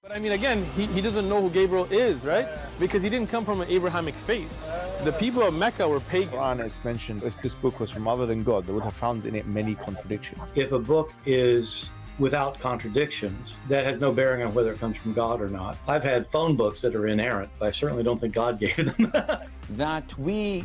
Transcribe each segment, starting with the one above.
But I mean, again, he doesn't know who Gabriel is, right? Because he didn't come from an Abrahamic faith. The people of Mecca were pagan. Quran is mentioned, if this book was from other than God, they would have found in it many contradictions. If a book is without contradictions, that has no bearing on whether it comes from God or not. I've had phone books that are inerrant, but I certainly don't think God gave them. That we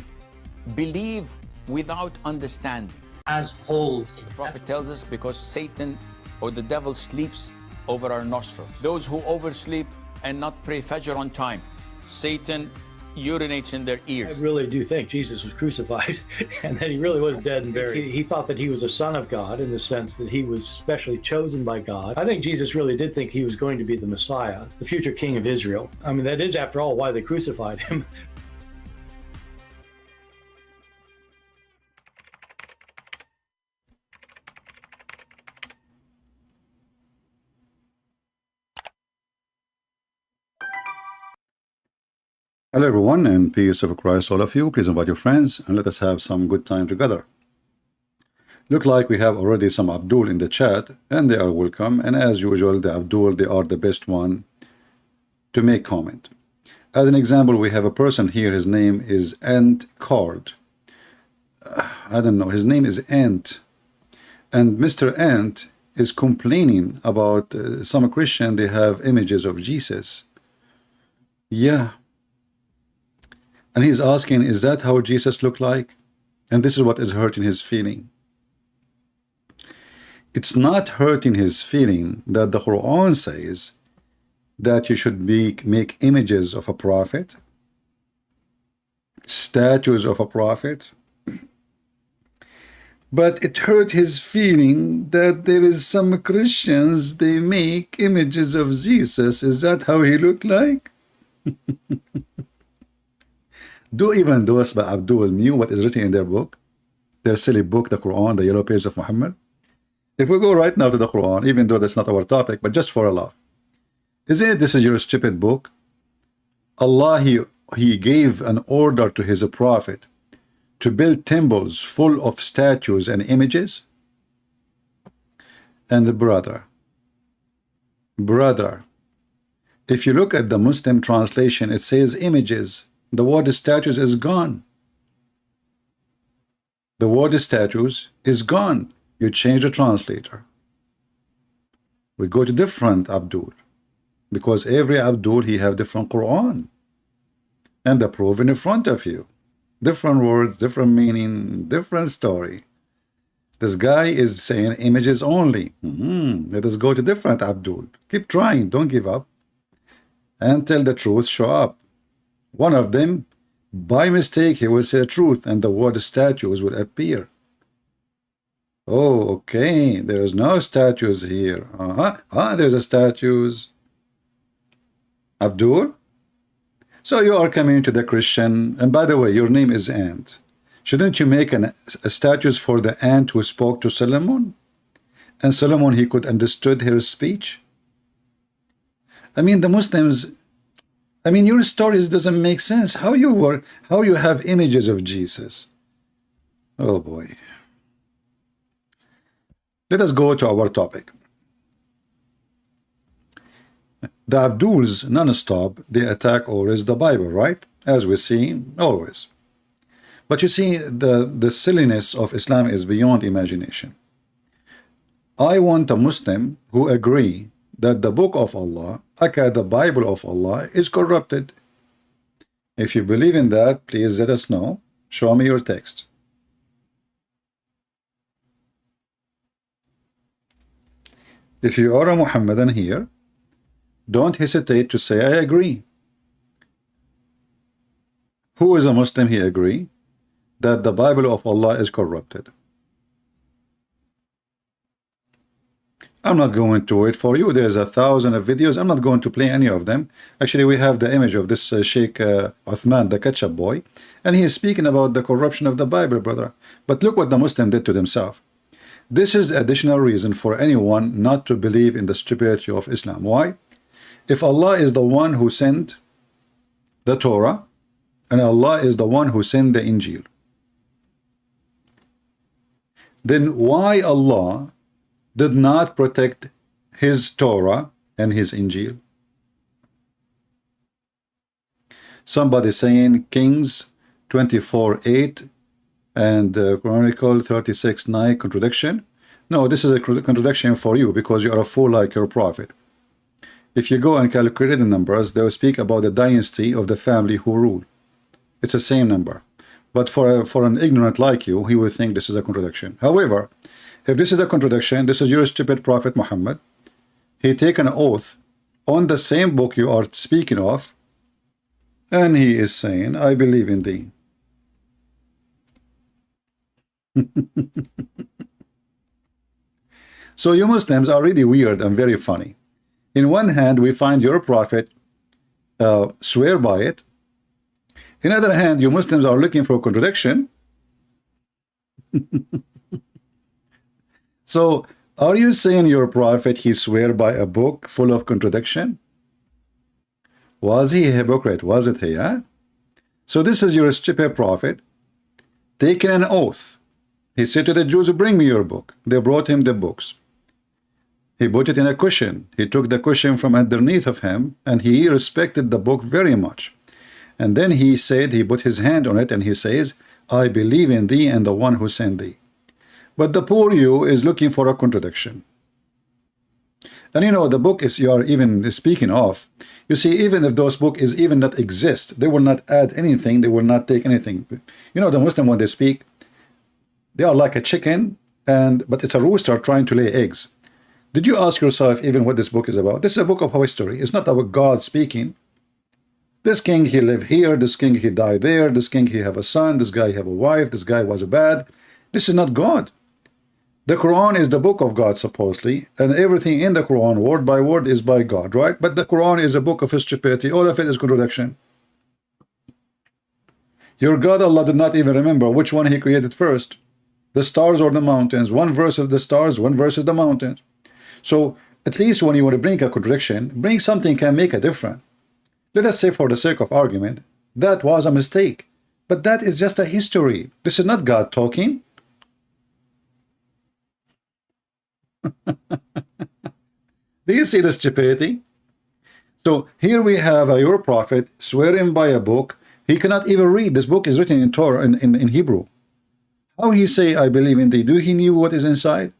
believe without understanding. As holes. The Prophet tells us because Satan or the devil sleeps over our nostrils. Those who oversleep and not pray Fajr on time, Satan urinates in their ears. I really do think Jesus was crucified and that he really was dead and buried. He thought that he was a son of God in the sense that he was specially chosen by God. I think Jesus really did think he was going to be the Messiah, the future king of Israel. I mean, that is, after all, why they crucified him. Hello everyone, and peace of Christ all of you. Please invite your friends and let us have some good time together. Look like we have already some Abdul in the chat, and they are welcome. And as usual, the Abdul, they are the best one to make comment. As an example, we have a person here. His name is Ant Card. I don't know. His name is Ant, and Mr. Ant is complaining about some Christian. They have images of Jesus. Yeah. And he's asking, is that how Jesus looked like? And this is what is hurting his feeling. It's not hurting his feeling that the Quran says that you should make images of a prophet, statues of a prophet. But it hurt his feeling that there is some Christians, they make images of Jesus. Is that how he looked like? Do even those by Abdul knew what is written in their book, their silly book, the Quran, the yellow page of Muhammad? If we go right now to the Quran, even though that's not our topic, but just for a laugh, isn't it this is your stupid book? Allah, he gave an order to his prophet to build temples full of statues and images. And brother, if you look at the Muslim translation, it says images. The word statues is gone. The word statues is gone. You change the translator. We go to different Abdul, because every Abdul, he have different Quran. And the proof in front of you. Different words, different meaning, different story. This guy is saying images only. Let us go to different Abdul. Keep trying, don't give up. Until the truth show up. One of them, by mistake, he will say truth, and the word statues will appear. Oh, okay, there is no statues here. There's a statues. Abdul? So you are coming to the Christian, and by the way, your name is Ant. Shouldn't you make a statues for the ant who spoke to Solomon? And Solomon, he could understood her speech? I mean, the Muslims, I mean, your stories doesn't make sense. How you have images of Jesus? Oh boy. Let us go to our topic. The Abduls non-stop, they attack always the Bible, right? As we see, always. But you see, the silliness of Islam is beyond imagination. I want a Muslim who agree that the book of Allah, aka the Bible of Allah, is corrupted. If you believe in that, please let us know. Show me your text. If you are a Muhammadan here, don't hesitate to say, I agree. Who is a Muslim he agree that the Bible of Allah is corrupted? I'm not going to wait for you. There's 1,000 of videos. I'm not going to play any of them. Actually, we have the image of this Sheikh Uthman, the ketchup boy, and he is speaking about the corruption of the Bible, brother. But look what the Muslim did to themselves. This is additional reason for anyone not to believe in the stupidity of Islam. Why? If Allah is the one who sent the Torah, and Allah is the one who sent the Injil, then why Allah did not protect his Torah and his Injil? Somebody saying Kings 24:8 and Chronicle 36:9 contradiction. No, this is a contradiction for you because you are a fool like your prophet. If you go and calculate the numbers, they will speak about the dynasty of the family who ruled. It's the same number. But for an ignorant like you, he will think this is a contradiction. However, if this is a contradiction, this is your stupid prophet Muhammad. He take an oath on the same book you are speaking of, and he is saying, I believe in thee. So you Muslims are really weird and very funny. In one hand, we find your prophet swear by it. In the other hand, you Muslims are looking for a contradiction. So, are you saying your prophet, he swear by a book full of contradiction? Was he a hypocrite? Wasn't he? Huh? So this is your stupid prophet taking an oath. He said to the Jews, bring me your book. They brought him the books. He put it in a cushion. He took the cushion from underneath of him, and he respected the book very much. And then he said, he put his hand on it, and he says, I believe in thee and the one who sent thee. But the poor you is looking for a contradiction. And you know, the book is you are even speaking of. You see, even if those books is even not exist, they will not add anything, they will not take anything. You know, the Muslim, when they speak, they are like a chicken, but it's a rooster trying to lay eggs. Did you ask yourself even what this book is about? This is a book of history. It's not about God speaking. This king, he lived here. This king, he died there. This king, he have a son. This guy have a wife. This guy was bad. This is not God. The Quran is the book of God, supposedly, and everything in the Quran, word by word, is by God, right? But the Quran is a book of stupidity. All of it is contradiction. Your God, Allah, did not even remember which one he created first, the stars or the mountains. One verse of the stars, one verse is the mountains. So at least when you want to bring a contradiction, bring something can make a difference. Let us say, for the sake of argument, that was a mistake. But that is just a history. This is not God talking. Do you see the stupidity? So here we have your prophet swearing by a book. He cannot even read. This book is written in Torah, in Hebrew. How he say, I believe in thee? Do he knew what is inside?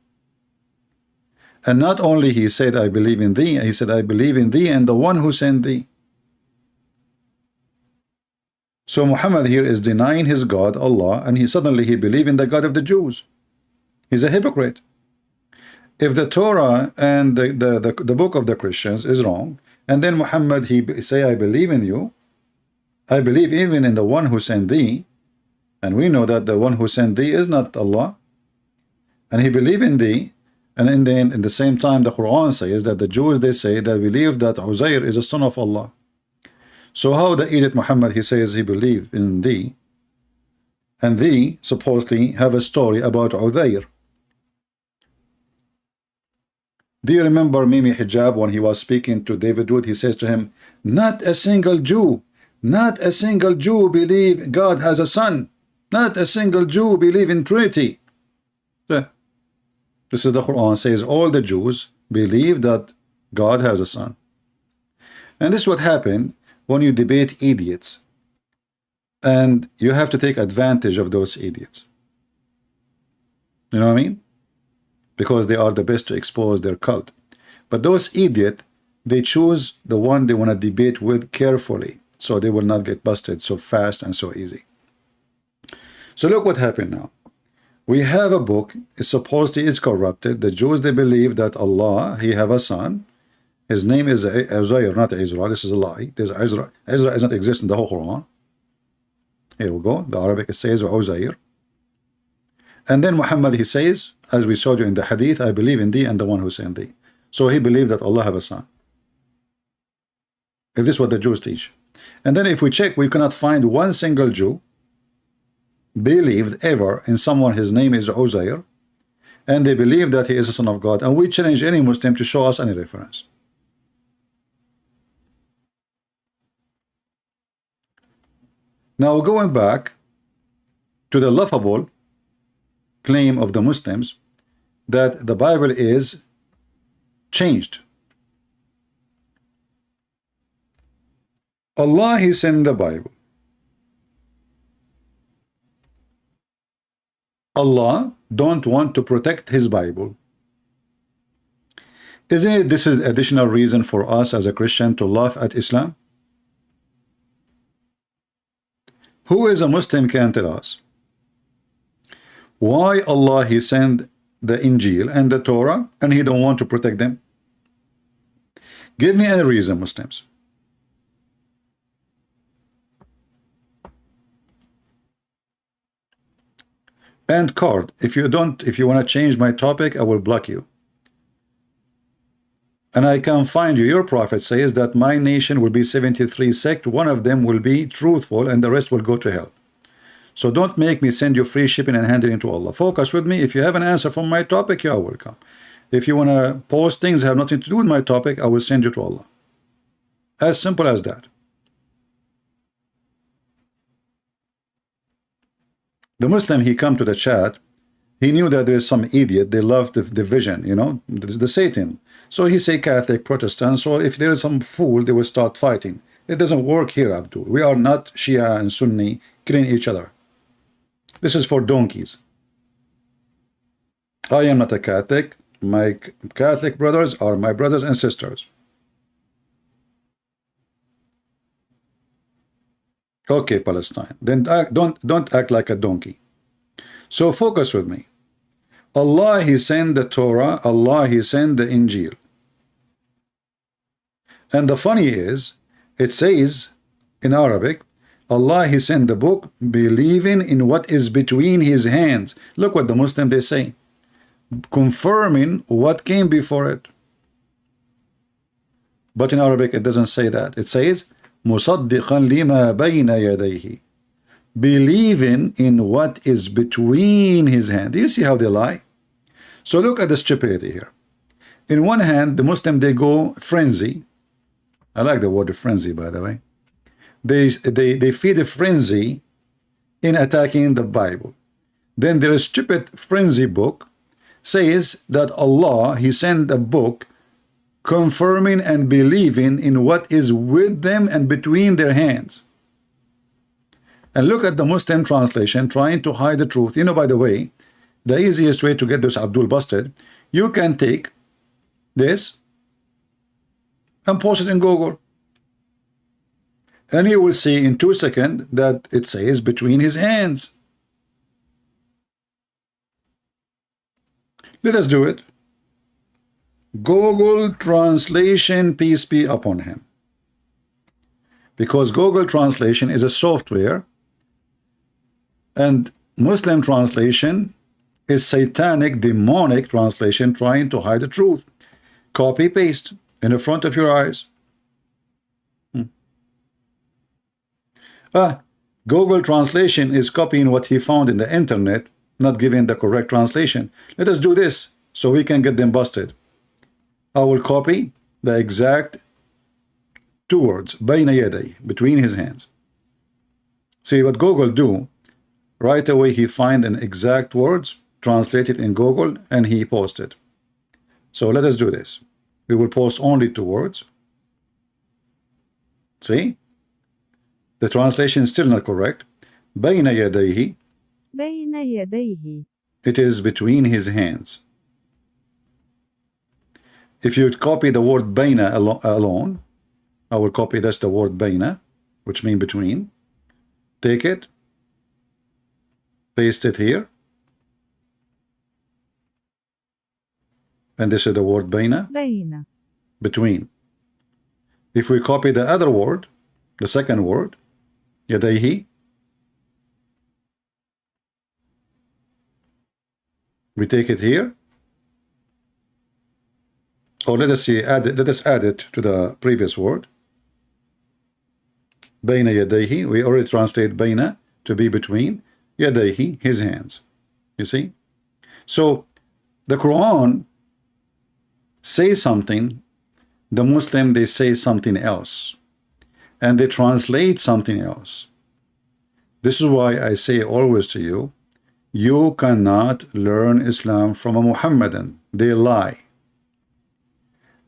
And not only he said, I believe in thee, he said, I believe in thee and the one who sent thee. So Muhammad here is denying his God, Allah, and he suddenly believed in the God of the Jews. He's a hypocrite. If the Torah and the book of the Christians is wrong, and then Muhammad, he say, I believe in you, I believe even in the one who sent thee, and we know that the one who sent thee is not Allah, and he believe in thee, and in the same time the Quran says that the Jews, they say, they believe that Uzair is a son of Allah. So how the Edith Muhammad, he says he believe in thee, and thee supposedly have a story about Uzair. Do you remember Mimi Hijab when he was speaking to David Wood? He says to him, not a single Jew believe God has a son. Not a single Jew believe in Trinity. This is the Quran says all the Jews believe that God has a son. And this is what happened when you debate idiots. And you have to take advantage of those idiots. You know what I mean? Because they are the best to expose their cult. But those idiots, they choose the one they want to debate with carefully, so they will not get busted so fast and so easy. So look what happened now. We have a book, supposedly it's corrupted. The Jews, they believe that Allah, he have a son. His name is Uzair, not Israel. This is a lie. Israel does not exist in the whole Quran. Here we go. The Arabic says Uzair. And then Muhammad, he says, as we saw you in the hadith, I believe in thee and the one who sent thee. So he believed that Allah have a son. If this is what the Jews teach. And then if we check, we cannot find one single Jew believed ever in someone, his name is Uzair, and they believe that he is a son of God. And we challenge any Muslim to show us any reference. Now going back to the laughable claim of the Muslims that the Bible is changed. Allah, He sent the Bible. Allah don't want to protect His Bible. Isn't it this is additional reason for us as a Christian to laugh at Islam? Who is a Muslim can tell us why Allah He sent the Injil and the Torah and He don't want to protect them? Give me any reason, Muslims. And card, if you want to change my topic, I will block you. And I can find you. Your prophet says that my nation will be 73 sect. One of them will be truthful and the rest will go to hell. So don't make me send you free shipping and hand it into Allah. Focus with me. If you have an answer from my topic, you are welcome. If you want to post things that have nothing to do with my topic, I will send you to Allah. As simple as that. The Muslim, he come to the chat. He knew that there is some idiot. They love the division, you know, the Satan. So he say Catholic, Protestant. So if there is some fool, they will start fighting. It doesn't work here, Abdul. We are not Shia and Sunni killing each other. This is for donkeys. I am not a Catholic. My Catholic brothers are my brothers and sisters. Okay, Palestine. Then don't act like a donkey. So focus with me. Allah, He sent the Torah. Allah, He sent the Injil. And the funny is, it says in Arabic, Allah, He sent the book, believing in what is between His hands. Look what the Muslim they say, confirming what came before it. But in Arabic, it doesn't say that. It says, مُصَدِّقًا لِمَا بَيْنَ يَدَيْهِ, believing in what is between His hands. Do you see how they lie? So look at the stupidity here. In one hand, the Muslim, they go frenzy. I like the word frenzy, by the way. They feed a frenzy in attacking the Bible. Then their stupid frenzy book says that Allah, He sent a book confirming and believing in what is with them and between their hands. And look at the Muslim translation trying to hide the truth. You know, by the way, the easiest way to get this Abdul busted, you can take this and post it in Google. And you will see in 2 seconds that it says between his hands. Let us do it. Google Translation, peace be upon him. Because Google Translation is a software and Muslim translation is satanic, demonic translation trying to hide the truth. Copy, paste in the front of your eyes. Google Translation is copying what he found in the internet, not giving the correct translation. Let us do this so we can get them busted. I will copy the exact 2 words, بين يديه, between his hands. See what Google do, right away he find an exact words, translate it in Google, and he post it. So let us do this. We will post only 2 words. See? The translation is still not correct. بين يديه. بين يديه. It is between his hands. If you copy the word baina alone, I will copy that's the word baina, which means between. Take it, paste it here, and this is the word baina, بين. between. If we copy the other word, the second word, yadayhi, we take it here. Or let us see, let us add it to the previous word. Bayna yadayhi, we already translate bayna to be between, yadayhi, his hands. You see? So the Quran say something, the Muslim they say something else, and they translate something else. This is why I say always to you, you cannot learn Islam from a Muhammadan. They lie.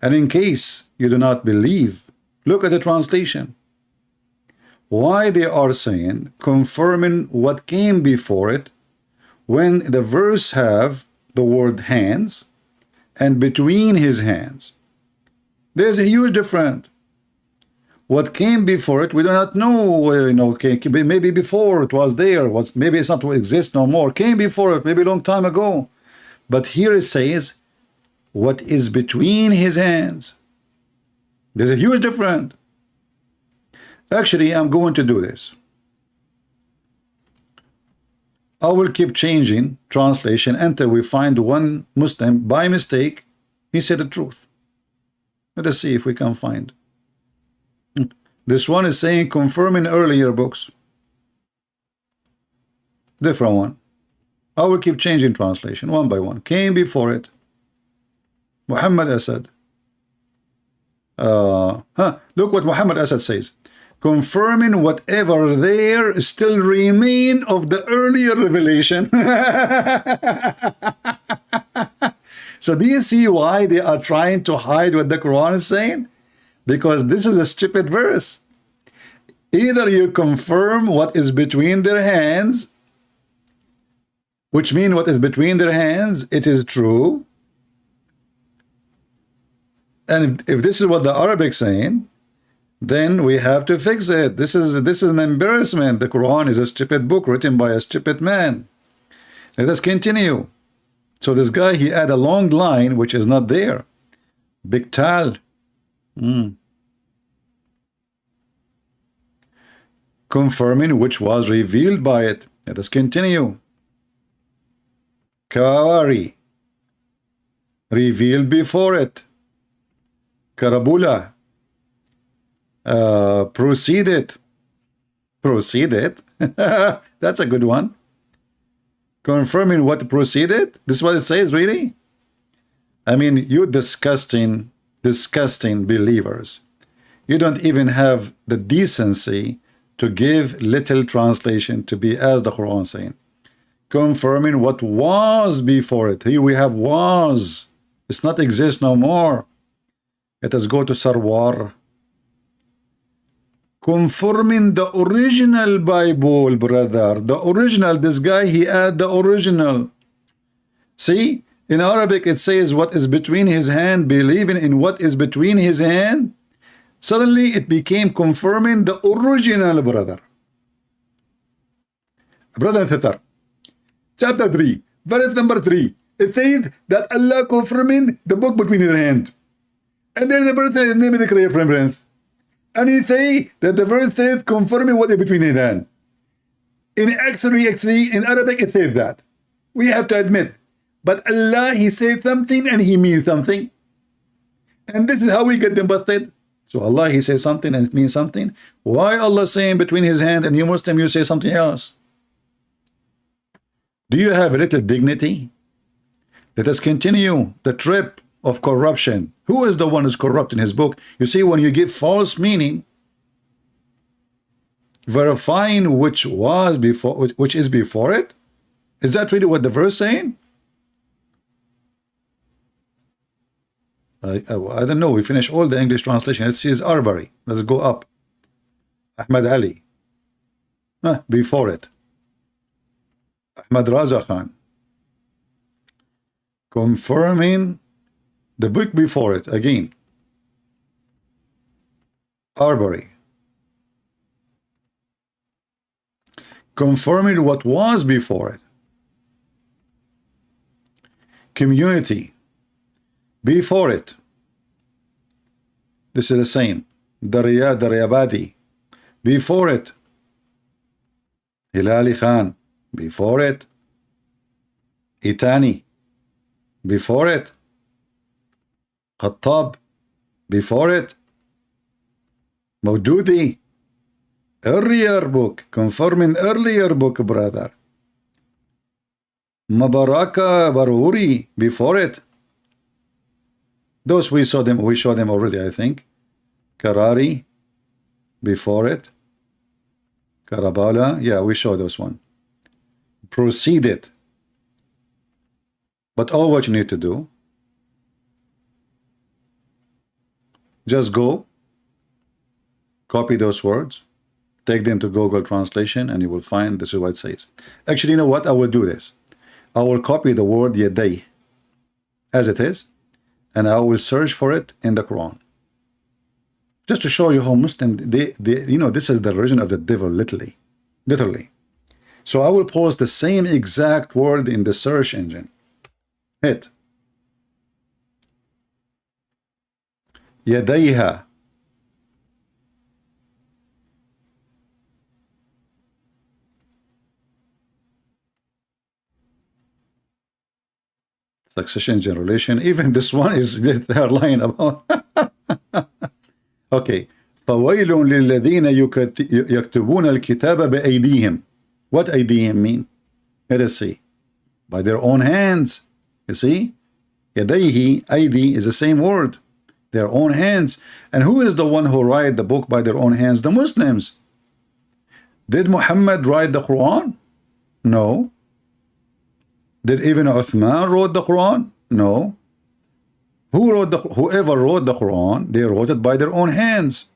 And in case you do not believe, look at the translation. why they are saying confirming what came before it when the verse have the word hands and between his hands. There's a huge difference. What came before it, we do not know. Okay, maybe before it was there. Maybe it's not to exist no more. Came before it, maybe a long time ago. But here it says, what is between his hands. There's a huge difference. Actually, I'm going to do this. I will keep changing translation until we find one Muslim, by mistake, he said the truth. Let us see if we can find. This one is saying confirming earlier books. Different one. I will keep changing translation one by one. Came before it. Muhammad Asad. Look what Muhammad Asad says. Confirming whatever there still remain of the earlier revelation. So do you see why they are trying to hide what the Quran is saying? Because this is a stupid verse. Either you confirm what is between their hands, which means what is between their hands, it is true. And if this is what the Arabic saying, then we have to fix it. This is an embarrassment. The Quran is a stupid book written by a stupid man. Let us continue. So this guy, he had a long line which is not there. Biktal. Confirming which was revealed by it. Let us continue. Kawari. Revealed before it. Karabula. Proceeded. That's a good one. Confirming what proceeded. This is what it says, really? I mean, you disgusting believers. You don't even have the decency to give little translation to be as the Quran saying. Confirming what was before it. Here we have was. It's not exist no more. Let us go to Sarwar. Confirming the original Bible, brother. The original, this guy, he had the original. See, in Arabic it says what is between his hand, believing in what is between his hand. Suddenly it became confirming the original, brother. Brother and sister, chapter 3, verse number 3. It says that Allah confirming the book between his hand. And then the verse says, maybe the clear preference. And he say that the verse says confirming what is between his hand. In actually, in Arabic it says that. We have to admit. But Allah, he says something and he means something. And this is how we get them busted. So Allah, he says something and it means something. Why Allah saying between his hand and you Muslim, you say something else? Do you have a little dignity? Let us continue the trip of corruption. Who is the one who's corrupt in his book? You see, when you give false meaning, verifying which was before, which is before it, is that really what the verse saying? I don't know. We finish all the English translation. Let's see his Arbari. Let's go up. Ahmad Ali. Before it. Ahmad Raza Khan. Confirming the book before it. Again. Arbari. Confirming what was before it. Community. Before it. This is the same. Daryabadi. Before it. Hilali Khan. Before it. Itani. Before it. Khattab. Before it. Maududi. Earlier book. Confirming earlier book, brother. Mabaraka Baruri. Before it. Those we saw them already, I think. Karari, before it. Karabala, yeah, we showed those one. Proceeded. But all what you need to do, just go, copy those words, Take them to Google Translation and you will find this is what it says. Actually, you know what? I will do this. I will copy the word yaday as it is, and I will search for it in the Quran. Just to show you how Muslim, you know, this is the religion of the devil, literally. So I will post the same exact word in the search engine. Hit. Yadayha. Succession, generation. Even this one is they're lying about. Okay. فَوَيْلٌ لِلَّذِينَ يَكْتُبُونَ الْكِتَابَ بِأَيْدِيهِمْ. What أيديهم mean? Let us see. By their own hands. You see? يَدَيْهِ, أيدي is the same word. Their own hands. And who is the one who write the book by their own hands? The Muslims. Did Muhammad write the Quran? No. Did Ibn Uthman wrote the Quran? No. Whoever wrote the Quran, they wrote it by their own hands.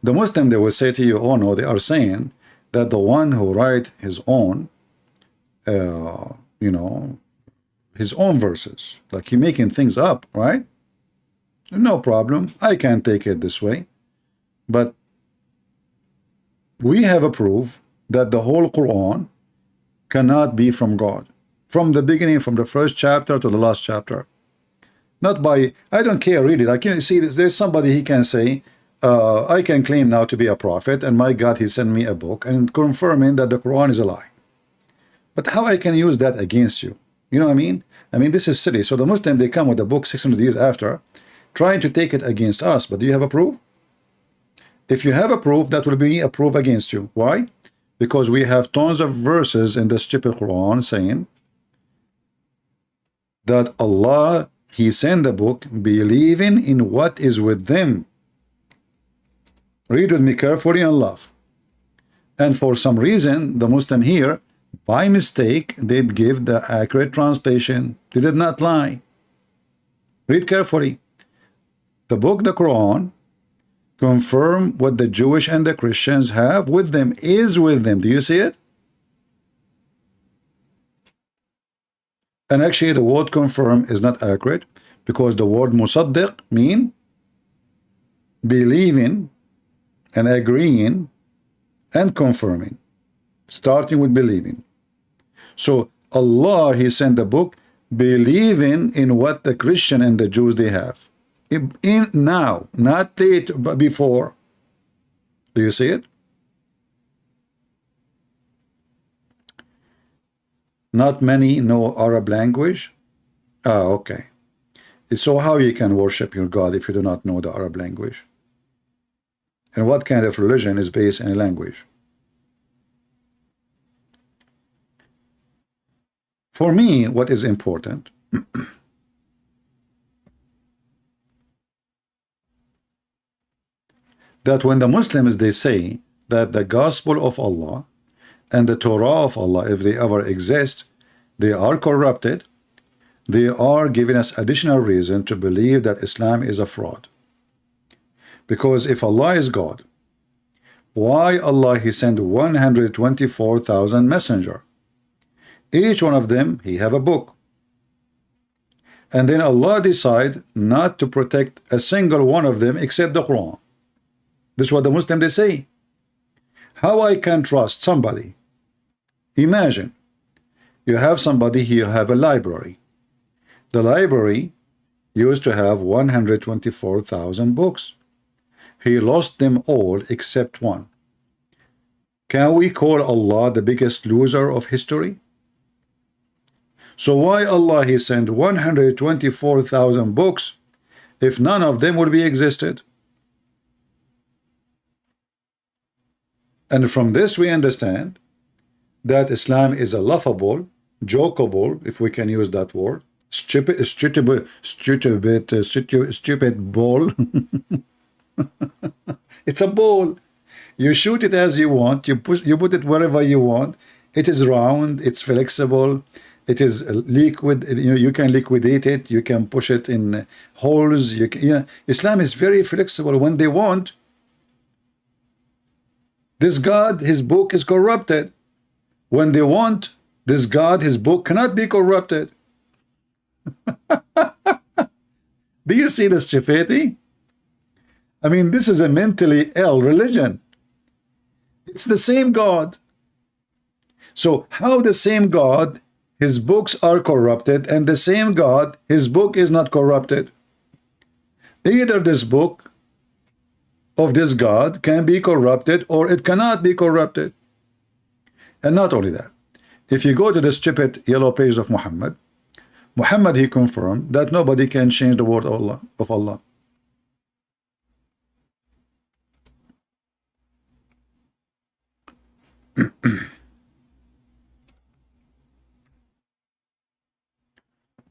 The Muslim, they will say to you, oh no, they are saying that the one who write his own, you know, his own verses, like he making things up, right? No problem. I can take it this way. But we have a proof that the whole Quran cannot be from God. From the beginning, from the first chapter to the last chapter. Not by, I don't care, read it. I can see this. There's somebody, he can say, I can claim now to be a prophet, and my God, he sent me a book and confirming that the Quran is a lie. But how I can use that against you? You know what I mean? I mean, this is silly. So the Muslim, they come with a book 600 years after, trying to take it against us. But do you have a proof? If you have a proof, that will be a proof against you. Why? Because we have tons of verses in the stupid Quran saying that Allah, he sent the book believing in what is with them. Read with me carefully and love. And for some reason, the Muslim here, by mistake, did give the accurate translation. They did not lie. Read carefully. The book, the Quran, confirm what the Jewish and the Christians have with them, is with them. Do you see it? And actually, the word confirm is not accurate because the word musaddiq mean believing and agreeing and confirming, starting with believing. So Allah, he sent the book believing in what the Christian and the Jews they have. In now, not late, but before. Do you see it? Not many know Arab language. Ah, okay. So how you can worship your God if you do not know the Arab language? And what kind of religion is based in a language? For me, what is important that when the Muslims, they say that the gospel of Allah and the Torah of Allah, if they ever exist, they are corrupted, they are giving us additional reason to believe that Islam is a fraud. Because if Allah is God, why Allah he sent 124,000 messenger? Each one of them, he have a book. And then Allah decide not to protect a single one of them except the Quran. This is what the Muslims they say. How I can trust somebody? Imagine you have somebody here have a library. The library used to have 124,000 books. He lost them all except one. Can we call Allah the biggest loser of history? So why Allah he sent 124,000 books if none of them would be existed? And from this we understand that Islam is a laughable, jokeable, if we can use that word, stupid ball. It's a ball. You shoot it as you want. You put it wherever you want. It is round. It's flexible. It is liquid. You can liquidate it. You can push it in holes. Islam is very flexible when they want. This God, his book is corrupted. When they want this God, his book cannot be corrupted. Do you see the stupidity? I mean, this is a mentally ill religion. It's the same God. So how the same God, his books are corrupted, and the same God, his book is not corrupted? Either this book of this God can be corrupted or it cannot be corrupted. And not only that, if you go to the stupid yellow page of Muhammad, he confirmed that nobody can change the word of Allah.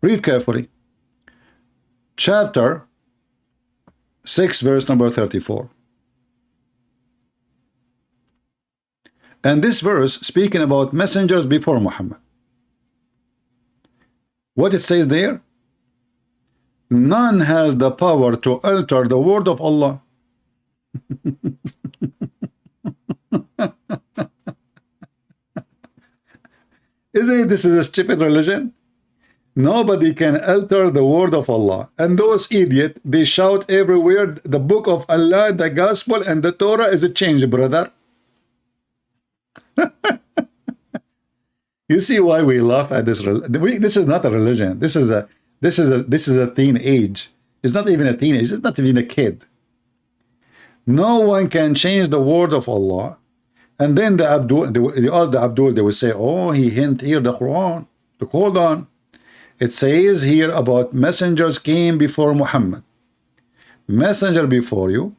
Read carefully. Chapter 6, verse number 34. And this verse speaking about messengers before Muhammad. What it says there? None has the power to alter the word of Allah. Isn't this a stupid religion? Nobody can alter the word of Allah. And those idiots, they shout everywhere, the book of Allah, the gospel, and the Torah is a change, brother. You see why we laugh at this? This is not a religion. This is a teenage. It's not even a teenage. It's not even a kid. No one can change the word of Allah. And then the Abdul, they ask the Abdul, they will say, oh, he hint here the Quran. Look, hold on. It says here about messengers came before Muhammad. Messenger before you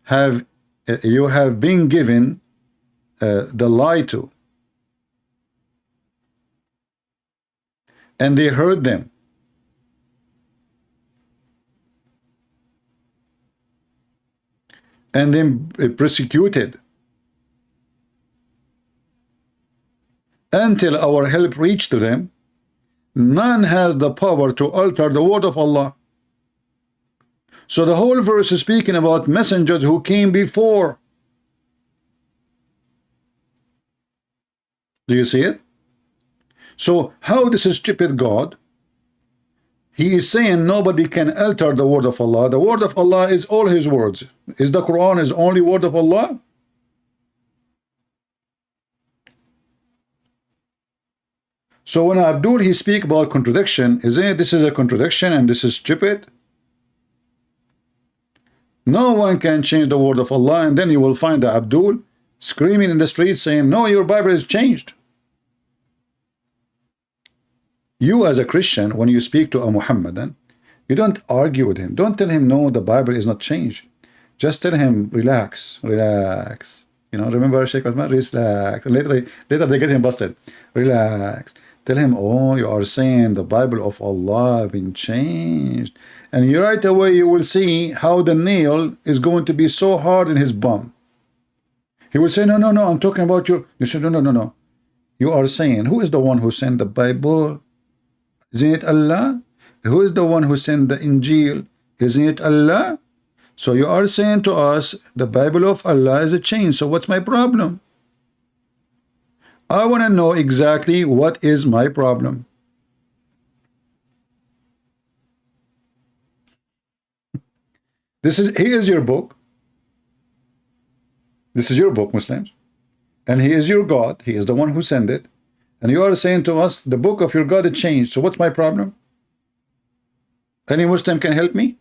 have been given the lie to. And they heard them. And then persecuted. Until our help reached to them. None has the power to alter the word of Allah. So the whole verse is speaking about messengers who came before. Do you see it? So how this stupid God, he is saying nobody can alter the word of Allah. The word of Allah is all his words. Is the Quran is only word of Allah? So when Abdul he speak about contradiction, isn't it this is a contradiction and this is stupid? No one can change the word of Allah, and then you will find the Abdul screaming in the street saying, no, your Bible is changed. You as a Christian, when you speak to a Muhammadan, you don't argue with him. Don't tell him, no, the Bible is not changed. Just tell him, relax, relax. You know, remember Sheikh Uthman? Relax. Later they get him busted. Relax. Tell him, oh, you are saying the Bible of Allah have been changed. And you right away you will see how the nail is going to be so hard in his bum. He will say, no, no, no, I'm talking about you. You said, no, no, no, no. You are saying, who is the one who sent the Bible? Isn't it Allah? Who is the one who sent the Injil? Isn't it Allah? So you are saying to us, the Bible of Allah is a change. So what's my problem? I want to know exactly what is my problem. He is your book. This is your book, Muslims. And he is your God. He is the one who sent it. And you are saying to us, the book of your God is changed. So what's my problem? Any Muslim can help me?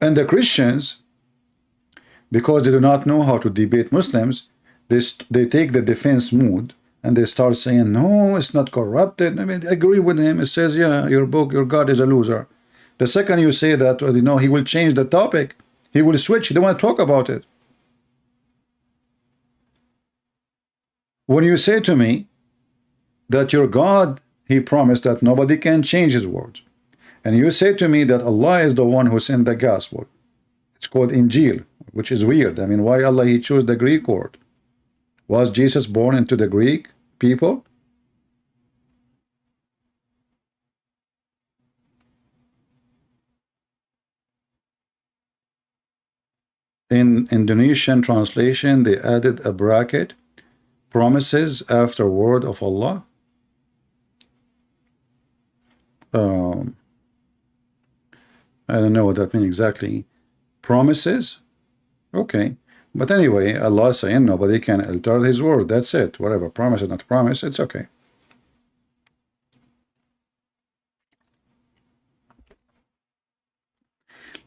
And the Christians, because they do not know how to debate Muslims, they take the defense mood and they start saying, no, it's not corrupted. I mean, I agree with him. It says, yeah, your book, your God is a loser. The second you say that, you know, he will change the topic. He will switch. He don't want to talk about it. When you say to me that your God, he promised that nobody can change his words. And you say to me that Allah is the one who sent the gospel. It's called Injil, which is weird. I mean, why Allah he chose the Greek word? Was Jesus born into the Greek people? In Indonesian translation, they added a bracket, promises after word of Allah. I don't know what that means exactly. Promises? Okay. But anyway, Allah saying nobody can alter his word. That's it. Whatever. Promise or not promise, it's okay.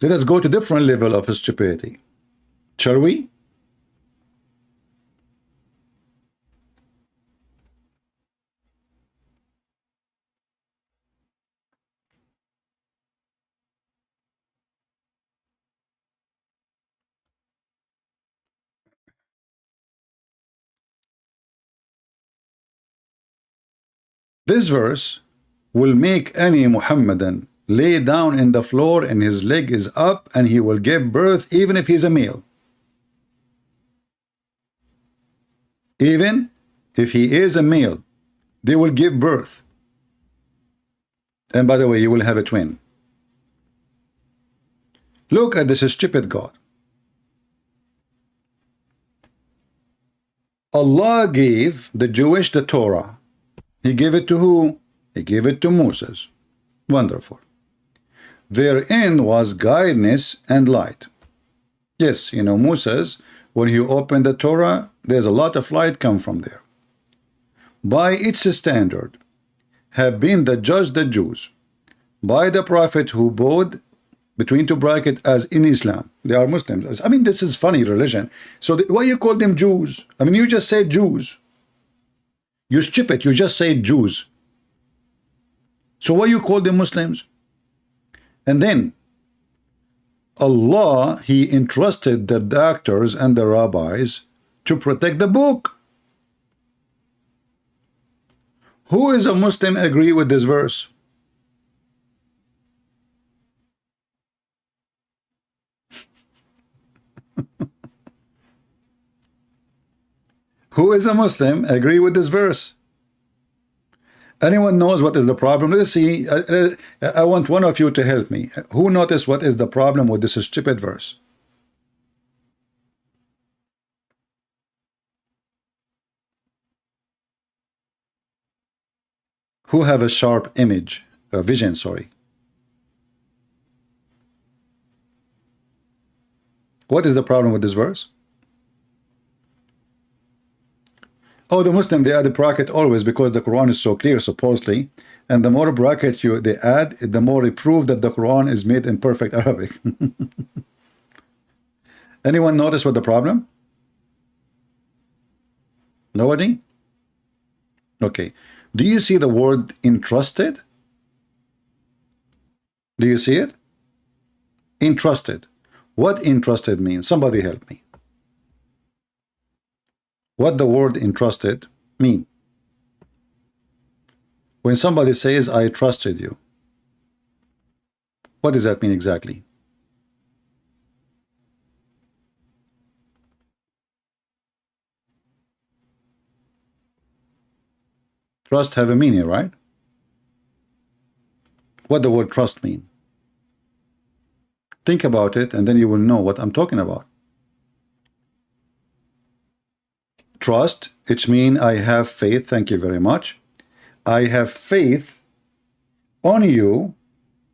Let us go to different level of stupidity. Shall we? This verse will make any Muhammadan lay down in the floor and his leg is up and he will give birth even if he's a male. Even if he is a male, they will give birth. And by the way, you will have a twin. Look at this stupid God. Allah gave the Jewish the Torah. He gave it to who? He gave it to Moses. Wonderful. Therein was guidance and light. Yes, you know, Moses, when you open the Torah, there's a lot of light come from there. By its standard, have been the judge the Jews, by the prophet who bowed between two brackets as in Islam. They are Muslims. I mean, this is funny religion. So why you call them Jews? I mean, you just say Jews. You stupid, you just say Jews. So why you call them Muslims? And then Allah, he entrusted the doctors and the rabbis to protect the book. Who is a Muslim agree with this verse? Who is a Muslim agree with this verse? Anyone knows what is the problem? Let's see. I want one of you to help me. Who noticed what is the problem with this stupid verse? Who have a sharp image, a vision, sorry. What is the problem with this verse? Oh, the Muslim, they add a bracket always because the Quran is so clear, supposedly. And the more bracket they add, the more they prove that the Quran is made in perfect Arabic. Anyone notice what the problem? Nobody? Okay. Do you see the word entrusted? Do you see it? Entrusted. What entrusted means? Somebody help me. What the word entrusted mean? When somebody says, I trusted you, what does that mean exactly? Trust have a meaning, right? What the word trust mean? Think about it and then you will know what I'm talking about. Trust, it means I have faith. Thank you very much. I have faith on you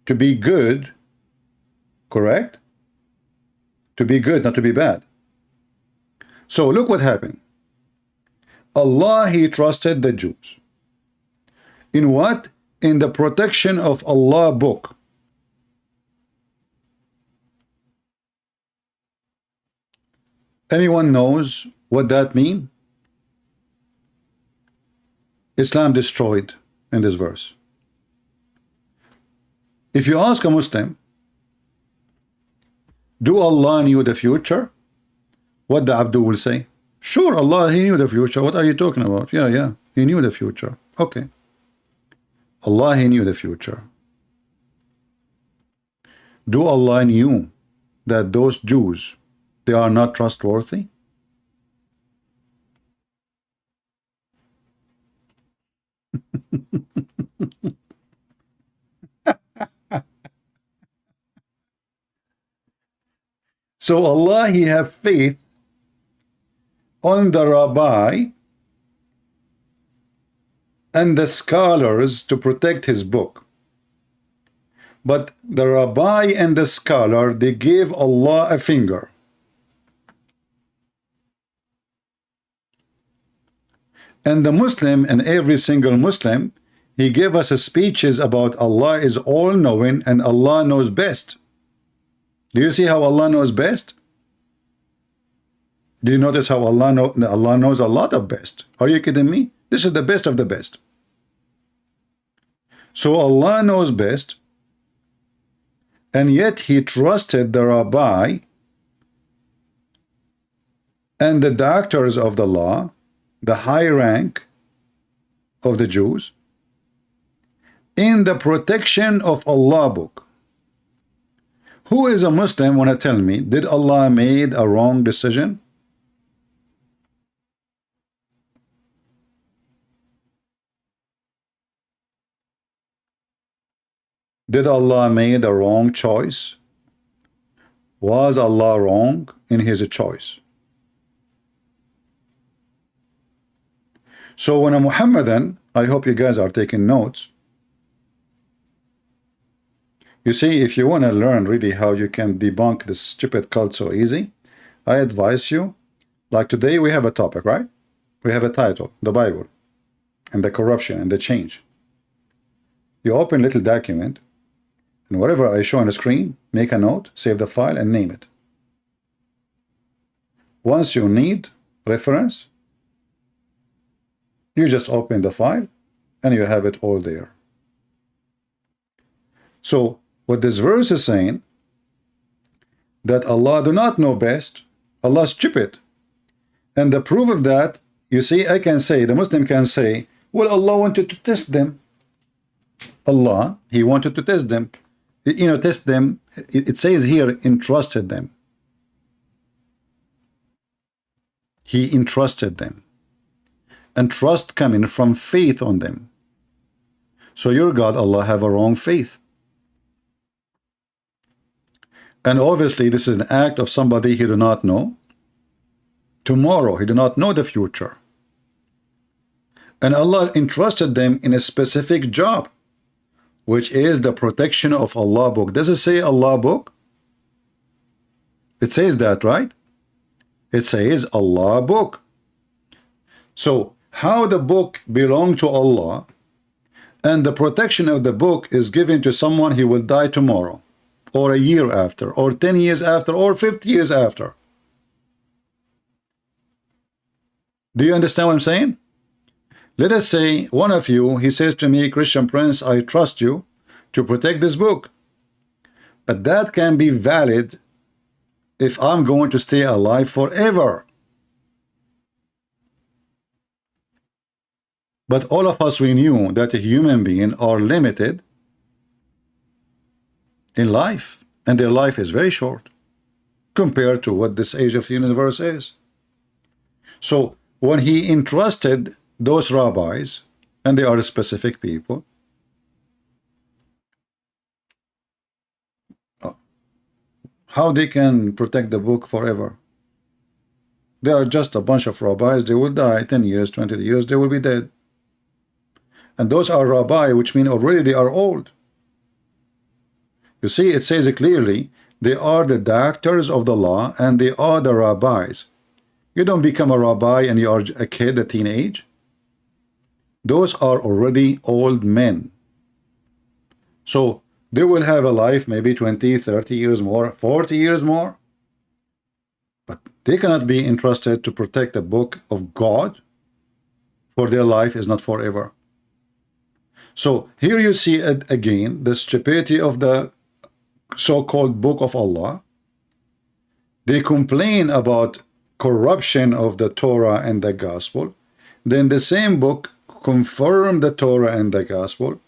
to be good, correct? To be good, not to be bad. So look what happened. Allah, he trusted the Jews. In what? In the protection of Allah book. Anyone knows what that means? Islam destroyed in this verse. If you ask a Muslim, do Allah knew the future? What the Abdul will say? Sure, Allah, he knew the future. What are you talking about? Yeah, he knew the future. Okay. Allah, he knew the future. Do Allah knew that those Jews, they are not trustworthy? So Allah, he have faith on the rabbi and the scholars to protect his book. But the rabbi and the scholar, they gave Allah a finger. And the Muslim, and every single Muslim, he gave us speeches about Allah is all-knowing and Allah knows best. Do you see how Allah knows best? Do you notice how Allah knows a lot of best? Are you kidding me? This is the best of the best. So Allah knows best, and yet he trusted the rabbi and the doctors of the law, the high rank of the Jews, in the protection of Allah book. Who is a Muslim want to tell me, did Allah made a wrong decision? Did Allah made a wrong choice? Was Allah wrong in his choice? So when a Muhammadan, I hope you guys are taking notes. You see, if you want to learn really how you can debunk this stupid cult so easy, I advise you, like today we have a topic, right? We have a title, the Bible, and the corruption and the change. You open a little document, and whatever I show on the screen, make a note, save the file, and name it. Once you need reference, you just open the file, and you have it all there. So, what this verse is saying, that Allah do not know best, Allah is stupid. And the proof of that, you see, I can say, the Muslim can say, well, Allah wanted to test them. Allah, he wanted to test them. You know, test them, it says here, entrusted them. He entrusted them. And trust coming from faith on them. So your God, Allah, have a wrong faith. And obviously this is an act of somebody he do not know tomorrow. He do not know the future. And Allah entrusted them in a specific job, which is the protection of Allah book. Does it say Allah book? It says that, right? It says Allah book. So how the book belong to Allah and the protection of the book is given to someone he will die tomorrow, or a year after, or 10 years after, or 50 years after. Do you understand what I'm saying? Let us say one of you, he says to me, Christian Prince, I trust you to protect this book. But that can be valid if I'm going to stay alive forever. But all of us, we knew that a human being are limited in life, and their life is very short compared to what this age of the universe is. So when he entrusted those rabbis, and they are specific people, how they can protect the book forever? They are just a bunch of rabbis. They will die 10 years, 20 years, they will be dead. And those are rabbi, which mean already they are old. You see, it says it clearly, they are the doctors of the law, and they are the rabbis. You don't become a rabbi and you are a kid, a teenage. Those are already old men. So they will have a life maybe 20, 30 years more, 40 years more. But they cannot be entrusted to protect the book of God, for their life is not forever. So here you see again the stupidity of the so-called book of Allah. They complain about corruption of the Torah and the gospel. Then the same book confirmed the Torah and the gospel.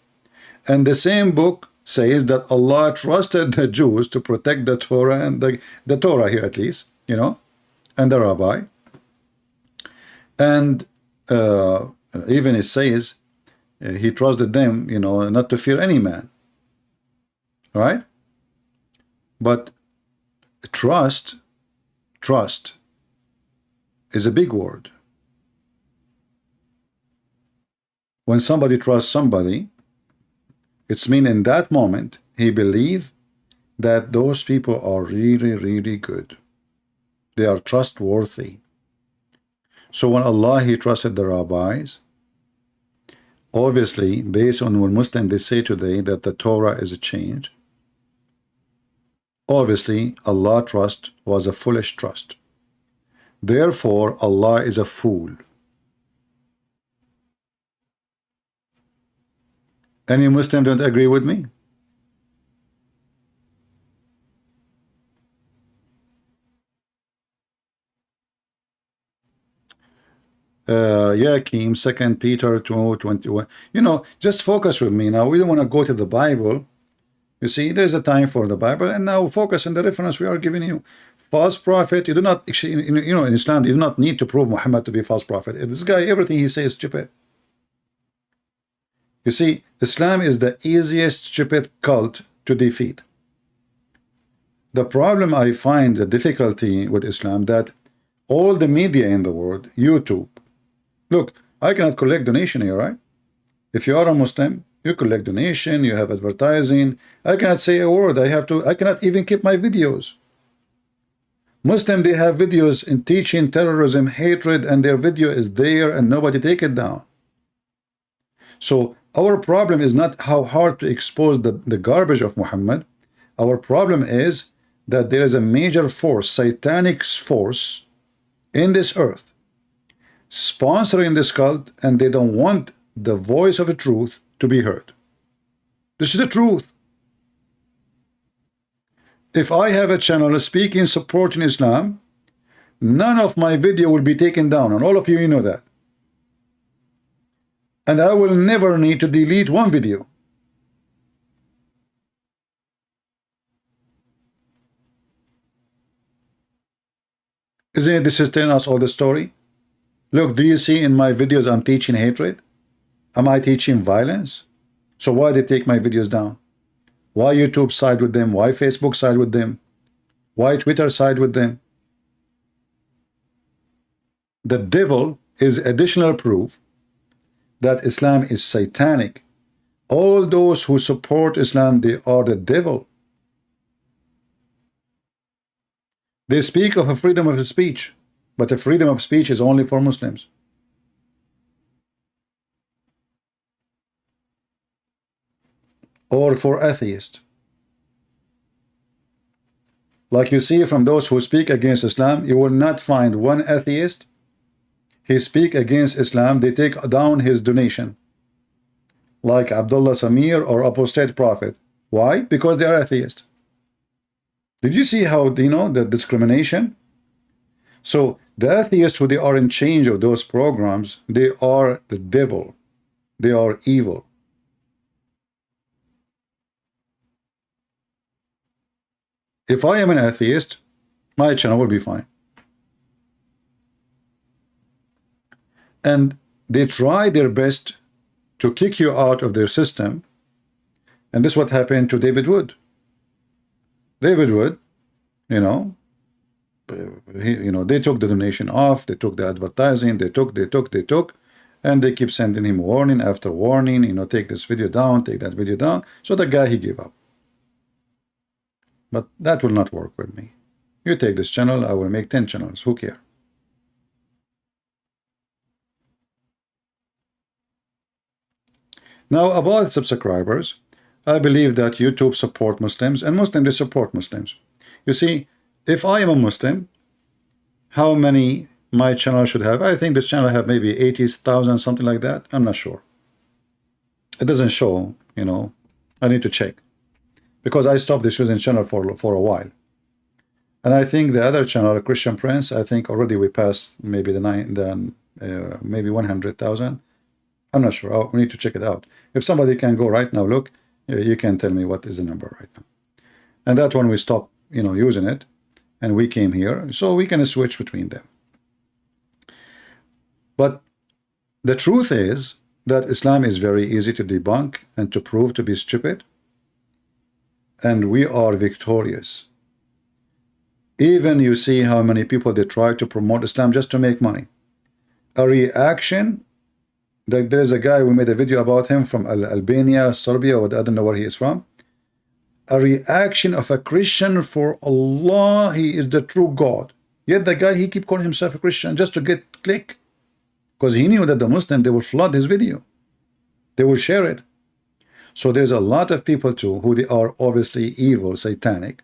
And the same book says that Allah trusted the Jews to protect the Torah and the Torah here at least, you know, and the rabbi. And even it says he trusted them, you know, not to fear any man. Right? But trust trust is a big word. When somebody trusts somebody, it's mean in that moment he believes that those people are really, really good. They are trustworthy. So when Allah, he trusted the rabbis, obviously, based on what Muslims they say today that the Torah is a change, obviously Allah trust was a foolish trust. Therefore, Allah is a fool. Any Muslim don't agree with me? Yakim, 2 Peter 2:21. You know, just focus with me now. We don't want to go to the Bible. You see, there's a time for the Bible, and now focus on the reference we are giving you. False prophet, you do not, you know, in Islam, you do not need to prove Muhammad to be a false prophet. This guy, everything he says is stupid. You see, Islam is the easiest stupid cult to defeat. The problem I find, the difficulty with Islam, that all the media in the world, YouTube, look, I cannot collect donation here, right? If you are a Muslim, you collect donation, you have advertising. I cannot say a word. I cannot even keep my videos. Muslim, they have videos in teaching terrorism, hatred, and their video is there and nobody take it down. So our problem is not how hard to expose the garbage of Muhammad. Our problem is that there is a major force, satanic force in this earth, sponsoring this cult, and they don't want the voice of the truth to be heard. This is the truth. If I have a channel speaking supporting Islam, none of my video will be taken down, and all of you know that. And I will never need to delete one video. Isn't it this is telling us all the story? Look, do you see in my videos I'm teaching hatred? Am I teaching violence? So why they take my videos down? Why YouTube side with them? Why Facebook side with them? Why Twitter side with them? The devil is additional proof that Islam is satanic. All those who support Islam, they are the devil. They speak of a freedom of speech, but the freedom of speech is only for Muslims. Or for atheists. Like you see from those who speak against Islam, you will not find one atheist. He speak against Islam, they take down his donation. Like Abdullah Samir or apostate prophet. Why? Because they are atheists. Did you see how, you know, the discrimination? So the atheists who they are in charge of those programs, they are the devil. They are evil. If I am an atheist, my channel will be fine. And they try their best to kick you out of their system. And this is what happened to David Wood. David Wood, you know, they took the donation off, they took the advertising, they took, and they keep sending him warning after warning, you know, take this video down, take that video down. So the guy, he gave up. But that will not work with me. You take this channel, I will make 10 channels. Who cares? Now, about subscribers, I believe that YouTube support Muslims, and Muslims, they support Muslims. You see, if I am a Muslim, how many my channel should have? I think this channel have maybe 80,000, something like that. I'm not sure. It doesn't show, you know. I need to check. Because I stopped this using channel for a while. And I think the other channel, Christian Prince, I think already we passed maybe maybe 100,000. I'm not sure. We need to check it out. If somebody can go right now, look, you can tell me what is the number right now. And that one we stopped, you know, using it, and we came here, so we can switch between them. But the truth is that Islam is very easy to debunk and to prove to be stupid, and we are victorious. Even you see how many people they try to promote Islam just to make money. A reaction, like there's a guy, we made a video about him from Albania, Serbia, or I don't know where he is from. A reaction of a Christian for Allah, he is the true God. Yet the guy, he keep calling himself a Christian just to get click. Because he knew that the Muslim, they will flood his video. They will share it. So there's a lot of people too, who they are obviously evil, satanic.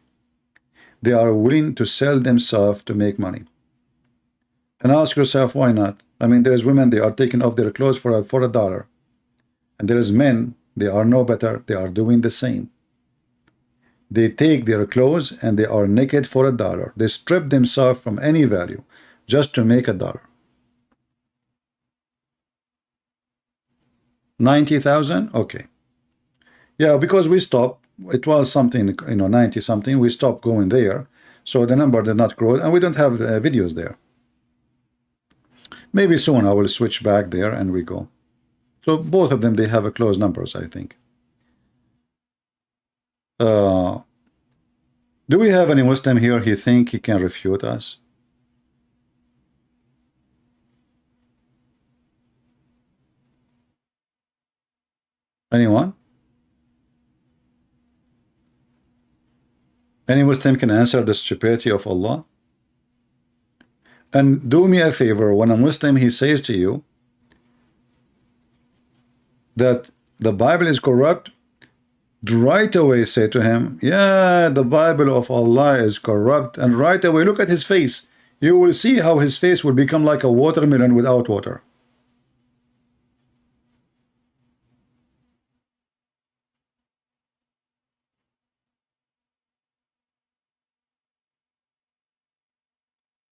They are willing to sell themselves to make money. And ask yourself, why not? I mean, there's women, they are taking off their clothes for $1. And there's men, they are no better, they are doing the same. They take their clothes and they are naked for $1. They strip themselves from any value just to make $1. 90,000? Okay. Yeah, because we stopped. It was something, 90 something. We stopped going there. So the number did not grow and we don't have videos there. Maybe soon I will switch back there and we go. So both of them, they have a close numbers, I think. Do we have any Muslim here he think he can refute us? Anyone? Any Muslim can answer the stupidity of Allah? And do me a favor, when a Muslim, he says to you that the Bible is corrupt, right away say to him, yeah, the Bible of Allah is corrupt, and right away look at his face. You will see how his face will become like a watermelon without water.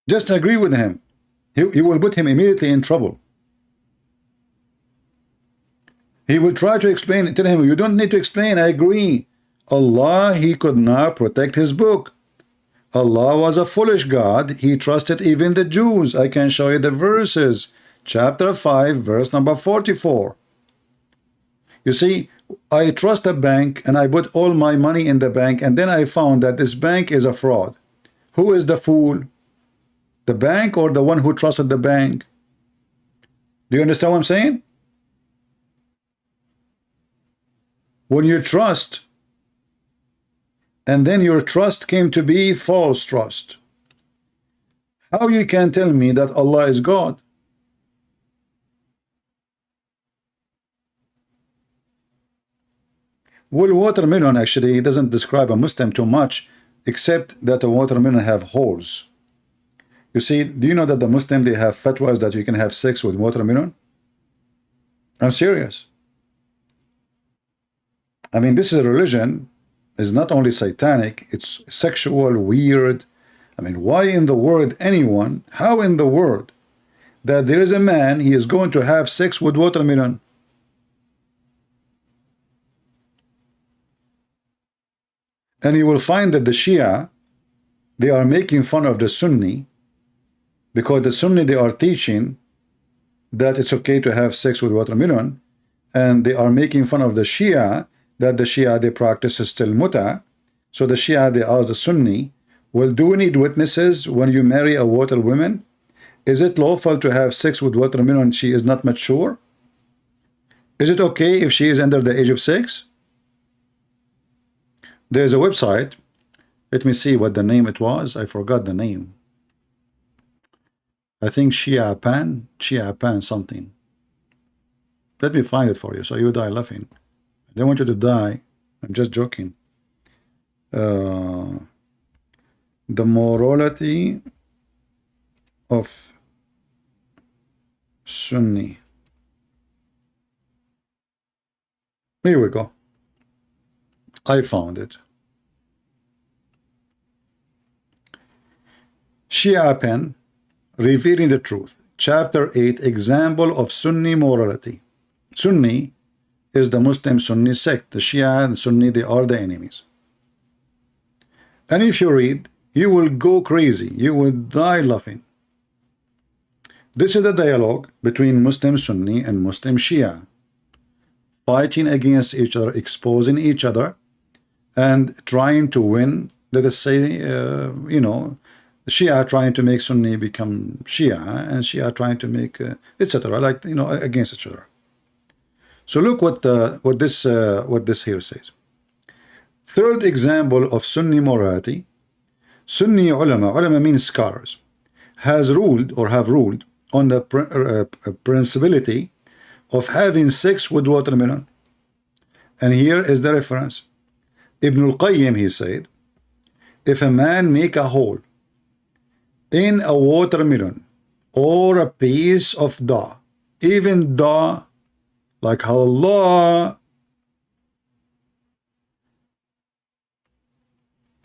Just agree with him. He will put him immediately in trouble. He will try to explain. Tell him, you don't need to explain. I agree. Allah, he could not protect his book. Allah was a foolish God. He trusted even the Jews. I can show you the verses. Chapter 5, verse number 44. You see, I trust a bank and I put all my money in the bank, and then I found that this bank is a fraud. Who is the fool? The bank or the one who trusted the bank? Do you understand what I'm saying? When you trust, and then your trust came to be false trust, how you can tell me that Allah is God? Well, watermelon actually doesn't describe a Muslim too much, except that a watermelon have holes. You see, do you know that the Muslim, they have fatwas that you can have sex with watermelon? I'm serious. I mean, this is a religion, is not only satanic, it's sexual, weird. I mean, why in the world anyone, how in the world that there is a man, he is going to have sex with watermelon? And you will find that the Shia, they are making fun of the Sunni, because the Sunni, they are teaching that it's okay to have sex with watermelon, and they are making fun of the Shia, that the Shia, they practice still muta. So the Shia, they ask the Sunni, well, do we need witnesses when you marry a water woman? Is it lawful to have sex with watermelon she is not mature? Is it okay if she is under the age of 6? There's a website. Let me see what the name it was. I forgot the name. I think Shia Pan something. Let me find it for you so you die laughing. I don't want you to die. I'm just joking. The morality of Sunni. Here we go. I found it. Shia Pen, Revealing the Truth, Chapter 8, Example of Sunni Morality. Sunni is the Muslim Sunni sect. The Shia and Sunni, they are the enemies. And if you read, you will go crazy. You will die laughing. This is the dialogue between Muslim Sunni and Muslim Shia, fighting against each other, exposing each other, and trying to win let us say, you know, Shia trying to make Sunni become Shia, and Shia trying to make, etc., like, you know, against each other. So look what this here says. Third example of Sunni morality: Sunni ulama means scholars, has ruled or have ruled on the principality of having sex with watermelon. And here is the reference. Ibn al-Qayyim, he said, if a man make a hole in a watermelon or a piece of daw, even daw, like how Allah,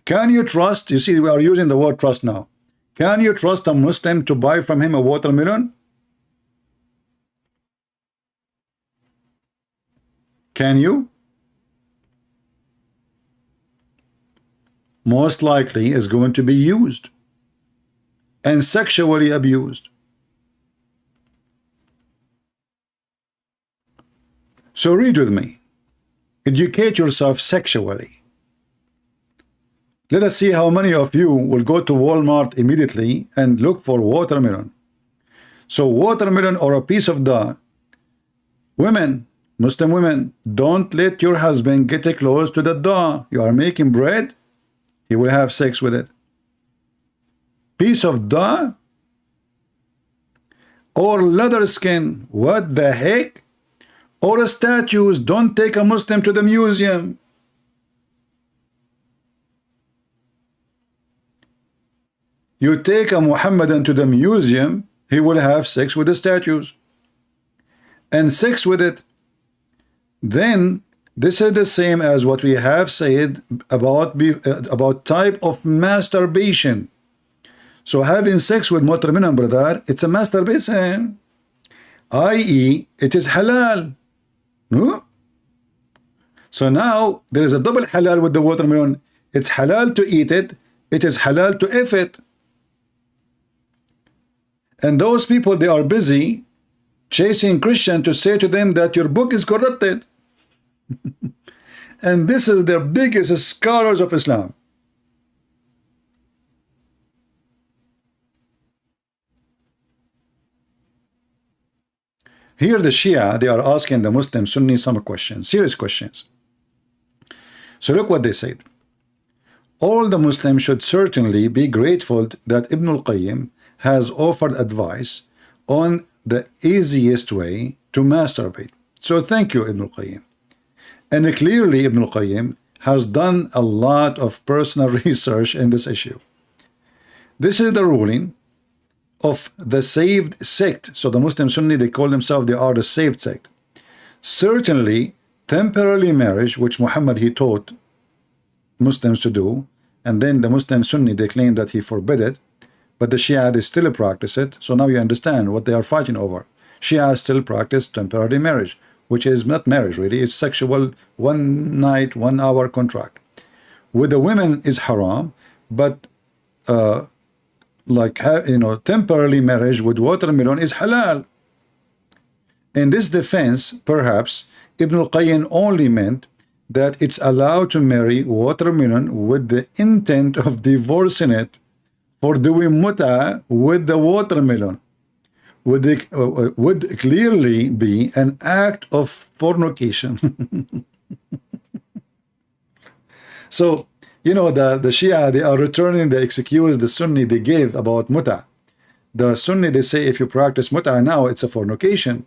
can you trust? You see, we are using the word trust now. Can you trust a Muslim to buy from him a watermelon? Can you? Most likely is going to be used and sexually abused. So read with me. Educate yourself sexually. Let us see how many of you will go to Walmart immediately and look for watermelon. So watermelon or a piece of daw. Women, Muslim women, don't let your husband get close to the daw. You are making bread, he will have sex with it. Piece of daw or leather skin, what the heck? Or statues, don't take a Muslim to the museum. You take a Muhammadan to the museum, he will have sex with the statues and sex with it. Then this is the same as what we have said about type of masturbation. So having sex with watermelon, brother, it's a masturbation, i.e. it is halal. No? So now there is a double halal with the watermelon. It's halal to eat it, it is halal to eat it. And those people, they are busy chasing Christian to say to them that your book is corrupted. And this is the biggest scholars of Islam. Here the Shia, they are asking the Muslim Sunni some questions, serious questions. So look what they said. All the Muslims should certainly be grateful that Ibn al-Qayyim has offered advice on the easiest way to masturbate. So thank you, Ibn al-Qayyim. And clearly Ibn al-Qayyim has done a lot of personal research in this issue. This is the ruling of the saved sect. So the Muslim Sunni, they call themselves, they are the saved sect. Certainly temporary marriage, which Muhammad, he taught Muslims to do, and then the Muslim Sunni, they claim that he forbid it, but the Shia, they still practice it. So now you understand what they are fighting over. Shia still practice temporary marriage, which is not marriage really, it's sexual, 1 night, 1 hour contract. With the women is haram, but like, you know, temporary marriage with watermelon is halal. In this defense, perhaps Ibn al-Qayyim only meant that it's allowed to marry watermelon with the intent of divorcing it for doing muta with the watermelon. Would clearly be an act of fornication. So, you know, the Shia, they are returning the excuse the Sunni they gave about muta. The Sunni, they say if you practice muta now, it's a fornication.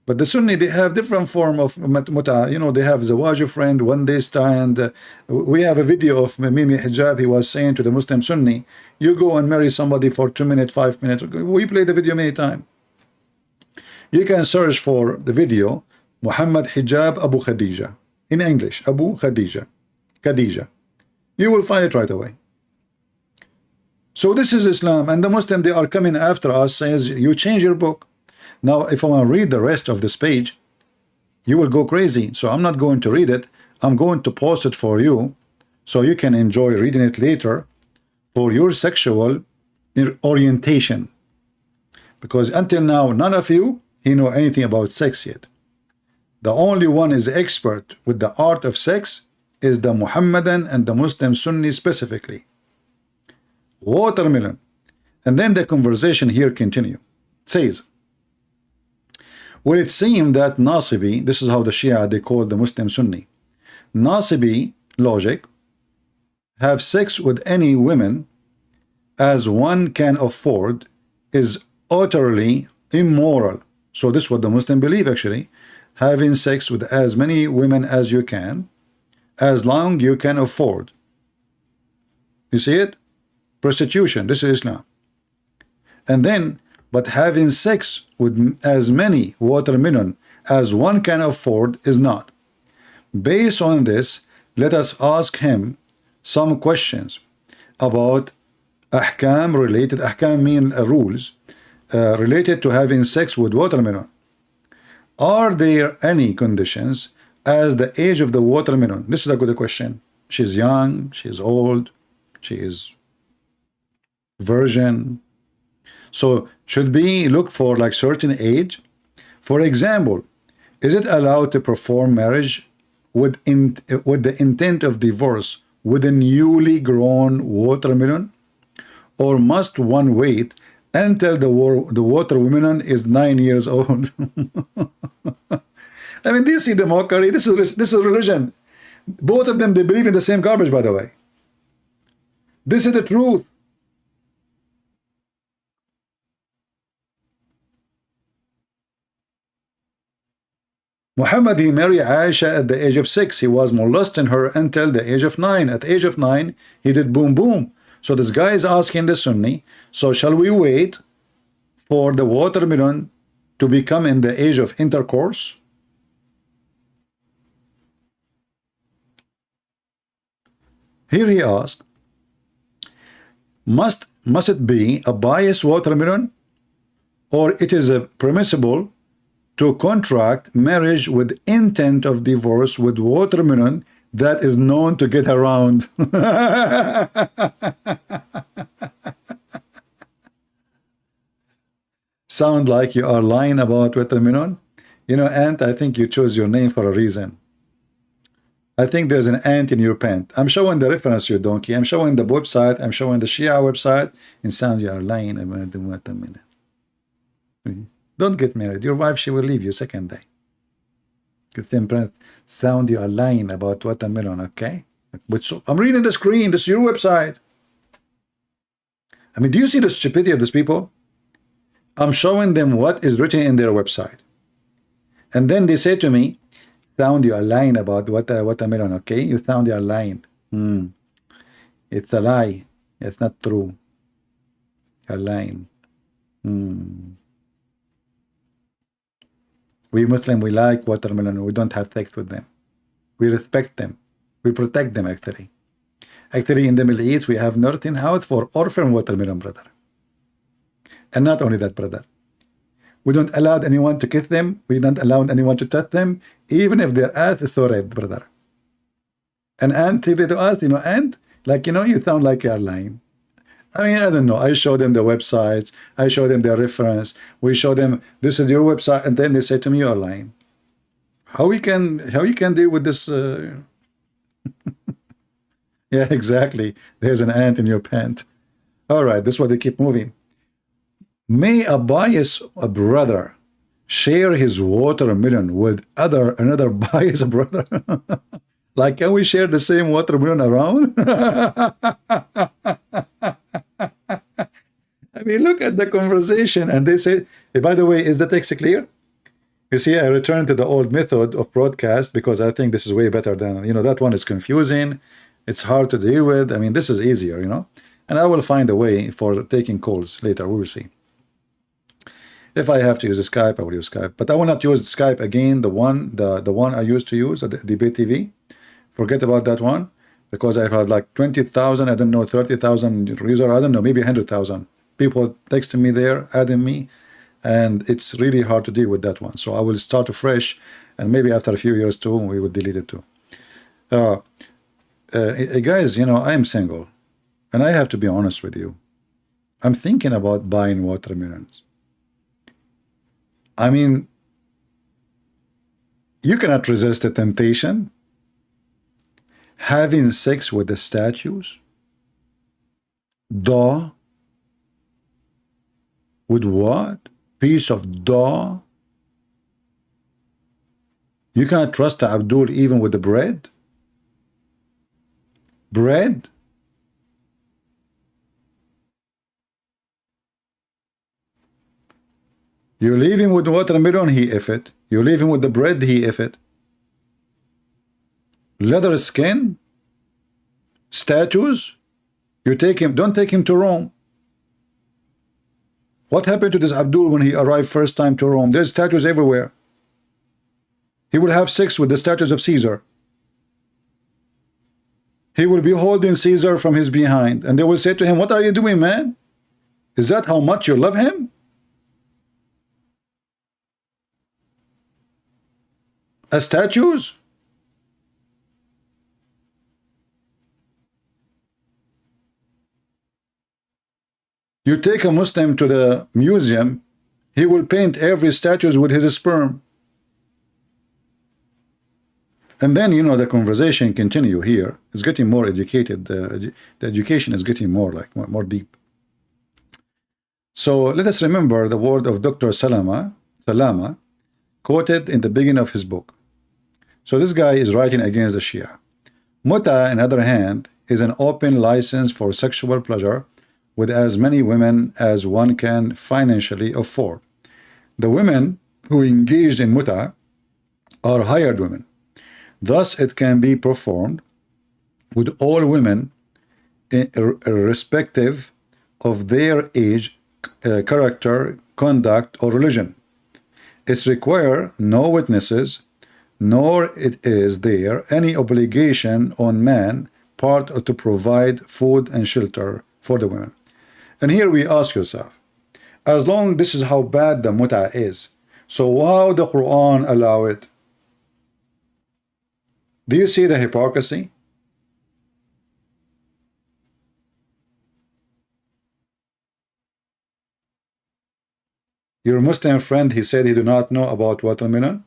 But the Sunni, they have different form of muta. You know, they have zawaj friend, 1 day stand. We have a video of Mimi Hijab. He was saying to the Muslim Sunni, you go and marry somebody for 2 minutes, 5 minutes. We play the video many times. You can search for the video, Muhammad Hijab Abu Khadija. In English, Abu Khadija. Khadija. You will find it right away. So this is Islam. And the Muslim, they are coming after us, says, you change your book. Now, if I want to read the rest of this page, you will go crazy. So I'm not going to read it. I'm going to post it for you so you can enjoy reading it later for your sexual orientation. Because until now, none of you know anything about sex yet. The only one is expert with the art of sex is the Muhammadan and the Muslim Sunni specifically. Watermelon. And then the conversation here continue. It says, well, it seemed that Nasibi, this is how the Shia, they call the Muslim Sunni, Nasibi logic, have sex with any women as one can afford is utterly immoral. So this is what the Muslim believe actually. Having sex with as many women as you can, as long you can afford. You see it? Prostitution, this is Islam. And then, but having sex with as many watermelon as one can afford is not. Based on this, let us ask him some questions about ahkam related, ahkam mean rules related to having sex with watermelon. Are there any conditions as the age of the watermelon? This is a good question. She's young, she's old, she is virgin. So should we look for like certain age? For example, is it allowed to perform marriage with the intent of divorce with a newly grown watermelon? Or must one wait until the watermelon is 9 years old? I mean, do you see the mockery? This is religion. Both of them, they believe in the same garbage, by the way. This is the truth. Muhammad, he married Aisha at the age of 6. He was molesting her until the age of 9. At the age of 9, he did boom boom. So this guy is asking the Sunni, so shall we wait for the watermelon to become in the age of intercourse? Here he asks, must it be a biased watermelon, or it is permissible to contract marriage with intent of divorce with watermelon that is known to get around? Sound like you are lying about watermelon? You know, Ant, I think you chose your name for a reason. I think there's an ant in your pant. I'm showing the reference, you donkey. I'm showing the website. I'm showing the Shia website. And sound you are lying about the watermelon. Don't get married. Your wife, she will leave you second day. Sound you are lying about watermelon, okay? But so, I'm reading the screen. This is your website. I mean, do you see the stupidity of these people? I'm showing them what is written in their website. And then they say to me, sound you are lying about watermelon, okay? You sound you are lying. It's a lie. It's not true. You're lying. We Muslim, we like watermelon. We don't have sex with them. We respect them. We protect them, actually. Actually, in the Middle East, we have nothing out for orphan watermelon, brother. And not only that, brother. We don't allow anyone to kiss them. We don't allow anyone to touch them, even if their ass is so red, brother. And Ant said to us, you know, Ant, like, you know, you sound like you're lying. I mean, I don't know. I show them the websites. I show them their reference. We show them, this is your website. And then they say to me, you're lying. How you can deal with this? Yeah, exactly. There's an ant in your pant. All right, this is why they keep moving. May a biased brother share his watermelon with another biased brother? Like, can we share the same watermelon around? I mean, look at the conversation. And they say, hey, by the way, is the text clear? You see, I returned to the old method of broadcast because I think this is way better than, you know, that one is confusing. It's hard to deal with. I mean, this is easier, you know. And I will find a way for taking calls later. We will see. If I have to use Skype, I will use Skype. But I will not use Skype again, the one I used to use, the Debate TV. Forget about that one, because I've had like 20,000, I don't know, 30,000 users, I don't know, maybe 100,000 people texting me there, adding me, and it's really hard to deal with that one. So I will start afresh, and maybe after a few years too, we will delete it too. Guys, you know, I'm single, and I have to be honest with you. I'm thinking about buying watermelons. I mean, you cannot resist the temptation. having sex with the statues? Dough? With what? Piece of dough? You cannot trust Abdul even with the bread? Bread? You leave him with watermelon, he if it. You leave him with the bread, he if it. Leather skin? Statues? You take him, don't take him to Rome. What happened to this Abdul when he arrived first time to Rome? There's statues everywhere. He will have sex with the statues of Caesar. He will be holding Caesar from his behind, and they will say to him, what are you doing, man? Is that how much you love him? As statues? You take a Muslim to the museum, he will paint every statue with his sperm. And then, you know, the conversation continue here. It's getting more educated. The education is getting more deep. So let us remember the word of Dr. Salama quoted in the beginning of his book. So this guy is writing against the Shia. Muta, on the other hand, is an open license for sexual pleasure with as many women as one can financially afford. The women who engaged in muta are hired women. Thus, it can be performed with all women irrespective of their age, character, conduct, or religion. It requires no witnesses, nor it is there any obligation on man part to provide food and shelter for the women. And here we ask yourself, as long this is how bad the muta is, so how the Quran allow it? Do you see the hypocrisy? Your Muslim friend, he said he do not know about watermelon.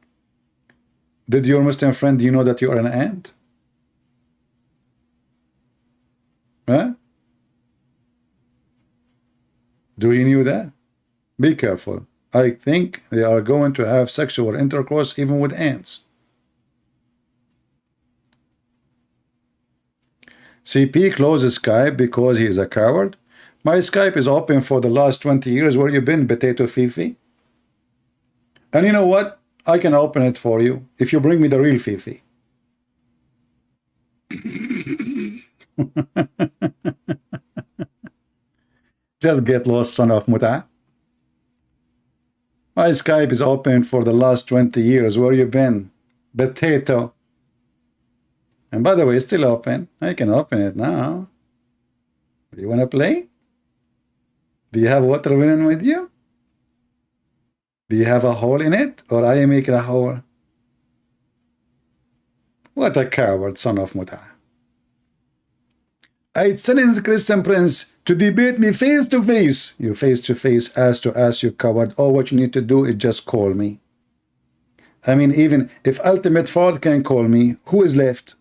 Did your Muslim friend, do you know that you are an ant? Huh? Do you knew that? Be careful. I think they are going to have sexual intercourse even with ants. CP closes Skype because he is a coward. My Skype is open for the last 20 years. Where you been, Potato Fifi? And you know what? I can open it for you if you bring me the real Fifi. Just get lost, son of Muta. My Skype is open for the last 20 years. Where you been, Potato? And by the way, it's still open. I can open it now. Do you want to play? Do you have watermelon with you? Do you have a hole in it? Or I make a hole? What a coward, son of Muta. I challenge Christian Prince to debate me face to face. You face to face, ass to ass, you coward. All what you need to do is just call me. I mean, even if Ultimate Fraud can call me, who is left?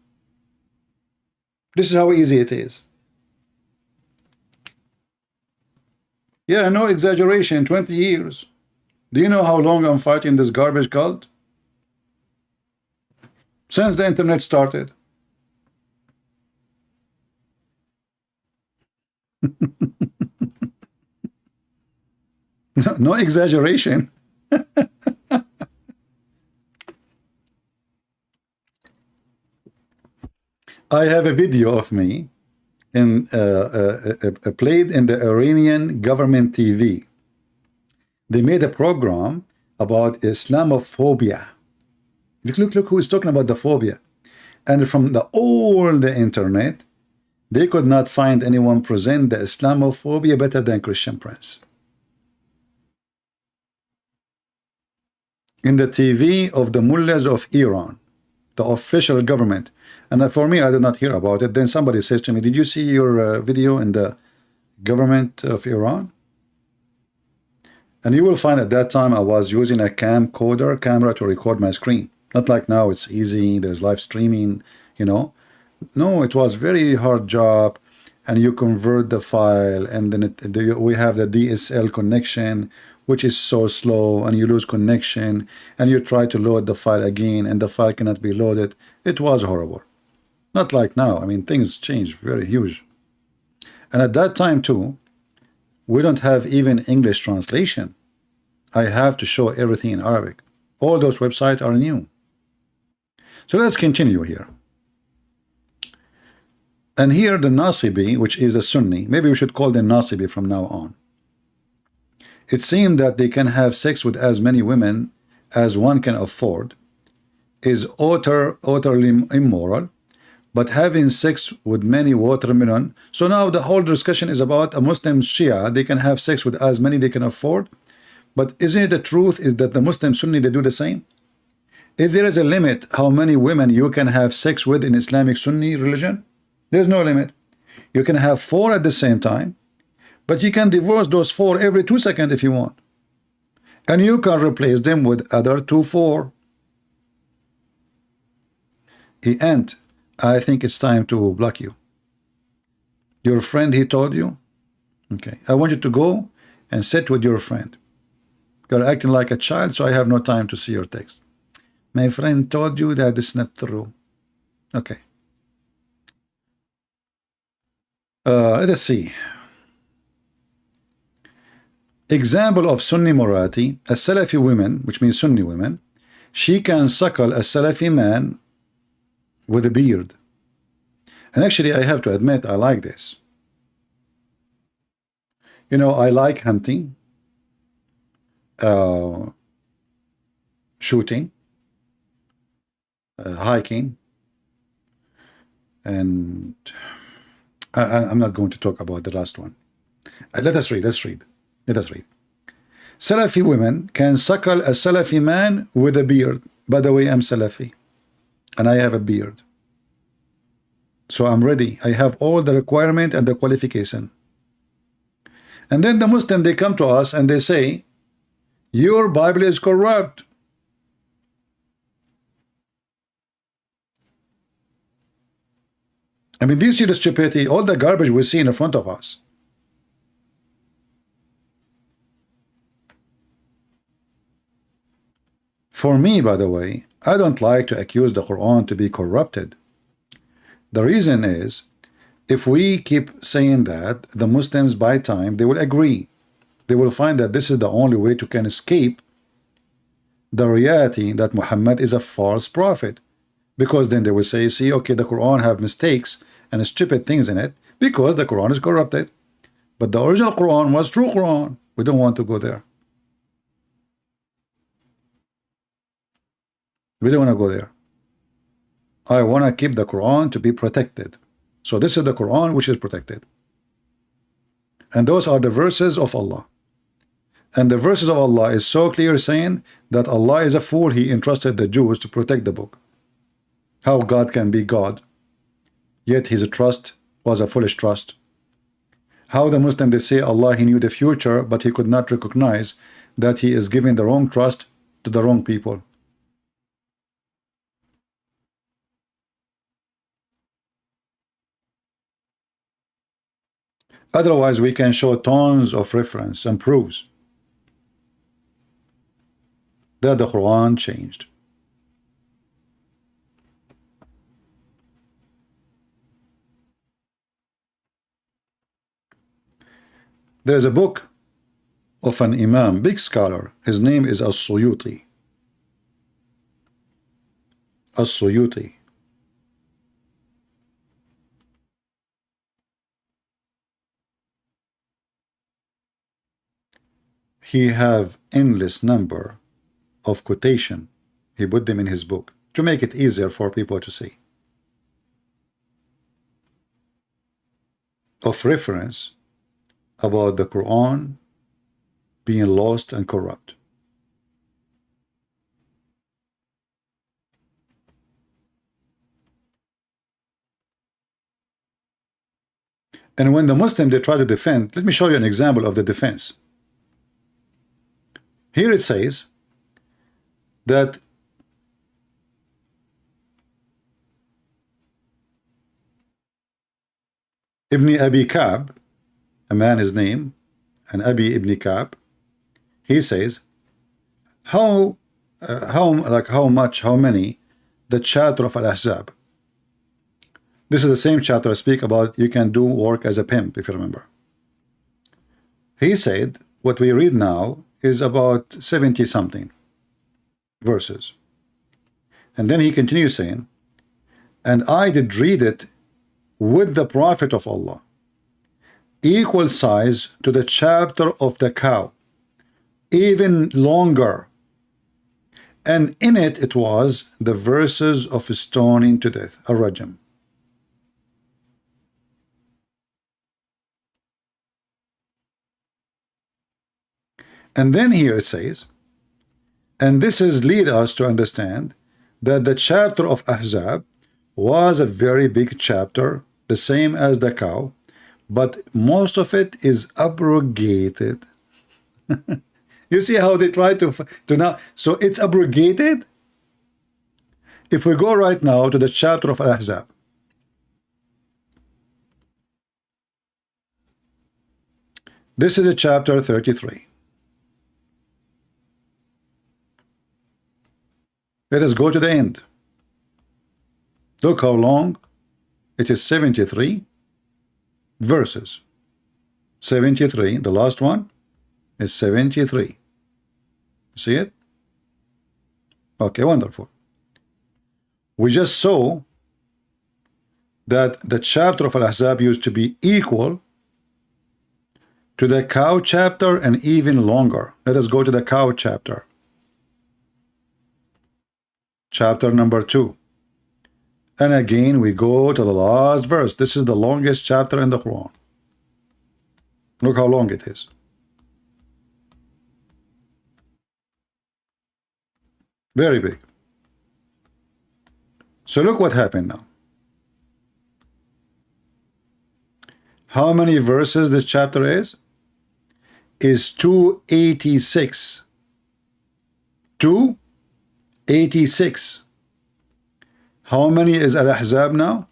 This is how easy it is. Yeah, no exaggeration, 20 years. Do you know how long I'm fighting this garbage cult? Since the internet started. No exaggeration. I have a video of me in played in the Iranian government TV. They made a program about Islamophobia. Look who is talking about the phobia. And from all the internet, they could not find anyone present the Islamophobia better than Christian Prince. In the TV of the mullahs of Iran, the official government. And for me, I did not hear about it. Then somebody says to me, did you see your video in the government of Iran? And you will find at that time I was using a camcorder camera to record my screen. Not like now, it's easy, there's live streaming, you know. No, it was very hard job, and you convert the file, and then we have the DSL connection, which is so slow, and you lose connection, and you try to load the file again, and the file cannot be loaded. It was horrible. Not like now. I mean, things changed very huge. And at that time too, we don't have even English translation. I have to show everything in Arabic. All those websites are new. So let's continue here. And here the Nasibi, which is a Sunni, maybe we should call them Nasibi from now on. It seemed that they can have sex with as many women as one can afford, is utterly immoral, but having sex with many watermelon. So now the whole discussion is about a Muslim Shia. They can have sex with as many they can afford. But isn't it the truth is that the Muslim Sunni, they do the same? If there is a limit how many women you can have sex with in Islamic Sunni religion, there's no limit. You can have 4 at the same time, but you can divorce those 4 every 2 seconds if you want. And you can replace them with other 2, 4. And I think it's time to block you. Your friend, he told you? Okay. I want you to go and sit with your friend. You're acting like a child, so I have no time to see your text. My friend told you that it's not true. Okay. Let's see. Example of Sunni morality. A Salafi woman, which means Sunni women, she can suckle a Salafi man with a beard. And actually, I have to admit, I like this. You know, I like hunting, shooting, hiking, and I'm not going to talk about the last one. Let us read. Salafi women can suckle a Salafi man with a beard. By the way, I'm Salafi, and I have a beard. So I'm ready. I have all the requirement and the qualification. And then the Muslim, they come to us and they say, your Bible is corrupt. I mean, do you see the stupidity, all the garbage we see in front of us? For me, by the way, I don't like to accuse the Quran to be corrupted. The reason is, if we keep saying that, the Muslims by time, they will agree. They will find that this is the only way to can escape the reality that Muhammad is a false prophet. Because then they will say, see, okay, the Quran have mistakes and stupid things in it because the Quran is corrupted. But the original Quran was true Quran. We don't want to go there. We don't want to go there. I want to keep the Quran to be protected. So this is the Quran which is protected. And those are the verses of Allah. And the verses of Allah is so clear saying that Allah is a fool. He entrusted the Jews to protect the book. How God can be God, yet his trust was a foolish trust. How the Muslim, they say Allah, he knew the future, but he could not recognize that he is giving the wrong trust to the wrong people. Otherwise, we can show tons of reference and proofs that the Quran changed. There's a book of an Imam, big scholar. His name is As-Suyuti. As-Suyuti. He have endless number of quotation. He put them in his book to make it easier for people to see. Of reference about the Quran being lost and corrupt. And when the Muslim, they try to defend, let me show you an example of the defense. Here it says that Ibn Abi Ka'b, a man his name, and Abi Ibn Ka'b, he says, how many, the chapter of Al-Ahzab. This is the same chapter I speak about, you can do work as a pimp, if you remember. He said, what we read now is about 70 something verses. And then he continues saying, and I did read it with the Prophet of Allah, equal size to the chapter of the cow, even longer. And in it was the verses of stoning to death, ar-rajm. And then here it says, and this is lead us to understand that the chapter of Ahzab was a very big chapter, the same as the cow, but most of it is abrogated. You see how they try to now, so it's abrogated. If we go right now to the chapter of Al-Ahzab, this is a chapter 33. Let us go to the end. Look how long it is, 73 verses. 73, the last one is 73. See it? Okay, wonderful. We just saw that the chapter of Al-Ahzab used to be equal to the cow chapter and even longer. Let us go to the cow chapter. Chapter number 2. And again we go to the last verse. This is the longest chapter in the Quran. Look how long it is. Very big. So look what happened now. How many verses this chapter is? Is 286. 286. How many is Al-Ahzab now?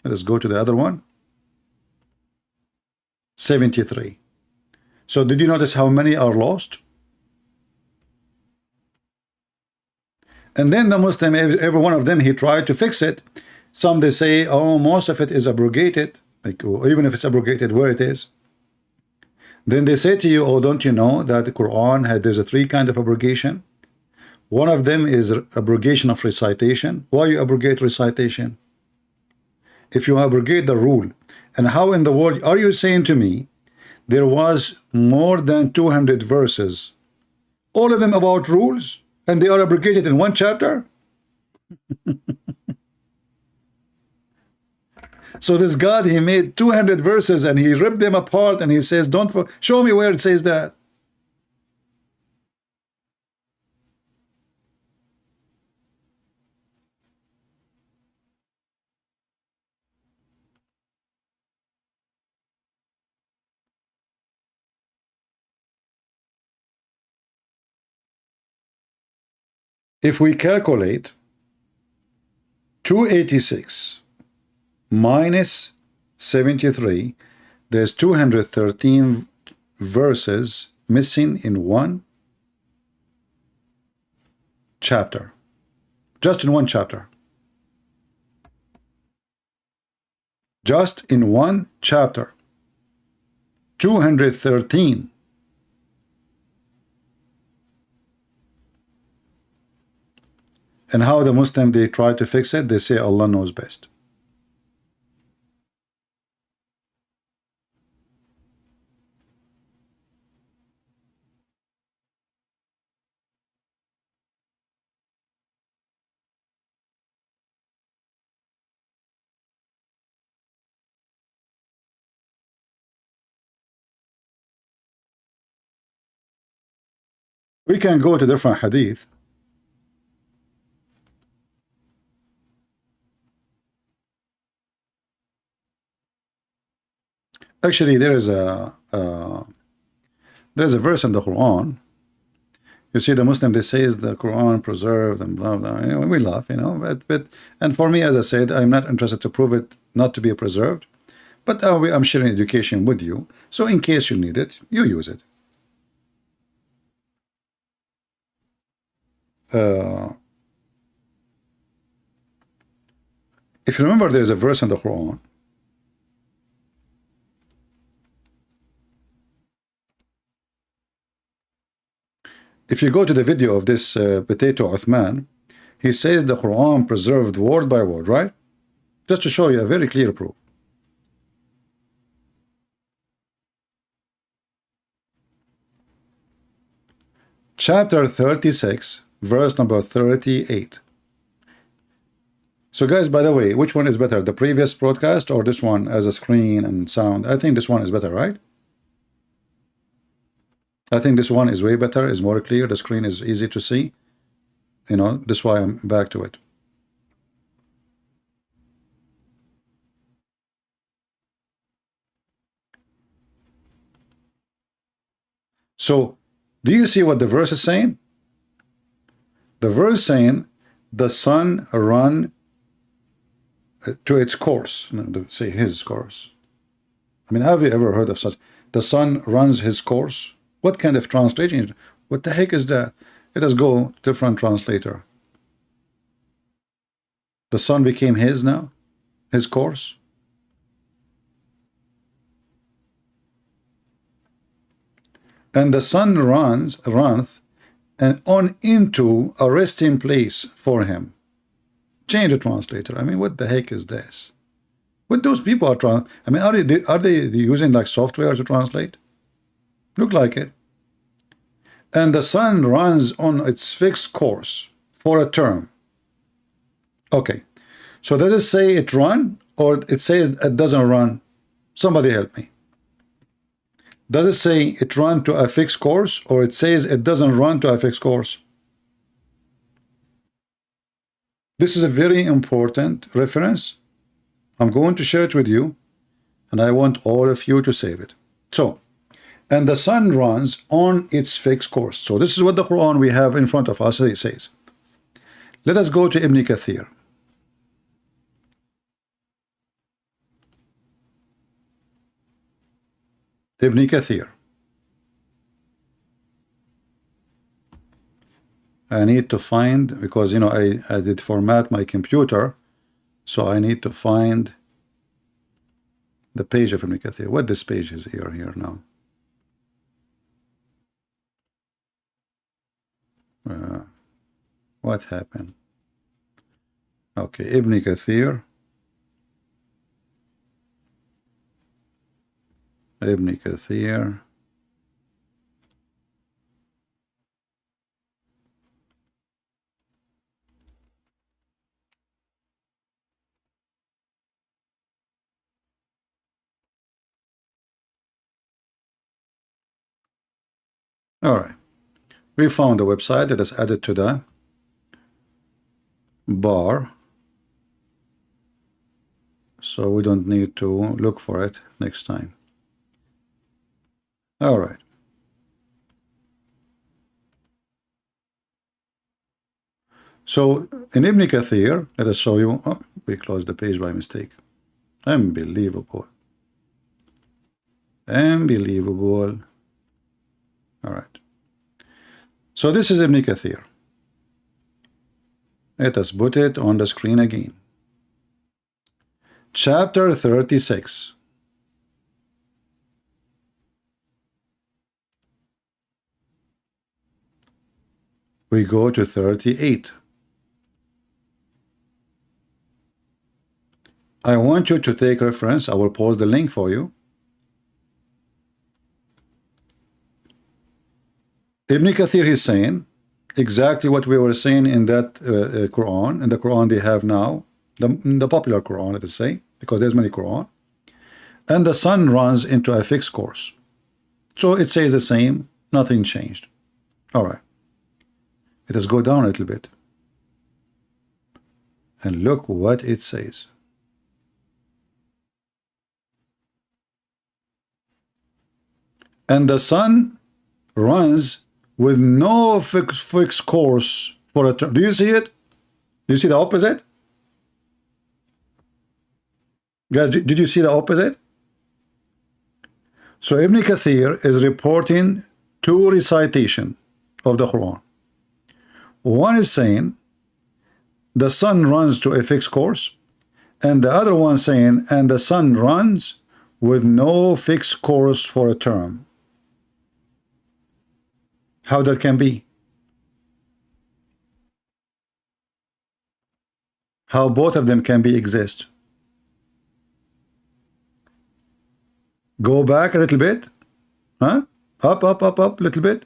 Let us go to the other one. 73. So did you notice how many are lost? And then the Muslim, every one of them, he tried to fix it. Some they say, oh, most of it is abrogated, like, even if it's abrogated, where it is. Then they say to you, oh, don't you know that the Quran there's a 3 kind of abrogation? One of them is abrogation of recitation. Why you abrogate recitation? If you abrogate the rule, and how in the world are you saying to me there was more than 200 verses, all of them about rules, and they are abrogated in one chapter? So this God, he made 200 verses and he ripped them apart and he says, don't show me where it says that. If we calculate 286 minus 73, there's 213 verses missing in one chapter. Just in one chapter. Just in one chapter. 213. And how the Muslim, they try to fix it? They say Allah knows best. We can go to different hadith. Actually, there's a verse in the Quran. You see, the Muslim, they say is the Quran preserved and blah blah. You know, we laugh, you know, but and for me, as I said, I'm not interested to prove it not to be preserved. But I'm sharing education with you, so in case you need it, you use it. If you remember, there's a verse in the Quran. If you go to the video of this potato Uthman, he says the Quran preserved word by word, right? Just to show you a very clear proof. Chapter 36, verse number 38. So guys, by the way, which one is better, the previous broadcast or this one as a screen and sound? I think this one is better, right? I think this one is way better, is more clear, the screen is easy to see. You know, that's why I'm back to it. So, do you see what the verse is saying? The verse saying, the sun run to its course. Say his course. I mean, have you ever heard of such? The sun runs his course? What kind of translation? What the heck is that? Let us go different translator. The sun became his now? His course? And the sun runneth and on into a resting place for him. Change the translator. I mean, what the heck is this? What those people are I mean, are they using like software to translate? Look like it. And the sun runs on its fixed course for a term. Okay. So does it say it run or it says it doesn't run? Somebody help me. Does it say it run to a fixed course or it says it doesn't run to a fixed course? This is a very important reference. I'm going to share it with you and I want all of you to save it. So, and the sun runs on its fixed course. So this is what the Quran we have in front of us says. Let us go to Ibn Kathir. Ibn Kathir. I need to find, because you know I did format my computer, so I need to find the page of Ibn Kathir. What this page is here now? What happened? Okay, Ibn Kathir. Ibn Kathir. All right. We found the website that is added to the bar. So we don't need to look for it next time. All right. So in Ibn Kathir, let us show you. Oh, we closed the page by mistake. Unbelievable. Unbelievable. All right. So this is Ibn Kathir. Let us put it on the screen again. Chapter 36. We go to 38. I want you to take reference. I will post the link for you. Ibn Kathir is saying exactly what we were saying in that Quran. In the Quran they have now, the popular Quran, let us say, because there's many Quran. And the sun runs into a fixed course. So it says the same, nothing changed. All right. Let us go down a little bit. And look what it says. And the sun runs with no fixed course for a term. Do you see it? Do you see the opposite? Guys, did you see the opposite? So Ibn Kathir is reporting two recitation of the Quran. One is saying the sun runs to a fixed course, and the other one saying, and the sun runs with no fixed course for a term. How that can be? How both of them can be exist? Go back a little bit, huh? Up, a little bit,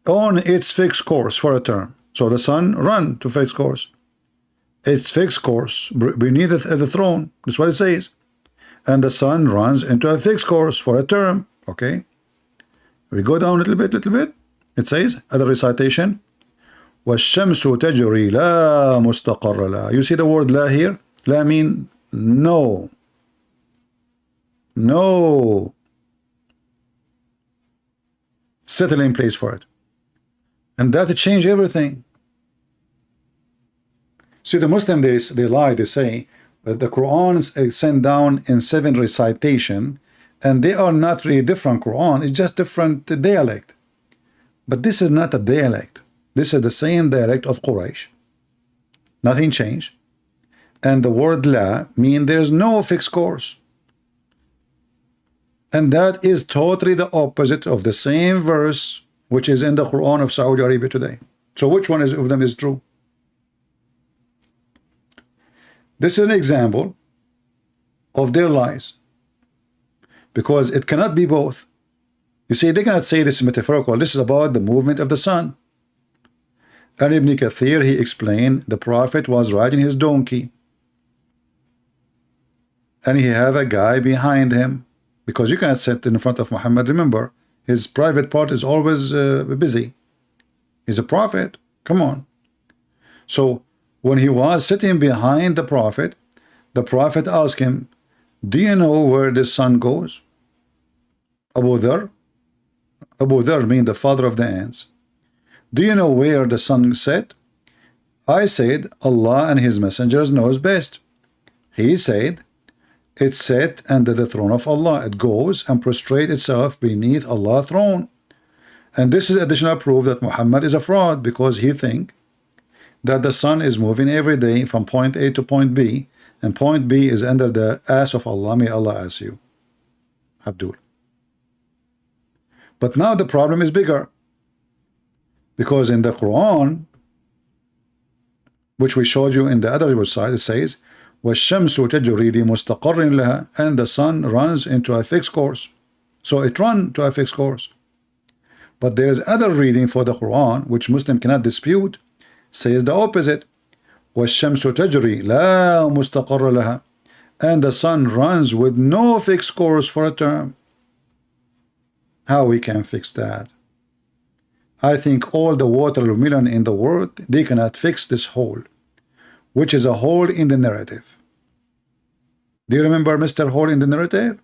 on its fixed course for a term. So the sun run to fixed course. Its fixed course beneath the throne. That's what it says. And the sun runs into a fixed course for a term. Okay. We go down a little bit. It says, other recitation, وَالشَّمْسُ تَجْرِي لَا مُسْتَقَرَّ لَا. You see the word la here? La mean no. No settle in place for it, and that changed everything. See, the Muslim, they lie. They say that the Quran is sent down in 7 recitation, and they are not really different Quran. It's just different dialect. But this is not a dialect. This is the same dialect of Quraysh. Nothing changed. And the word la mean there's no fixed course. And that is totally the opposite of the same verse which is in the Quran of Saudi Arabia today. So which one of them is true? This is an example of their lies, because it cannot be both. You see, they cannot say this is metaphorical. This is about the movement of the sun. And Ibn Kathir, he explained the Prophet was riding his donkey, and he have a guy behind him, because you cannot sit in front of Muhammad. Remember, his private part is always busy. He's a prophet. Come on. So when he was sitting behind the Prophet asked him, do you know where the sun goes? Abu Dhar means the father of the ants. Do you know where the sun set? I said, Allah and his messengers knows best. He said, it set under the throne of Allah. It goes and prostrates itself beneath Allah's throne. And this is additional proof that Muhammad is a fraud, because he think that the sun is moving every day from point A to point B, and point B is under the ass of Allah. May Allah ask you, Abdul. But now the problem is bigger, because in the Quran, which we showed you in the other website, it says, وَالشَّمْسُ تَجْرِي لِمُسْتَقَرٍ لَهَا, and the sun runs into a fixed course. So it runs to a fixed course. But there is other reading for the Quran, which Muslim cannot dispute, says the opposite. وَالشَّمْسُ تَجْرِي لَا مُسْتَقَرَّ لَهَا, and the sun runs with no fixed course for a term. How we can fix that? I think all the watermelon in the world, they cannot fix this hole, which is a hole in the narrative. Do you remember Mr. Hole in the narrative?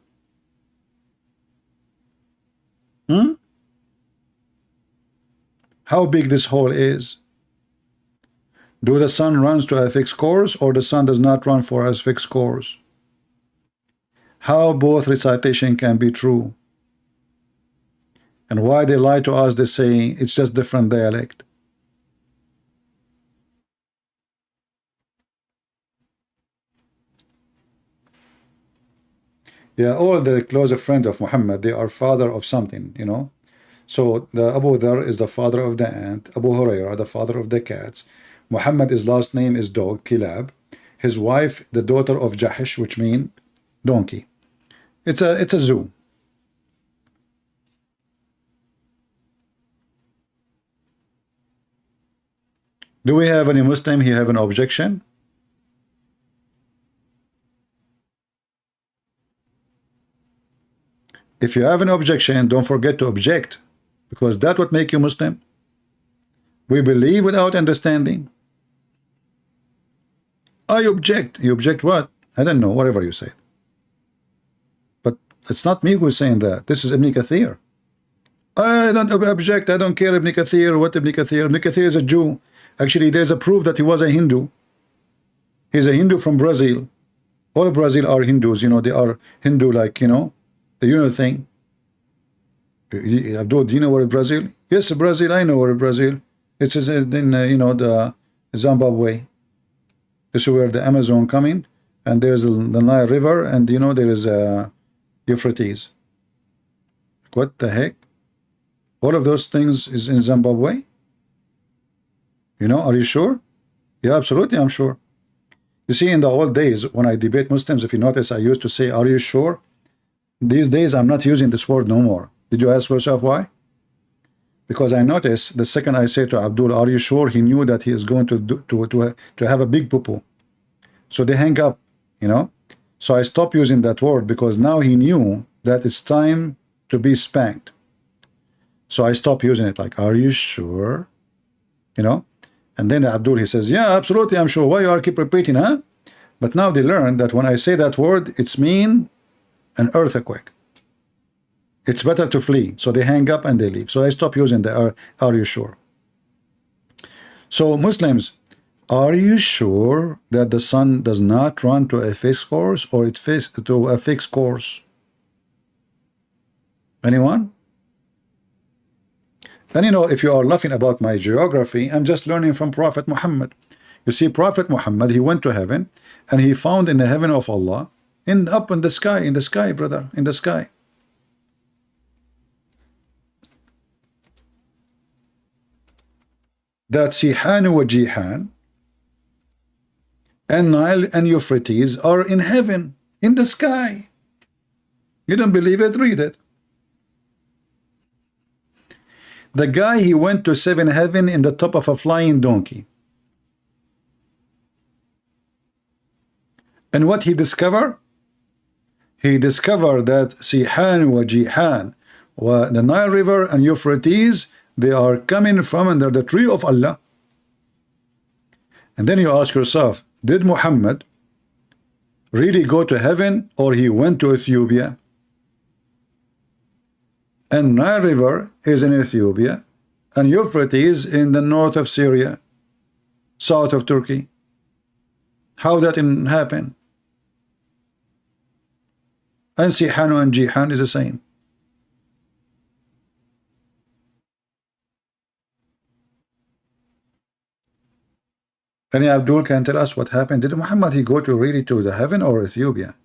How big this hole is? Do the sun runs to a fixed course, or the sun does not run for a fixed course? How both recitation can be true? And why they lie to us? They say it's just different dialect. Yeah, all the closer friend of Muhammad, they are father of something, you know. So the Abu Dhar is the father of the ant, Abu Hurairah the father of the cats, Muhammad, his last name is dog, Kilab, his wife the daughter of Jahish, which mean donkey. It's a zoo. Do we have any Muslim here have an objection? If you have an objection, don't forget to object, because that would make you Muslim. We believe without understanding. I object. You object what? I don't know, whatever you say. But it's not me who's saying that. This is Ibn Kathir. I don't object. I don't care Ibn Kathir. What Ibn Kathir? Ibn Kathir is a Jew. Actually, there's a proof that he was a Hindu. He's a Hindu from Brazil. All Brazil are Hindus. You know, they are Hindu, like, you know, the thing. Abdul, do you know where is Brazil? Yes, Brazil, I know where is Brazil. It's in the Zimbabwe. This is where the Amazon coming, and there's the Nile River, and there is Euphrates. What the heck? All of those things is in Zimbabwe? Are you sure? Yeah, absolutely, I'm sure. You see, in the old days, when I debate Muslims, if you notice, I used to say, are you sure? These days, I'm not using this word no more. Did you ask yourself why? Because I noticed the second I say to Abdul, are you sure? He knew that he is going to have a big poo-poo. So they hang up, So I stopped using that word because now he knew that it's time to be spanked. So I stopped using it, like, are you sure? And then Abdul, he says, yeah, absolutely, I'm sure. Why you are keep repeating, huh? But now they learn that when I say that word, it's mean an earthquake. It's better to flee. So they hang up and they leave. So I stop using the are you sure? So Muslims, are you sure that the sun does not run to a fixed course, or it to a fixed course? Anyone? And if you are laughing about my geography, I'm just learning from Prophet Muhammad. You see, Prophet Muhammad, he went to heaven, and he found in the heaven of Allah, up in the sky, brother, in the sky. That Sihan wa Jihan and Nile and Euphrates are in heaven, in the sky. You don't believe it? Read it. The guy, he went to seven heaven in the top of a flying donkey. And what he discovered? He discovered that Sihan wa Jihan, the Nile River and Euphrates, they are coming from under the tree of Allah. And then you ask yourself, did Muhammad really go to heaven, or he went to Ethiopia? And Nile River is in Ethiopia, and Euphrates in the north of Syria, south of Turkey. How that happen? And Sihan and Jihan is the same. Any Abdul can tell us what happened? Did Muhammad he go to really to the heaven or Ethiopia?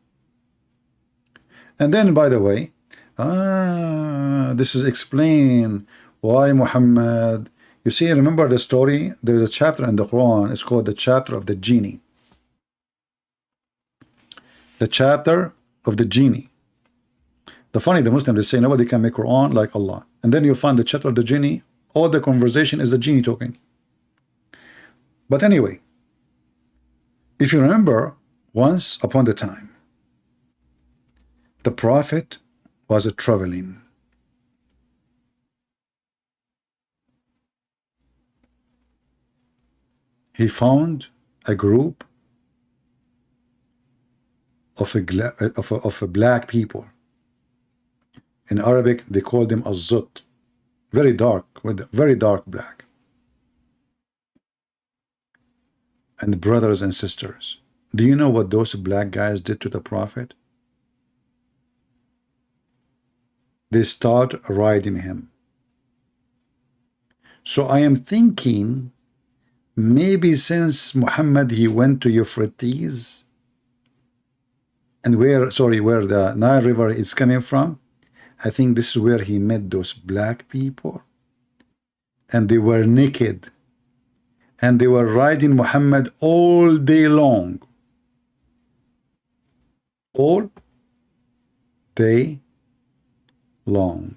And then, by the way, this is explain why Muhammad. You see, remember the story? There's a chapter in the Quran. It's called the chapter of the genie. The chapter of the genie. The funny, the Muslims, they say nobody can make Quran like Allah. And then you find the chapter of the genie. All the conversation is the genie talking. But anyway, if you remember, once upon a time, the Prophet was traveling. He found a group of black people. In Arabic, they call them az-zut, very dark, with very dark black. And brothers and sisters, do you know what those black guys did to the Prophet? They start riding him. So I am thinking, maybe since Muhammad he went to Euphrates, and where the Nile River is coming from, I think this is where he met those black people, and they were naked. And they were riding Muhammad all day long. All day long.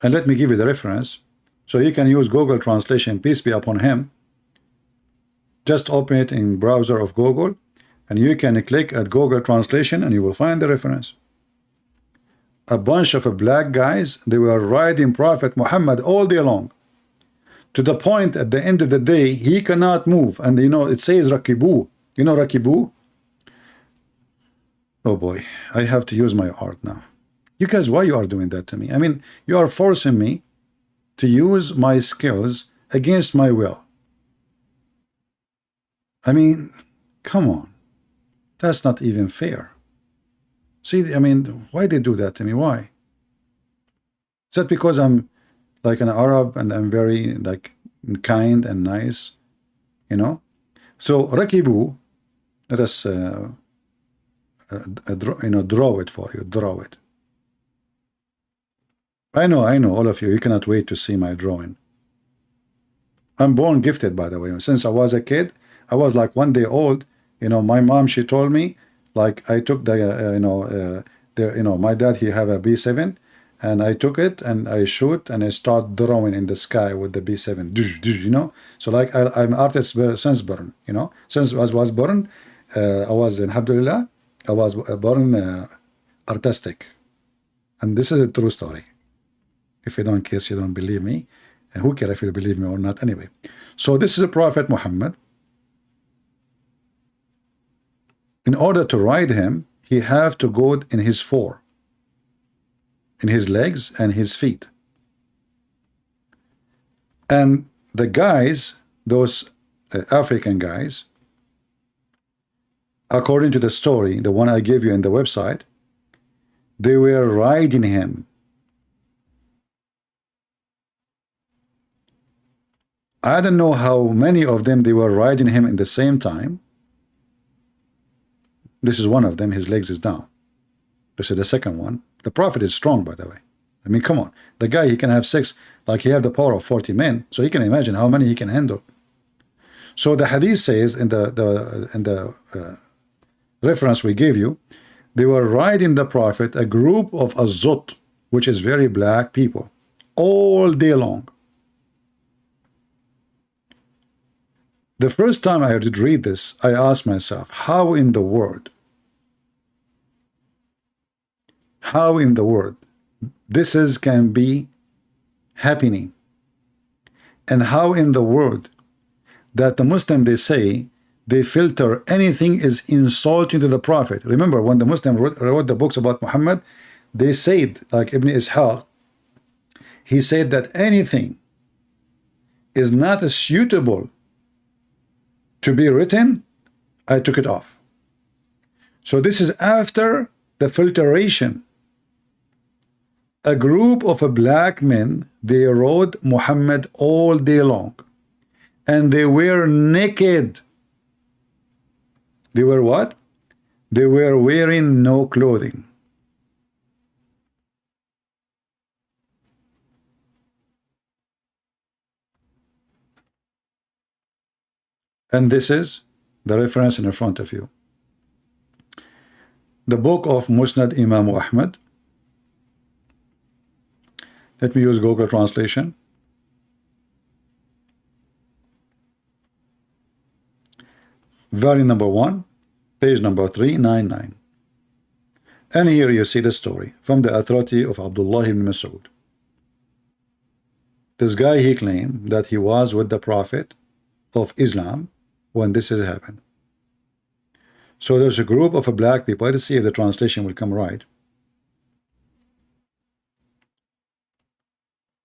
And let me give you the reference. So you can use Google Translation, peace be upon him. Just open it in browser of Google, and you can click at Google Translation, and you will find the reference. A bunch of black guys, they were riding Prophet Muhammad all day long, to the point at the end of the day he cannot move. And it says Rakibu. You know Rakibu? Oh boy, I have to use my art now. You guys, why you are doing that to me? I mean, you are forcing me to use my skills against my will. I mean, come on. That's not even fair. See, I mean, why they do that to me? Why? Is that because I'm like an Arab and I'm very like kind and nice, you know? So rakibu, let us draw it for you. Draw it. I know, all of you. You cannot wait to see my drawing. I'm born gifted, by the way. Since I was a kid, I was like 1 day old. You know, my mom, she told me, like, I took the, my dad, he have a B7, and I took it and I shoot and I start drawing in the sky with the B7, you know. So like I'm artist since born, you know. Since I was born, I was, alhamdulillah, I was born artistic. And this is a true story. If you don't guess, you don't believe me. And who cares if you believe me or not anyway. So this is a Prophet Muhammad. In order to ride him, he have to go in his four, in his legs and his feet. And the guys, those African guys, according to the story, the one I gave you in the website, they were riding him. I don't know how many of them they were riding him in the same time. This is one of them, his legs is down. This is the second one. The Prophet is strong, by the way. I mean, come on. The guy, he can have 6, like he have the power of 40 men, so he can imagine how many he can handle. So the hadith says in the reference we gave you, they were riding the Prophet, a group of Azut, which is very black people, all day long. The first time I did read this, I asked myself, how in the world this can be happening? And how in the world that the Muslim, they say, they filter anything is insulting to the Prophet. Remember, when the Muslim wrote the books about Muhammad, they said, like Ibn Ishaq, he said that anything is not suitable to be written, I took it off. So this is after the filtration. A group of black men, they rode Muhammad all day long, and they were naked. They were what? They were wearing no clothing. And this is the reference in front of you. The book of Musnad Imam Ahmad. Let me use Google translation. Volume number 1, page number 399. And here you see the story from the authority of Abdullah ibn Mas'ud. This guy, he claimed that he was with the Prophet of Islam when this has happened. So there's a group of black people. Let's see if the translation will come right.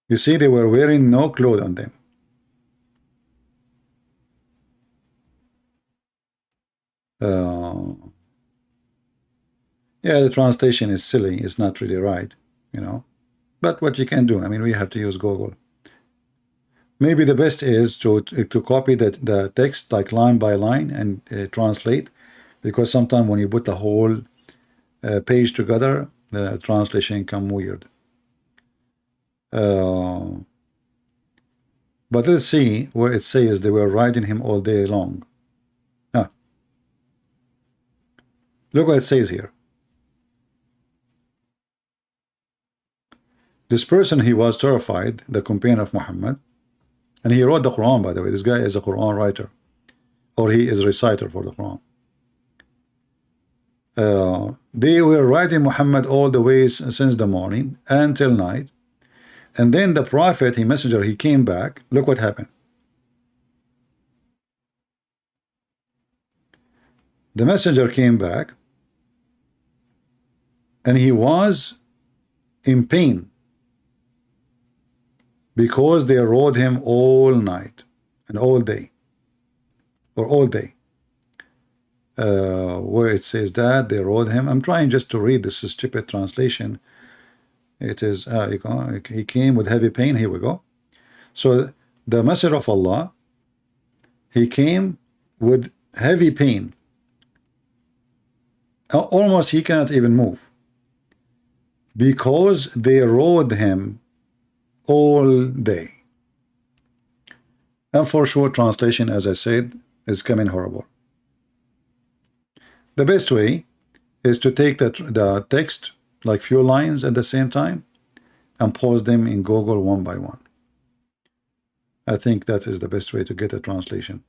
You see, they were wearing no clothes on them. Yeah, the translation is silly. It's not really right, you know. But what you can do, I mean, we have to use Google. Maybe the best is to copy the text like line by line and translate, because sometimes when you put the whole page together, the translation come weird. But let's see where it says they were riding him all day long. Look what it says here. This person, he was terrified, the companion of Muhammad, and he wrote the Quran, by the way. This guy is a Quran writer, or he is a reciter for the Quran. They were riding Muhammad all the way since the morning until night. And then the Prophet, he messenger, he came back. Look what happened. The messenger came back, and he was in pain because they rode him all night and all day, or all day. where it says that they rode him. I'm trying just to read this stupid translation. It is, he came with heavy pain. Here we go. So the Messenger of Allah, he came with heavy pain. Almost he cannot even move, because they rode him all day. And for sure, translation, as I said, is coming horrible. The best way is to take the text, like few lines at the same time, and pause them in Google one by one. I think that is the best way to get a translation.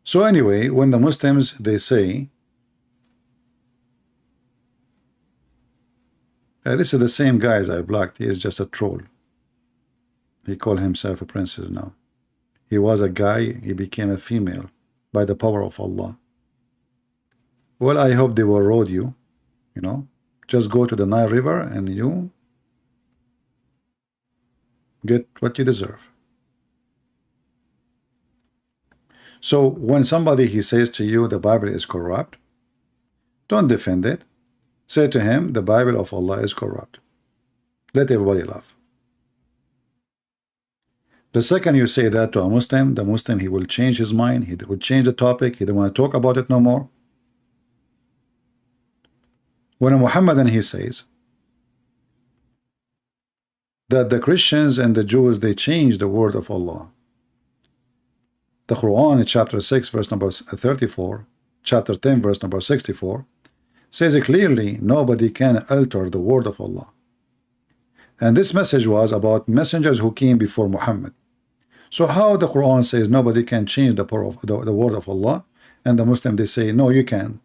So anyway, when the Muslims, they say, this is the same guy as I blocked, he is just a troll. He called himself a princess now. He was a guy, he became a female by the power of Allah. Well, I hope they will road you, you know. Just go to the Nile River and you get what you deserve. So when somebody he says to you the Bible is corrupt, don't defend it. Say to him the Bible of Allah is corrupt. Let everybody laugh. The second you say that to a Muslim, the Muslim, he will change his mind, he will change the topic, he don't want to talk about it no more. When a Muhammadan he says that the Christians and the Jews, they changed the word of Allah. The Quran in chapter 6 verse number 34, chapter 10 verse number 64 says it clearly, nobody can alter the word of Allah. And this message was about messengers who came before Muhammad. So how the Quran says nobody can change the word of Allah, and the Muslim they say no, you can.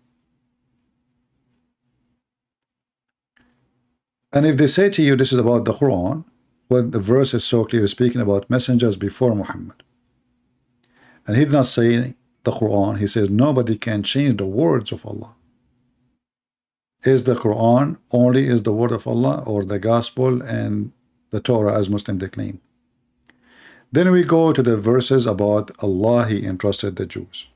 And if they say to you this is about the Quran, well, the verse is so clear speaking about messengers before Muhammad. And he did not say the Quran, he says nobody can change the words of Allah. Is the Quran only is the word of Allah, or the gospel and the Torah as Muslim they claim? Then we go to the verses about Allah, he entrusted the Jews.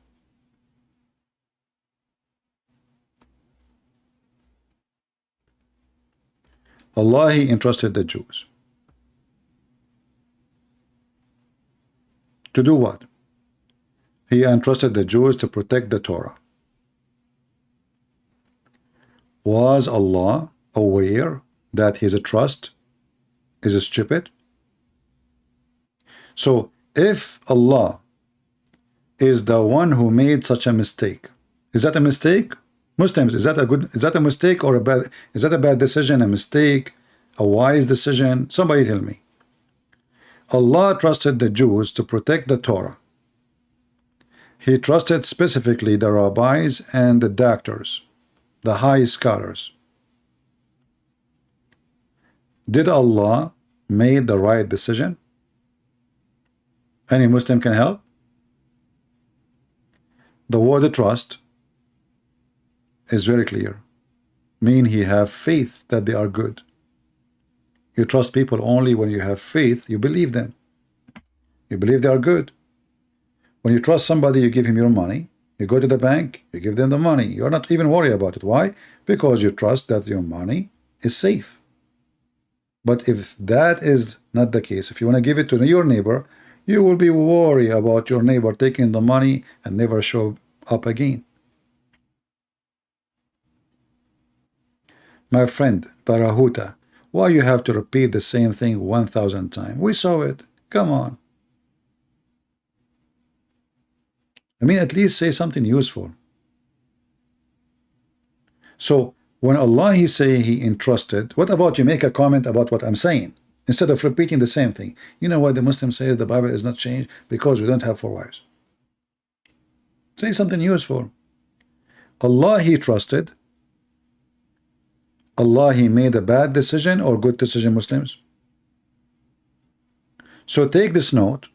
Allah, he entrusted the Jews. To do what? He entrusted the Jews to protect the Torah. Was Allah aware that his trust is stupid? So if Allah is the one who made such a mistake, is that a mistake? Muslims, is that a mistake or a bad, is that a bad decision, a mistake, a wise decision? Somebody tell me. Allah trusted the Jews to protect the Torah. He trusted specifically the rabbis and the doctors, the high scholars. Did Allah make the right decision? Any Muslim can help? The word trust is very clear. Mean he have faith that they are good. You trust people only when you have faith, you believe them. You believe they are good. When you trust somebody, you give him your money. You go to the bank, you give them the money. You're not even worried about it. Why? Because you trust that your money is safe. But if that is not the case, if you want to give it to your neighbor, you will be worried about your neighbor taking the money and never show up again. My friend Barahuta, why you have to repeat the same thing 1,000 times? We saw it. Come on. I mean, at least say something useful. So when Allah he say he entrusted, what about you make a comment about what I'm saying instead of repeating the same thing? You know why the Muslim says the Bible is not changed? Because we don't have 4 wives. Say something useful. Allah he trusted. Allah he made a bad decision or good decision, Muslims? So take this note,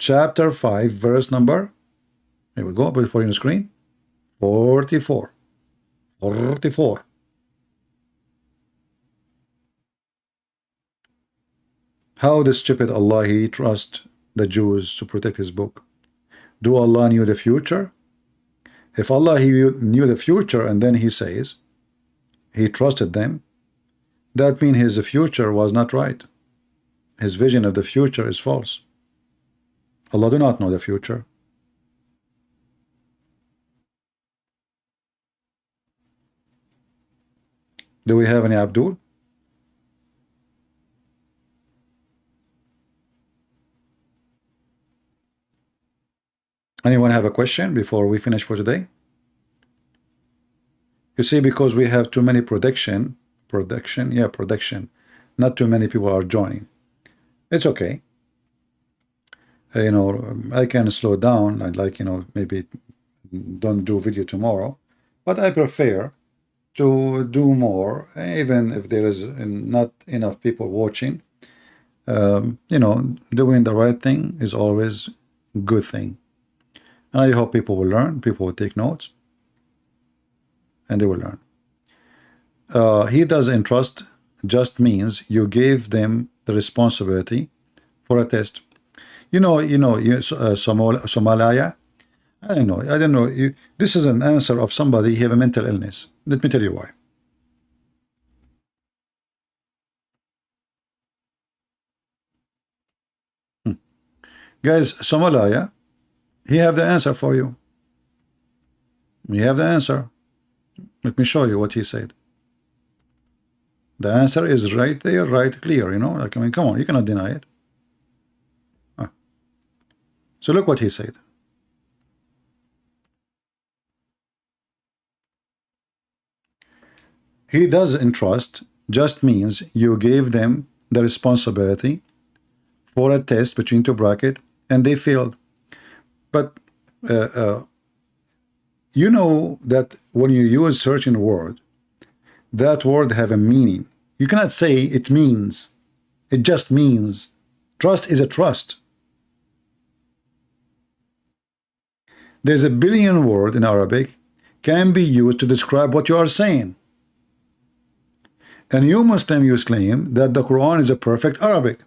chapter 5, verse number, here we go, before you on the screen, 44. 44. How the stupid Allah he trust the Jews to protect his book? Do Allah knew the future? If Allah he knew the future and then he says he trusted them, that means his future was not right. His vision of the future is false. Allah do not know the future. Do we have any Abdul? Anyone have a question before we finish for today? You see, because we have too many production, not too many people are joining. It's okay. You know, I can slow down. I'd like, you know, maybe don't do video tomorrow, but I prefer to do more, even if there is not enough people watching. You know, doing the right thing is always a good thing. And I hope people will learn, people will take notes, and they will learn. He does entrust just means you gave them the responsibility for a test. Somalia. I don't know. This is an answer of somebody who have a mental illness. Let me tell you why. Guys, Somalia, he have the answer for you. We have the answer. Let me show you what he said. The answer is right there, right clear, you know. Like, I mean, come on, you cannot deny it. So look what he said. He does entrust just means you gave them the responsibility for a test between two brackets and they failed. But you know that when you use certain word, that word have a meaning. You cannot say it means. It just means. Trust is a trust. There's a billion word in Arabic can be used to describe what you are saying. And you Muslim, you claim that the Quran is a perfect Arabic.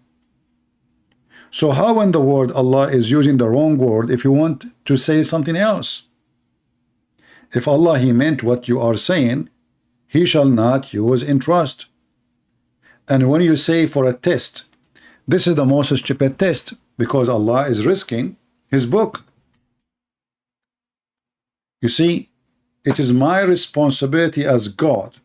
So how when the word Allah is using the wrong word if you want to say something else? If Allah he meant what you are saying, he shall not use entrust. And when you say for a test, this is the most stupid test because Allah is risking his book. You see, it is my responsibility as God,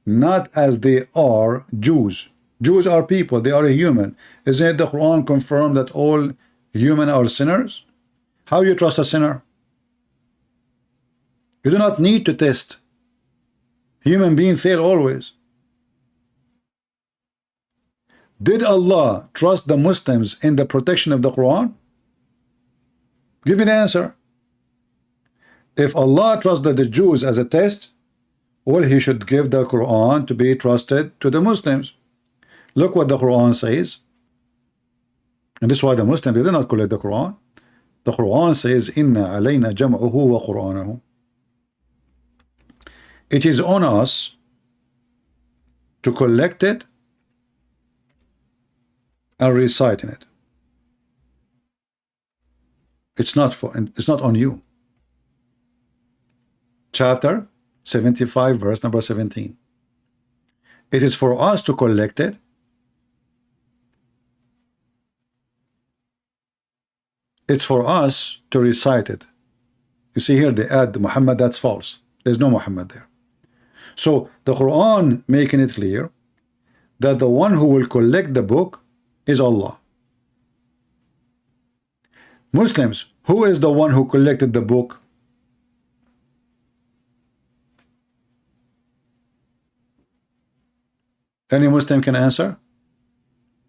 not as they are Jews. Jews are people, they are a human. Isn't it the Quran confirm that all human are sinners? How you trust a sinner? You do not need to test. Human beings fail always. Did Allah trust the Muslims in the protection of the Quran? Give me the answer. If Allah trusted the Jews as a test, well, he should give the Quran to be trusted to the Muslims. Look what the Quran says. And this is why the Muslims did not collect the Quran. The Quran says, Inna alayna jam'uhu wa Qur'anahu. It is on us to collect it and recite in it. It's not on you. Chapter 75, verse number 17. It is for us to collect it. It's for us to recite it. You see here they add Muhammad, that's false. There's no Muhammad there. So the Quran making it clear that the one who will collect the book is Allah. Muslims, who is the one who collected the book? Any Muslim can answer?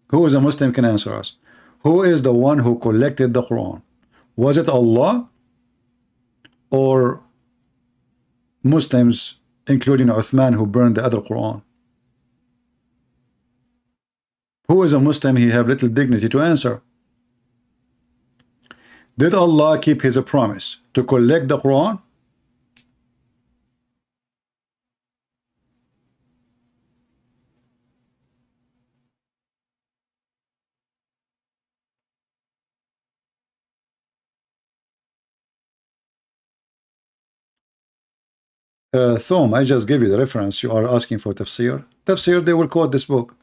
Who is a Muslim can answer us? Who is the one who collected the Quran? Was it Allah or Muslims, including Uthman, who burned the other Quran? Who is a Muslim? He have little dignity to answer. Did Allah keep his promise to collect the Quran? Thom, I just gave you the reference. You are asking for tafsir. Tafsir, they will quote this book.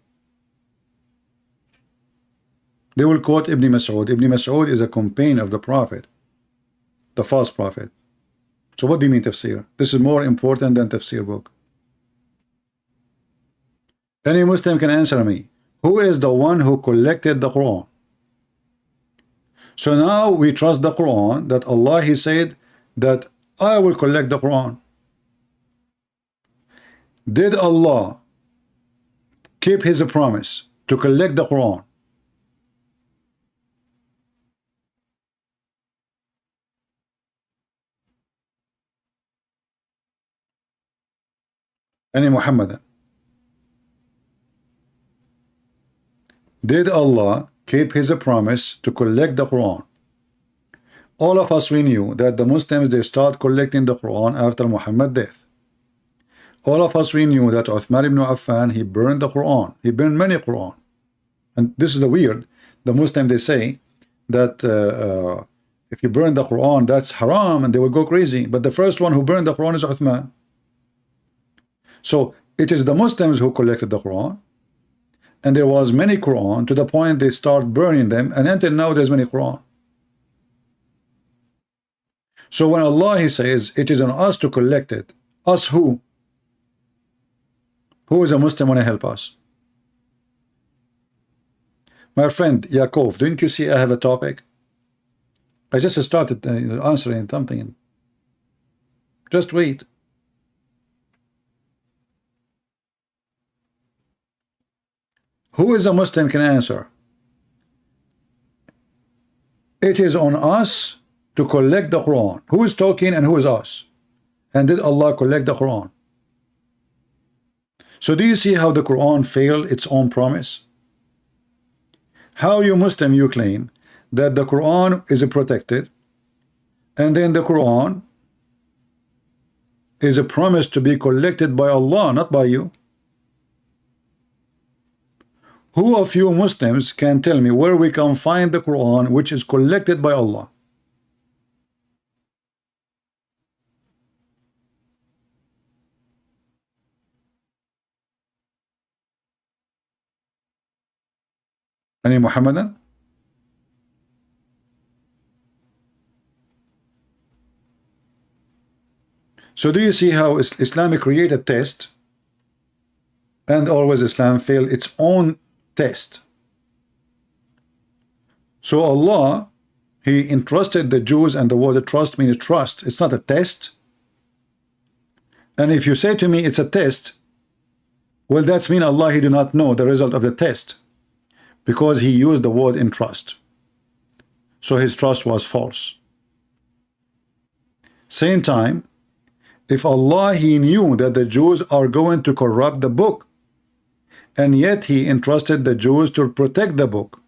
They will quote Ibn Mas'ud. Ibn Mas'ud is a companion of the Prophet, the false prophet. So what do you mean tafsir? This is more important than tafsir book. Any Muslim can answer me. Who is the one who collected the Quran? So now we trust the Quran that Allah, He said that I will collect the Quran. Did Allah keep His promise to collect the Quran? Any Muhammadan? Did Allah keep His promise to collect the Quran? All of us, we knew that the Muslims, they start collecting the Quran after Muhammad's death. All of us, we knew that Uthman ibn Affan, he burned the Quran. He burned many Quran. And this is the weird. The Muslim, they say that if you burn the Quran, that's haram, and they will go crazy. But the first one who burned the Quran is Uthman. So it is the Muslims who collected the Quran. And there was many Quran to the point they start burning them. And until now, there's many Quran. So when Allah, He says, it is on us to collect it. Us who? Who is a Muslim want to help us? My friend Yaakov, didn't you see I have a topic? I just started answering something. Just wait. Who is a Muslim can answer? It is on us to collect the Quran. Who is talking and who is us? And did Allah collect the Quran? So do you see how the Quran failed its own promise? How you Muslim, you claim that the Quran is protected, and then the Quran is a promise to be collected by Allah, not by you. Who of you Muslims can tell me where we can find the Quran which is collected by Allah? Any Muhammadan? So do you see how Islam created a test, and always Islam failed its own test? So Allah, He entrusted the Jews, and the word trust means trust. It's not a test. And if you say to me it's a test, well, that's mean Allah, He do not know the result of the test, because He used the word entrust. So His trust was false. Same time, if Allah, He knew that the Jews are going to corrupt the book, and yet He entrusted the Jews to protect the book,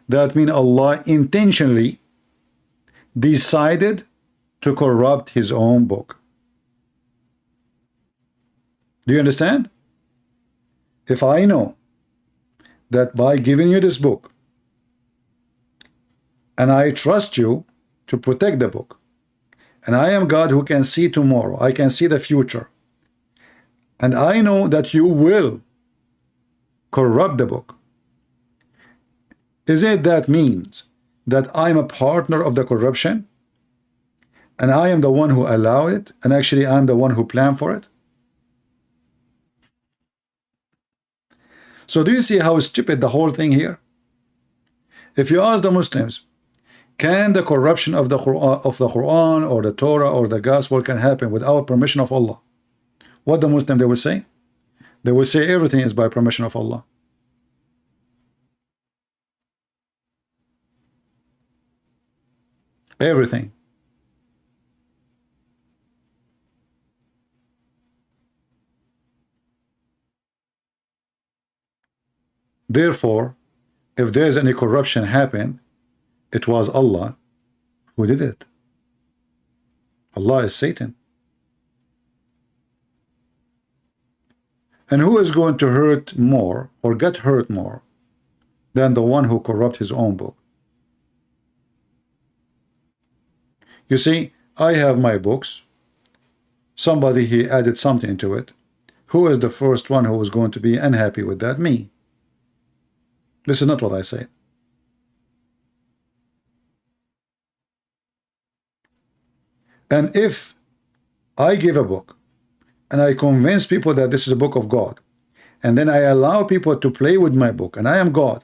that means Allah intentionally decided to corrupt His own book. Do you understand? If I know that by giving you this book, and I trust you to protect the book, and I am God who can see tomorrow, I can see the future, and I know that you will corrupt the book, is it that means that I'm a partner of the corruption, and I am the one who allow it, and actually I'm the one who planned for it? So do you see how stupid the whole thing here? If you ask the Muslims, can the corruption of the Quran or the Torah or the Gospel can happen without permission of Allah? What the Muslim they will say? They will say everything is by permission of Allah. Everything. Therefore, if there is any corruption happen, it was Allah Who did it? Allah is Satan. And who is going to hurt more or get hurt more than the one who corrupt his own book? You see, I have my books. Somebody, he added something into it. Who is the first one who is going to be unhappy with that? Me. This is not what I say. And if I give a book and I convince people that this is a book of God, and then I allow people to play with my book, and I am God,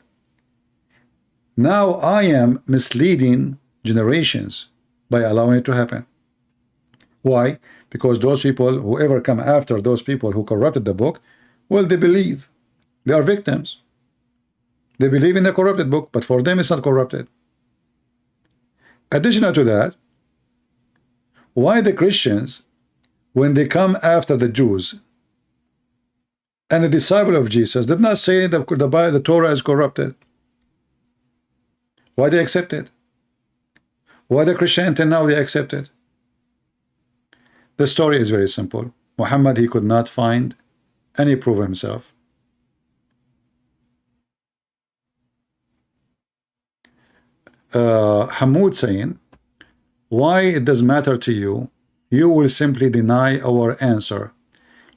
now I am misleading generations by allowing it to happen. Why? Because those people, whoever come after those people who corrupted the book, well, they believe. They are victims. They believe in the corrupted book, but for them it's not corrupted. Additional to that, why the Christians, when they come after the Jews and the disciple of Jesus, did not say that the Torah is corrupted? Why they accept it? Why the Christianity now they accept it? The story is very simple. Muhammad, he could not find any proof of himself. Hamoud saying, why it does matter to you? You will simply deny our answer.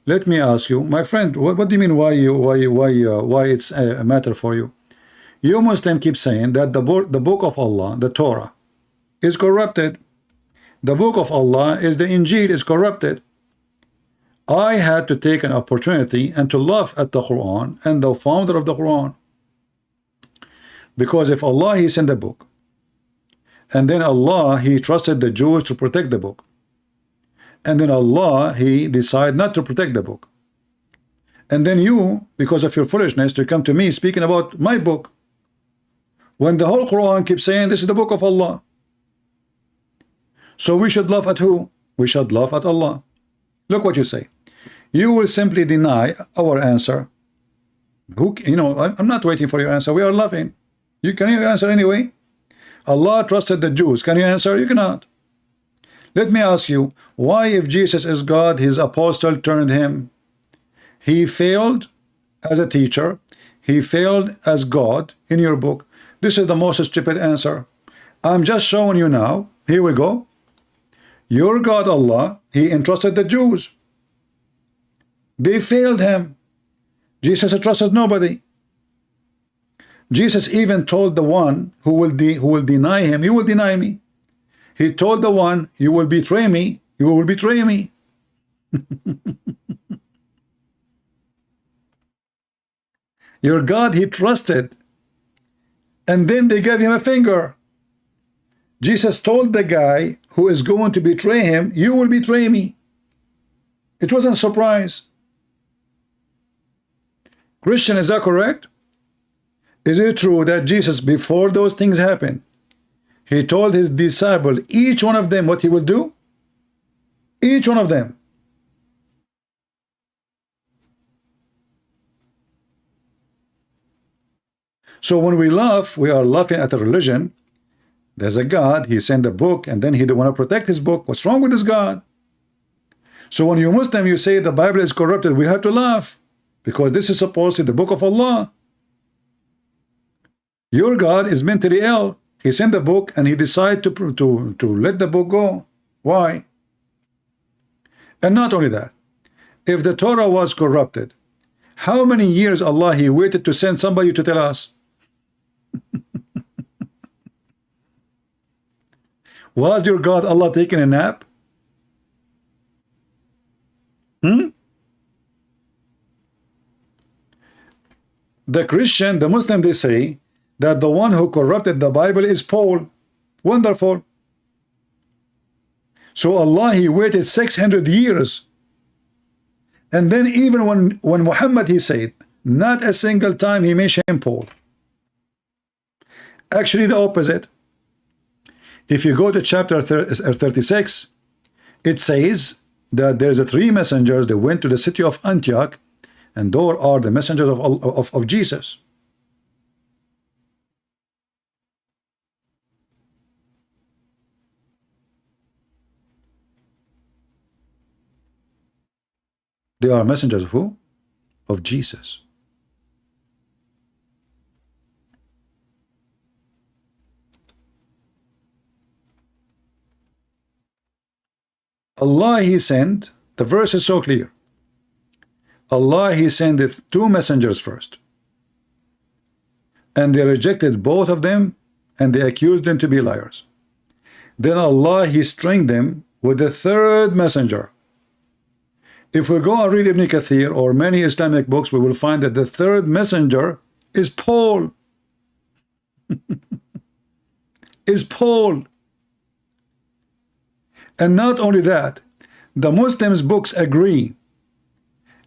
Let me ask you, my friend, what do you mean why it's a matter for you? You Muslims keep saying that the book of Allah, the Torah, is corrupted. The book of Allah is the Injil, is corrupted. I had to take an opportunity and to laugh at the Quran and the founder of the Quran. Because if Allah, he sent a book, and then Allah, he trusted the Jews to protect the book, and then Allah, he decided not to protect the book, and then you, because of your foolishness, to come to me speaking about my book, when the whole Quran keeps saying this is the book of Allah. So we should laugh at who? We should laugh at Allah. Look what you say. You will simply deny our answer. Who, you know, I'm not waiting for your answer. We are laughing. Can you answer anyway? Allah trusted the Jews. Can you answer? You cannot. Let me ask you, why, if Jesus is God, his apostle turned him? He failed as a teacher. He failed as God in your book. This is the most stupid answer. I'm just showing you now. Here we go. Your God, Allah, he entrusted the Jews. They failed him. Jesus trusted nobody. Jesus even told the one who will deny him, you will deny me. He told the one, you will betray me, you will betray me. Your God, he trusted, and then they gave him a finger. Jesus told the guy who is going to betray him, you will betray me. It wasn't a surprise. Christian, is that correct? Is it true that Jesus, before those things happened, he told his disciple, each one of them, what he will do? Each one of them. So when we laugh, we are laughing at a religion. There's a God, he sent a book, and then he don't want to protect his book. What's wrong with this God? So when you Muslim, you say the Bible is corrupted, we have to laugh, because this is supposed to be the book of Allah. Your God is mentally ill. He sent the book and he decided to let the book go. Why? And not only that, if the Torah was corrupted, how many years Allah, he waited to send somebody to tell us? Was your God Allah taking a nap? The Christian, the Muslim, they say that the one who corrupted the Bible is Paul. Wonderful. So Allah, he waited 600 years. And then even when Muhammad, he said, not a single time he mentioned Paul. Actually, the opposite. If you go to chapter 36, it says that there's 3 messengers that went to the city of Antioch, and those are the messengers of Jesus. They are messengers of who? Of Jesus. Allah He sent, the verse is so clear. Allah He sendeth two messengers first, and they rejected both of them, and they accused them to be liars. Then Allah He strengthened them with the third messenger. If we go and read Ibn Kathir or many Islamic books, we will find that the third messenger is Paul. Is Paul. And not only that, the Muslims books agree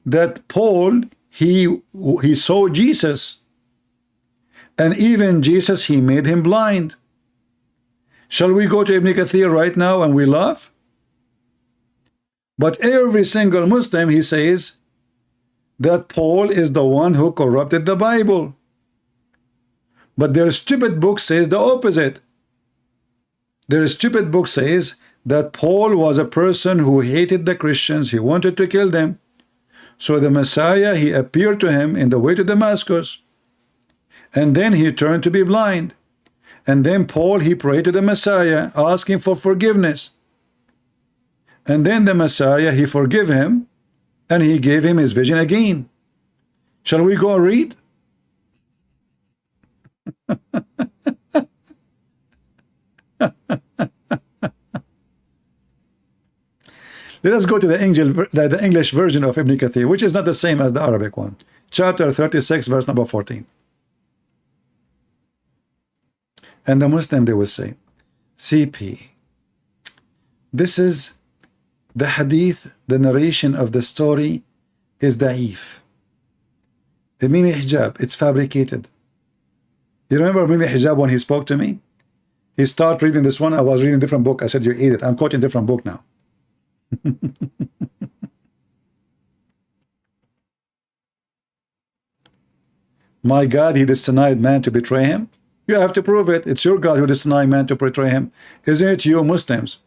that Paul, he saw Jesus, and even Jesus, he made him blind. Shall we go to Ibn Kathir right now and we laugh? But every single Muslim, he says that Paul is the one who corrupted the Bible. But their stupid book says the opposite. Their stupid book says that Paul was a person who hated the Christians. He wanted to kill them. So the Messiah, he appeared to him in the way to Damascus. And then he turned to be blind. And then Paul, he prayed to the Messiah, asking for forgiveness. And then the Messiah, he forgave him, and he gave him his vision again. Shall we go and read? Let us go to the English version of Ibn Kathir, which is not the same as the Arabic one. Chapter 36, verse number 14. And the Muslim, they will say, CP, this is the hadith, the narration of the story is da'if. The Mimi Hijab, it's fabricated. You remember Mimi Hijab when he spoke to me? He started reading this one, I was reading a different book. I said, you eat it. I'm quoting a different book now. My God, he denied man to betray him. You have to prove it. It's your God who denied man to betray him. Isn't it you Muslims?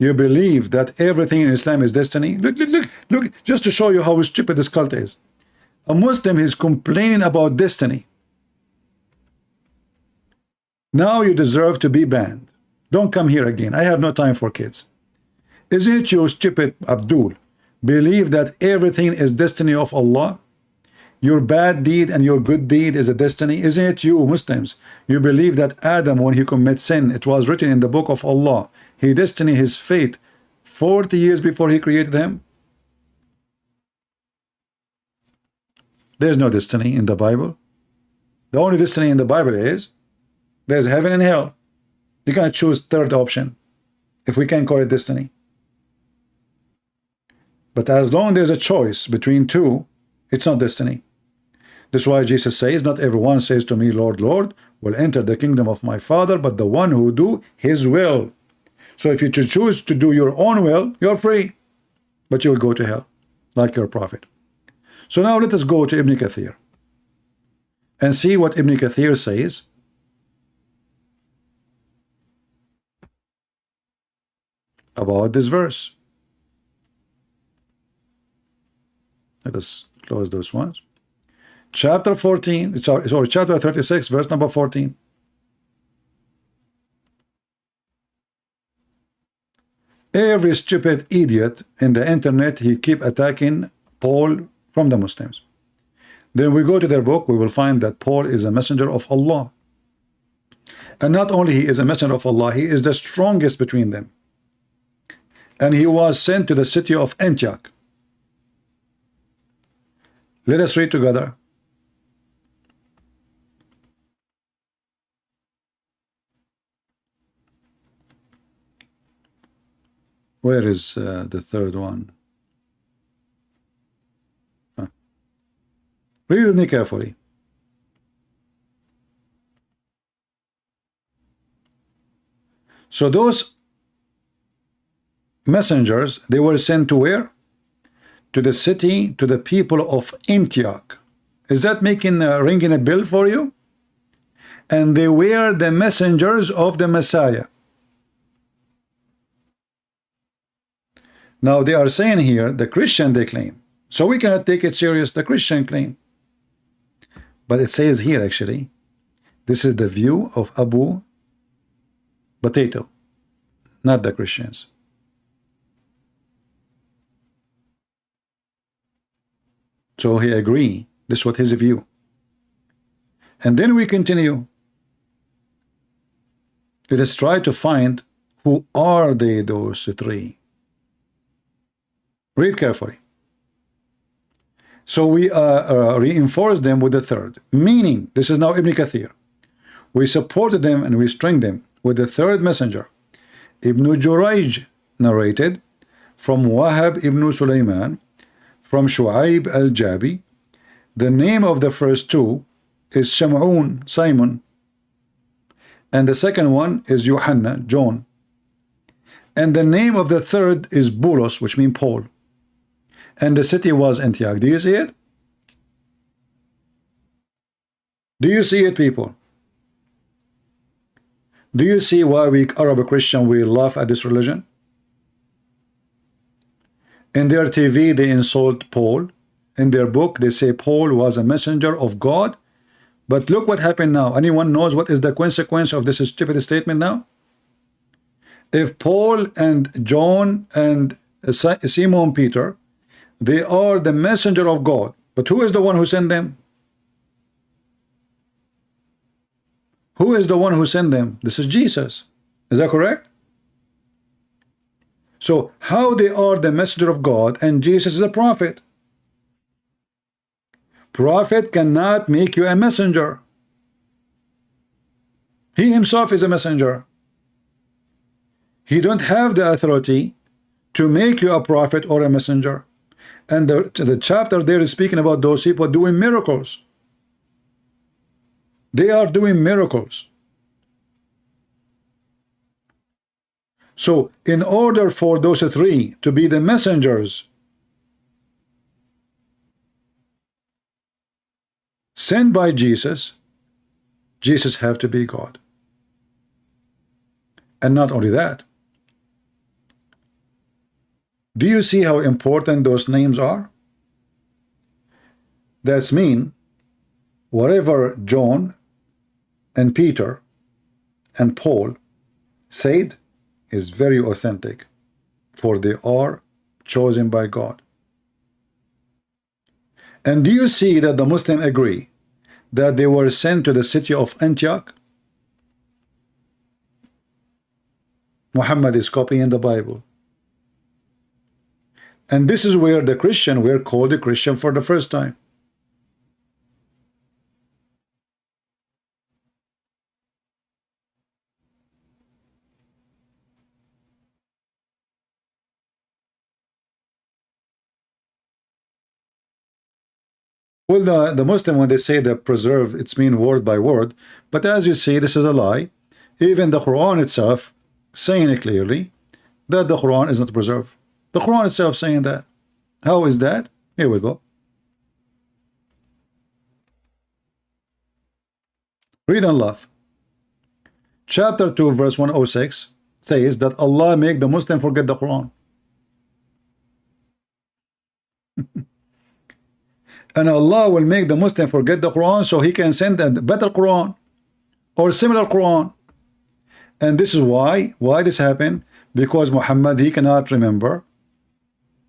You believe that everything in Islam is destiny? Look, just to show you how stupid this cult is. A Muslim is complaining about destiny. Now you deserve to be banned. Don't come here again. I have no time for kids. Isn't it you, stupid Abdul, believe that everything is destiny of Allah? Your bad deed and your good deed is a destiny? Isn't it you, Muslims? You believe that Adam, when he commits sin, it was written in the book of Allah. He destined his fate 40 years before he created him? There's no destiny in the Bible. The only destiny in the Bible is there's heaven and hell. You can't choose third option, if we can call it destiny. But as long as there's a choice between two, it's not destiny. That's why Jesus says, not everyone says to me, Lord, Lord, will enter the kingdom of my Father, but the one who do his will. So if you choose to do your own will, you're free, but you will go to hell, like your prophet. So now let us go to Ibn Kathir and see what Ibn Kathir says about this verse. Let us close those ones. Chapter 14, sorry, chapter 36, verse number 14. Every stupid idiot in the internet, he keep attacking Paul from the Muslims. Then we go to their book, we will find that Paul is a messenger of Allah. And not only he is a messenger of Allah, he is the strongest between them. And he was sent to the city of Antioch. Let us read together. Where is the third one? Read with me carefully. So those messengers, they were sent to where? To the city, to the people of Antioch. Is that making ringing a bell for you? And they were the messengers of the Messiah. Now they are saying here, the Christian, they claim So we cannot take it serious, the Christian claim. But it says here, actually, this is the view of Abu Potato, not the Christians. So he agree. This was his view. And then we continue. Let us try to find who are they, those three. Read carefully. So we reinforce them with the third. Meaning, this is now Ibn Kathir. We supported them and we string them with the third messenger. Ibn Jurayj narrated from Wahab ibn Sulaiman, from Shu'aib al-Jabi. The name of the first two is Sham'un, Simon, and the second one is Yohanna, John, and the name of the third is Bulos, which means Paul, and the city was Antioch. Do you see it? Do you see it, people? Do you see why we Arab Christian we laugh at this religion? In their TV they insult Paul. In their book they say Paul was a messenger of God. But look what happened now. Anyone knows what is the consequence of this stupid statement now? If Paul and John and Simon Peter, they are the messenger of God, but who is the one who sent them? Who is the one who sent them? This is Jesus. Is that correct? So how they are the messenger of God and Jesus is a prophet? Prophet cannot make you a messenger. He himself is a messenger. He don't have the authority to make you a prophet or a messenger. And the chapter there is speaking about those people doing miracles. They are doing miracles. So in order for those three to be the messengers sent by Jesus, Jesus have to be God. And not only that, do you see how important those names are? That's mean whatever John and Peter and Paul said is very authentic, for they are chosen by God. And do you see that the Muslims agree that they were sent to the city of Antioch? Muhammad is copying the Bible. And this is where the Christian were called a Christian for the first time. Well, the Muslim, when they say that preserve, it's mean word by word. But as you see, this is a lie. Even the Quran itself saying it clearly that the Quran is not preserved. The Quran itself saying that. How is that? Here we go. Read and laugh. Chapter 2, verse 106 says that Allah make the Muslim forget the Quran. And Allah will make the Muslim forget the Quran so he can send a better Quran or similar Quran. And this is why this happened, because Muhammad, he cannot remember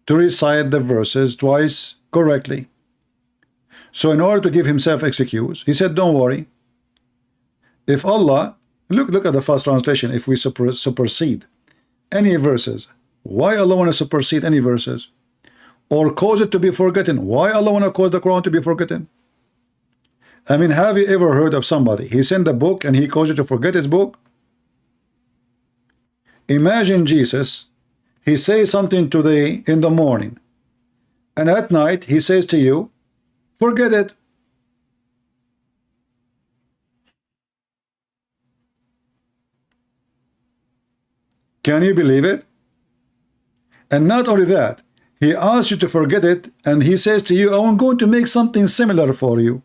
to recite the verses twice correctly. So in order to give himself excuse, he said, don't worry. If Allah, look at the first translation, if we supersede any verses, why Allah want to supersede any verses? Or cause it to be forgotten. Why Allah want to cause the Quran to be forgotten? I mean, have you ever heard of somebody, he sent a book and he caused you to forget his book? Imagine Jesus, he says something today in the morning, and at night he says to you, forget it. Can you believe it? And not only that, he asks you to forget it, and he says to you, I'm going to make something similar for you.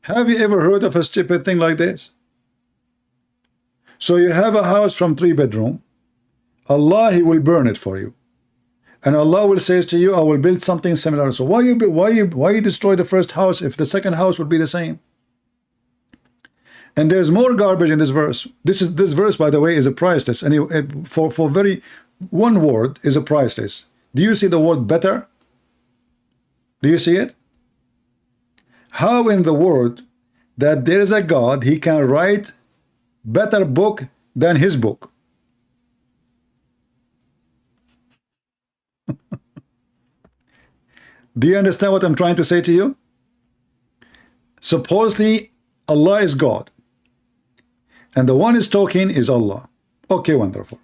Have you ever heard of a stupid thing like this? So you have a house from 3 bedroom. Allah, he will burn it for you. And Allah will say to you, I will build something similar. So why you destroy the first house if the second house would be the same? And there's more garbage in this verse. This verse, by the way, is a priceless. And for very one word is a priceless. Do you see the word better? Do you see it? How in the world that there is a God, he can write better book than his book? Do you understand what I'm trying to say to you? Supposedly Allah is God, and the one is talking is Allah. Okay, wonderful.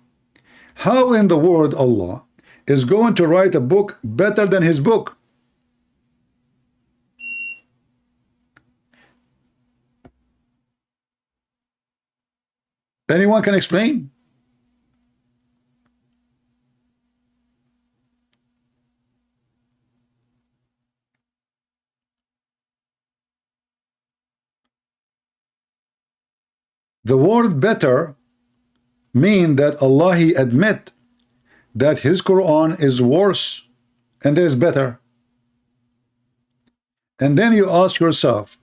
How in the world Allah is going to write a book better than his book? Anyone can explain? The word better mean that Allah, he admit that his Quran is worse and there is better. And then you ask yourself,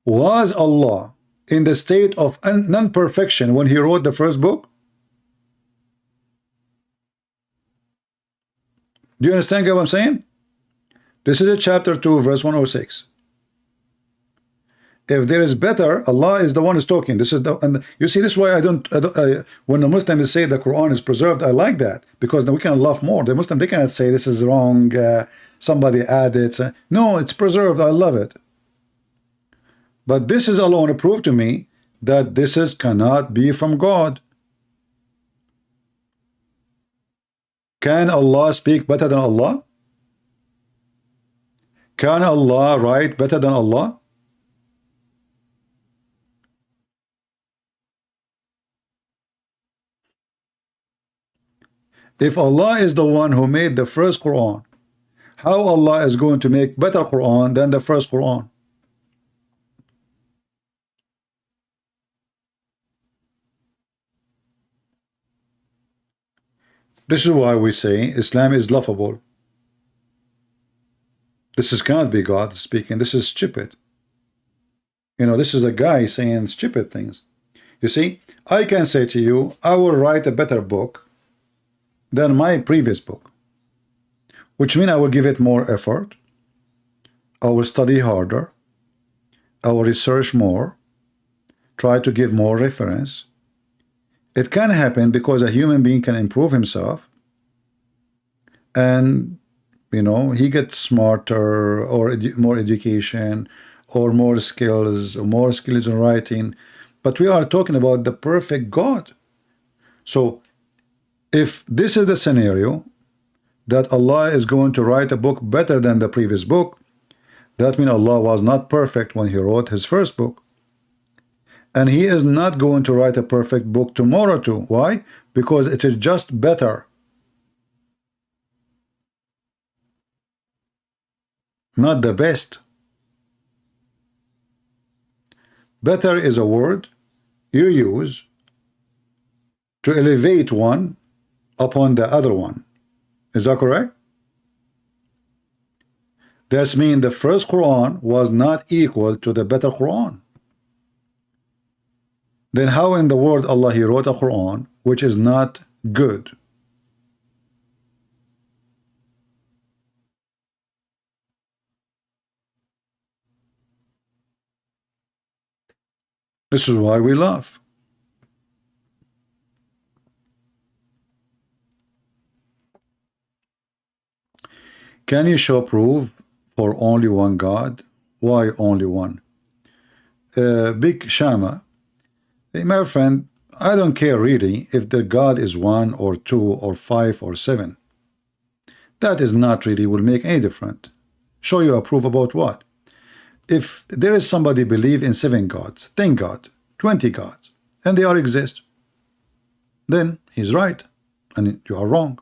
was Allah in the state of non-perfection when he wrote the first book? Do you understand what I'm saying? This is a chapter 2 verse 106. If there is better, Allah is the one who's talking. This is the, and you see, this is why when the Muslims say the Quran is preserved, I like that, because then we can laugh more. The Muslim, they cannot say this is wrong, somebody added. No, it's preserved. I love it. But this is alone to prove to me that this is cannot be from God. Can Allah speak better than Allah? Can Allah write better than Allah? If Allah is the one who made the first Quran, how Allah is going to make better Quran than the first Quran? This is why we say Islam is laughable. This cannot be God speaking. This is stupid. You know, this is a guy saying stupid things. You see, I can say to you, I will write a better book than my previous book, which means I will give it more effort, I will study harder, I will research more, try to give more reference. It can happen because a human being can improve himself, and you know, he gets smarter, or more education, or more skills in writing. But we are talking about the perfect God. So if this is the scenario that Allah is going to write a book better than the previous book, that means Allah was not perfect when he wrote his first book. And he is not going to write a perfect book tomorrow too. Why? Because it is just better. Not the best. Better is a word you use to elevate one upon the other one. Is that correct? That means the first Quran was not equal to the better Quran. Then how in the world Allah he wrote a Quran which is not good? This is why we laugh. Can you show proof for only one God? Why only one? Big Shama, my friend, I don't care really if the God is 1 or 2 or 5 or 7. That is not really will make any difference. Show you a proof about what? If there is somebody believe in 7 gods, 10 gods, 20 gods, and they all exist, then he's right and you are wrong.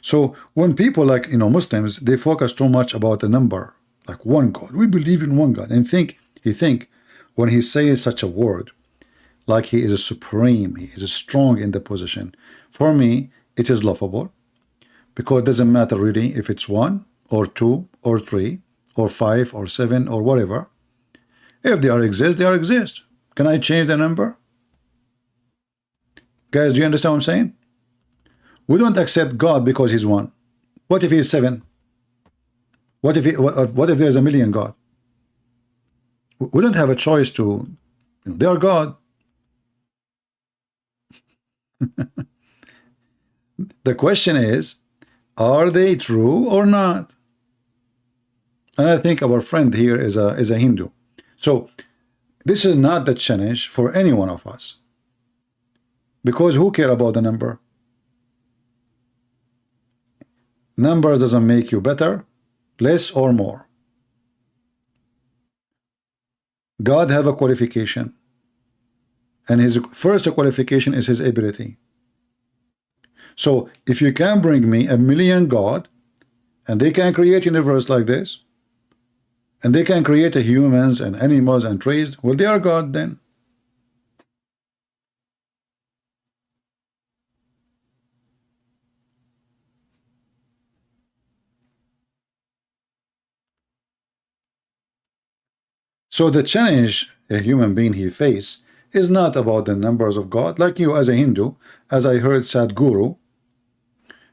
So when people like, you know, Muslims, they focus too much about the number, like one God. We believe in one God, and he think when he says such a word, like he is a supreme, he is strong in the position. For me, it is laughable, because it doesn't matter really if it's 1 or 2 or 3 or 5 or 7 or whatever. If they are exist, they are exist. Can I change the number? Guys, do you understand what I'm saying? We don't accept God because he's 1. What if he's 7? What if there's a million God? We don't have a choice to, they are God. The question is, are they true or not? And I think our friend here is a Hindu. So this is not the challenge for any one of us. Because who care about the number? Numbers doesn't make you better, less or more. God have a qualification. And his first qualification is his ability. So if you can bring me a million God, and they can create universe like this, and they can create humans and animals and trees, well, they are God then. So the challenge a human being he face is not about the numbers of God. Like you as a Hindu, as I heard Sadhguru,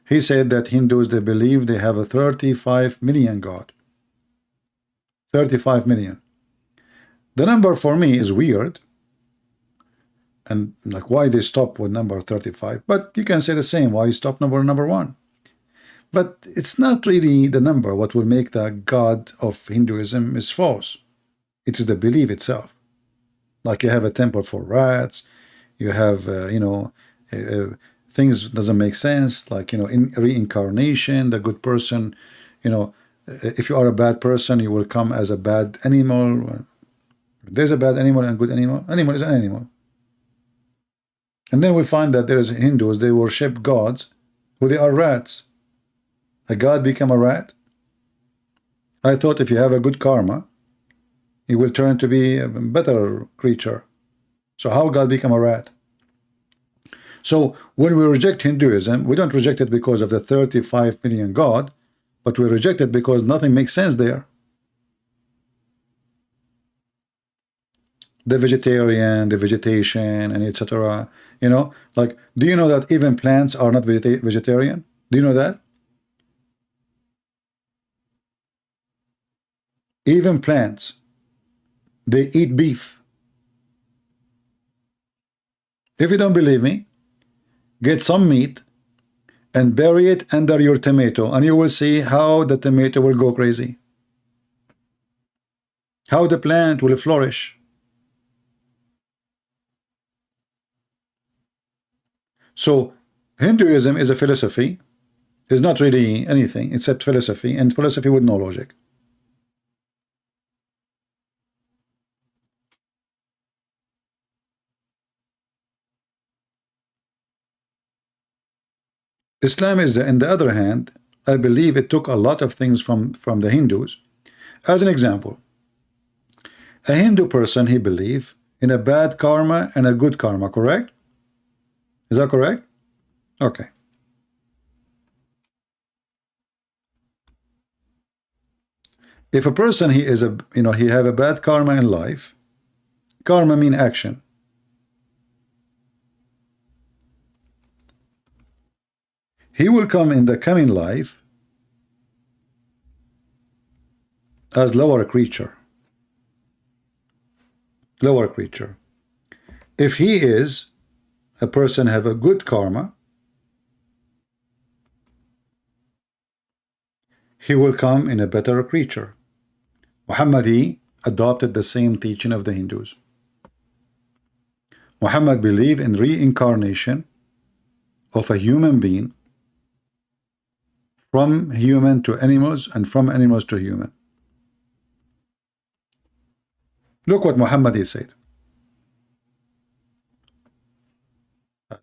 he said that Hindus, they believe they have a 35 million God. 35 million. The number for me is weird. And like why they stop with number 35. But you can say the same, why you stop number 1. But it's not really the number. What will make the God of Hinduism is false. It is the belief itself. Like you have a temple for rats, you have things doesn't make sense, like in reincarnation, the good person, if you are a bad person, you will come as a bad animal. There's a bad animal and good animal. Animal is an animal. And then we find that there's Hindus, they worship gods who they are rats. A god become a rat. I thought if you have a good karma, you will turn to be a better creature. So how God become a rat? So when we reject Hinduism, we don't reject it because of the 35 million God, but we reject it because nothing makes sense there. The vegetarian, the vegetation, and etc. Like, do you know that even plants are not vegetarian? Do you know that? Even plants, they eat beef. If you don't believe me, get some meat and bury it under your tomato, and you will see how the tomato will go crazy. How the plant will flourish. So Hinduism is a philosophy. It's not really anything except philosophy, and philosophy with no logic. Islam is, on the other hand, I believe it took a lot of things from the Hindus. As an example, a Hindu person, he believes in a bad karma and a good karma, correct? Is that correct? Okay. If a person he have a bad karma in life, karma mean action. He will come in the coming life as lower creature. Lower creature. If he is a person have a good karma, he will come in a better creature. Muhammad, he adopted the same teaching of the Hindus. Muhammad believed in reincarnation of a human being from human to animals and from animals to human. Look what Muhammad said.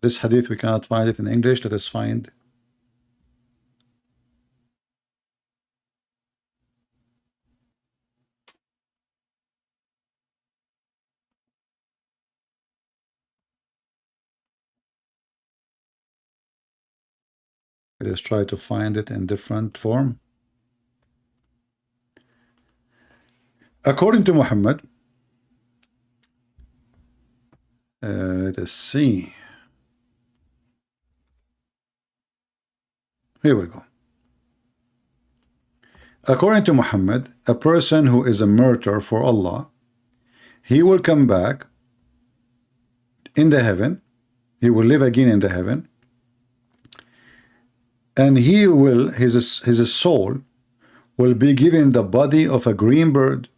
This hadith, we cannot find it in English. Let us find. Let's try to find it in different form. According to Muhammad, let's see. Here we go. According to Muhammad, a person who is a martyr for Allah, he will come back in the heaven. He will live again in the heaven, and he will, his soul will be given the body of a green bird,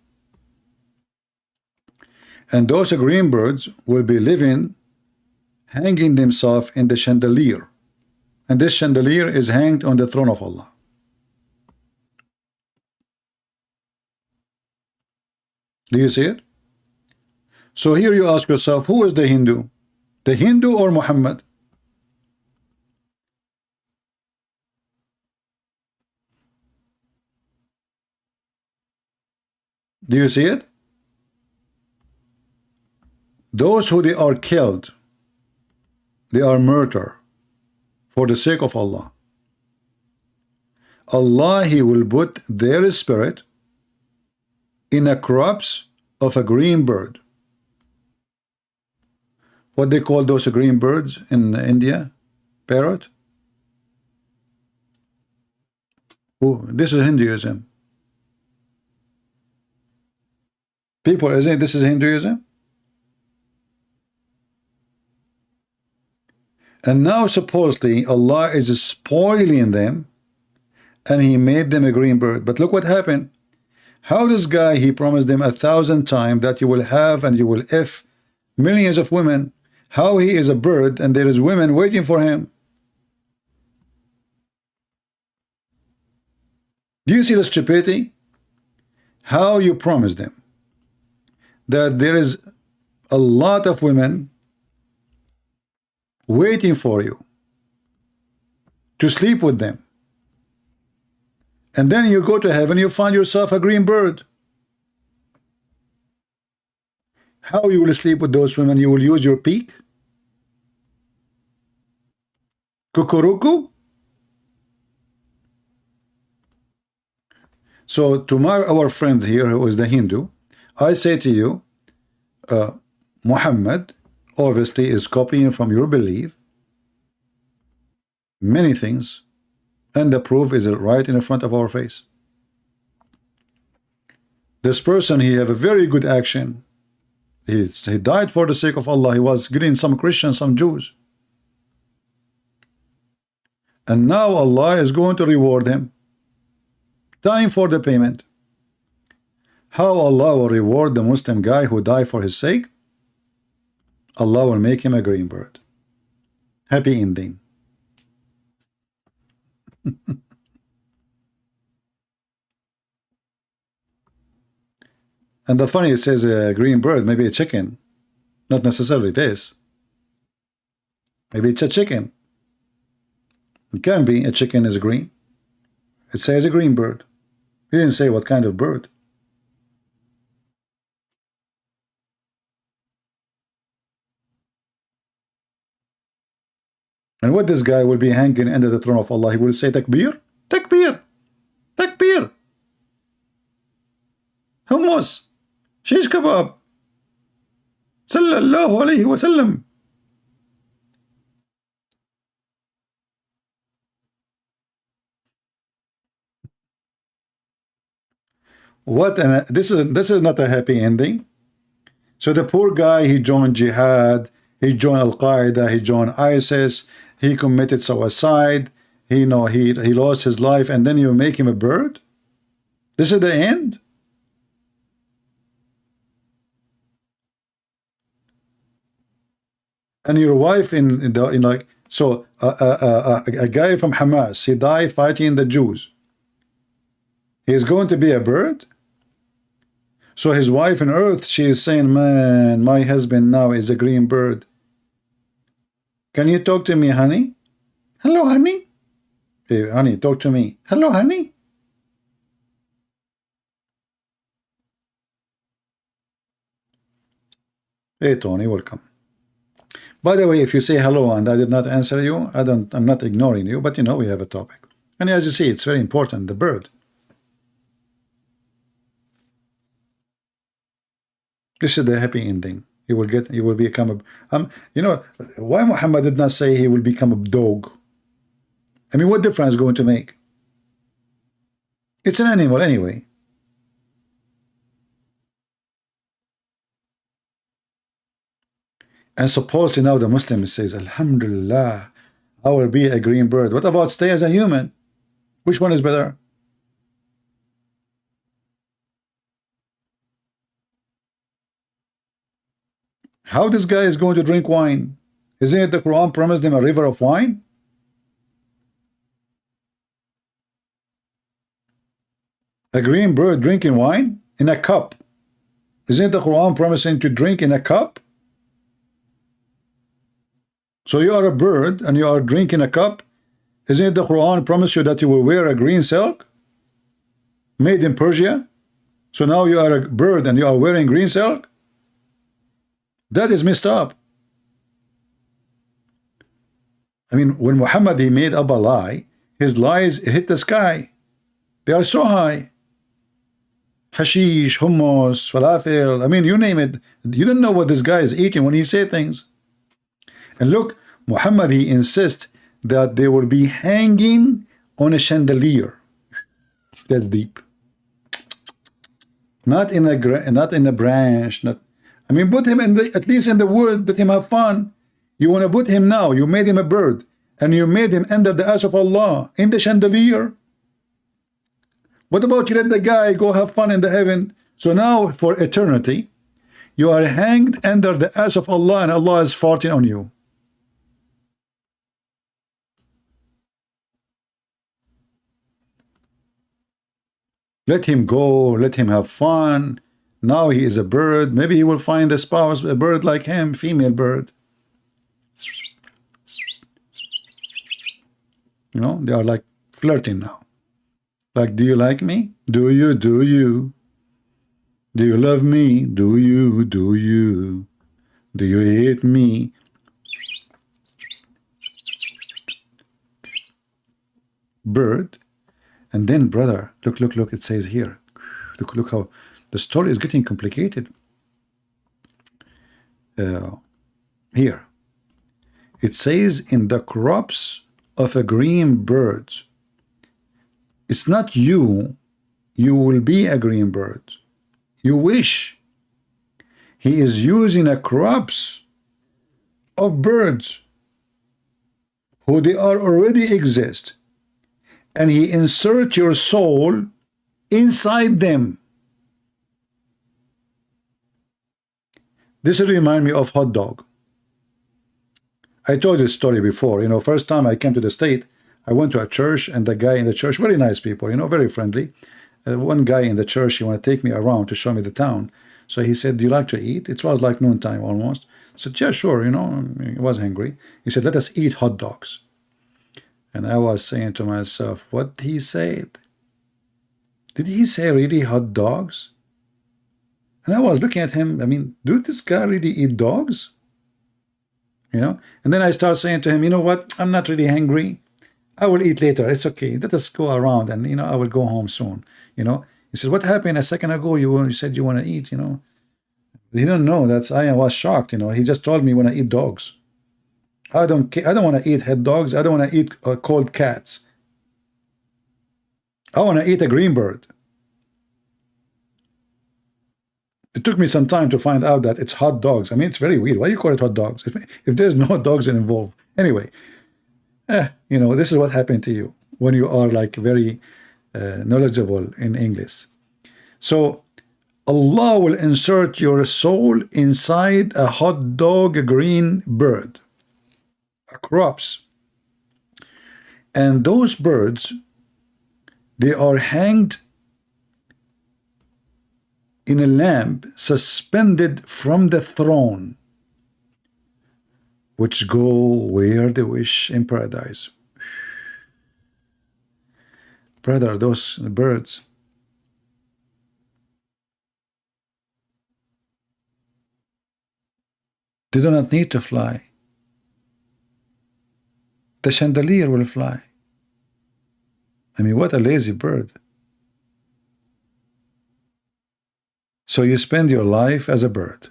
and those green birds will be living, hanging themselves in the chandelier, and this chandelier is hanged on the throne of Allah. Do you see it? So here you ask yourself, who is the Hindu? The Hindu or Muhammad? Do you see it? Those who they are killed, they are murdered for the sake of Allah. Allah, He will put their spirit in a corpse of a green bird. What they call those green birds in India? Parrot? Oh, this is Hinduism. People, isn't this is Hinduism? And now supposedly Allah is spoiling them, and He made them a green bird. But look what happened. How this guy, he promised them 1,000 times that you will have and you will F millions of women. How he is a bird and there is women waiting for him. Do you see the stupidity? How you promise them that there is a lot of women waiting for you to sleep with them, and then you go to heaven, you find yourself a green bird. How you will sleep with those women? You will use your beak? Kukuruku? So to our friend here who is the Hindu, I say to you, Muhammad obviously is copying from your belief many things, and the proof is right in front of our face. This person, he have a very good action. He died for the sake of Allah. He was getting some Christians, some Jews, and now Allah is going to reward him. Time for the payment. How Allah will reward the Muslim guy who died for his sake? Allah will make him a green bird. Happy ending. And the funny, it says a green bird, maybe a chicken, not necessarily this. Maybe it's a chicken. It can be a chicken is green. It says a green bird. He didn't say what kind of bird. And what this guy will be hanging under the throne of Allah, he will say takbir, takbir, takbir, hummus, shish kebab, sallallahu alayhi wa sallam. What? And this is not a happy ending. So the poor guy, he joined jihad, he joined Al-Qaeda, he joined ISIS, he committed suicide, he lost his life, and then you make him a bird? This is the end? And your wife a guy from Hamas, he died fighting the Jews. He is going to be a bird? So his wife on earth, she is saying, man, my husband now is a green bird. Can you talk to me, honey? Hello, honey. Hey, honey, talk to me. Hello, honey. Hey, Tony, welcome. By the way, if you say hello and I did not answer you, I'm not ignoring you, but you know we have a topic. And as you see, it's very important, the bird. This is the happy ending. You will become a, you know, why Muhammad did not say he will become a dog? I mean, what difference is going to make? It's an animal anyway. And supposedly now the Muslim says, Alhamdulillah, I will be a green bird. What about stay as a human? Which one is better? How this guy is going to drink wine? Isn't it the Quran promised him a river of wine? A green bird drinking wine in a cup. Isn't the Quran promising to drink in a cup? So you are a bird and you are drinking a cup. Isn't it the Quran promise you that you will wear a green silk made in Persia? So now you are a bird and you are wearing green silk? That is messed up. I mean, when Muhammad he made up a lie, his lies hit the sky. They are so high. Hashish, hummus, falafel, I mean, you name it. You don't know what this guy is eating when he say things. And look, Muhammad he insists that they will be hanging on a chandelier. That's deep. Not in a branch. Not. I mean, put him in at least in the wood. Let him have fun. You want to put him now. You made him a bird, and you made him under the ash of Allah in the chandelier. What about you let the guy go have fun in the heaven? So now for eternity, you are hanged under the ash of Allah, and Allah is farting on you. Let him go, let him have fun. Now he is a bird. Maybe he will find a spouse, a bird like him, female bird. You know, they are like flirting now. Like, do you like me? Do you? Do you? Do you love me? Do you? Do you? Do you hate me? Bird. And then, brother, look, it says here. Look how the story is getting complicated. Here. It says in the crops of a green bird. It's not you will be a green bird. You wish. He is using a crops of birds who they are already exist. And he insert your soul inside them. This remind me of hot dog. I told this story before. You know, first time I came to the state, I went to a church, and the guy in the church, very nice people, you know, very friendly. One guy in the church, he wanted to take me around to show me the town. So he said, do you like to eat? It was like noontime almost. I said, yeah, sure, you know, I was hungry. He said, let us eat hot dogs. And I was saying to myself, what he said? Did he say really hot dogs? And I was looking at him, I mean, do this guy really eat dogs? You know? And then I start saying to him, you know what? I'm not really hungry. I will eat later. It's okay. Let us go around and, you know, I will go home soon. You know? He said, what happened a second ago? You said you want to eat, you know? He don't know. I was shocked, you know. He just told me when I eat dogs. I don't want to eat head dogs. I don't want to eat cold cats. I want to eat a green bird. It took me some time to find out that it's hot dogs. I mean, it's very weird. Why you call it hot dogs? If there's no dogs involved. Anyway, you know, this is what happened to you when you are like very knowledgeable in English. So Allah will insert your soul inside a hot dog, a green bird. Crops, and those birds, they are hanged in a lamp suspended from the throne, which go where they wish in paradise. Brother, those birds, they do not need to fly. the chandelier will fly. I mean, what a lazy bird. So you spend your life as a bird,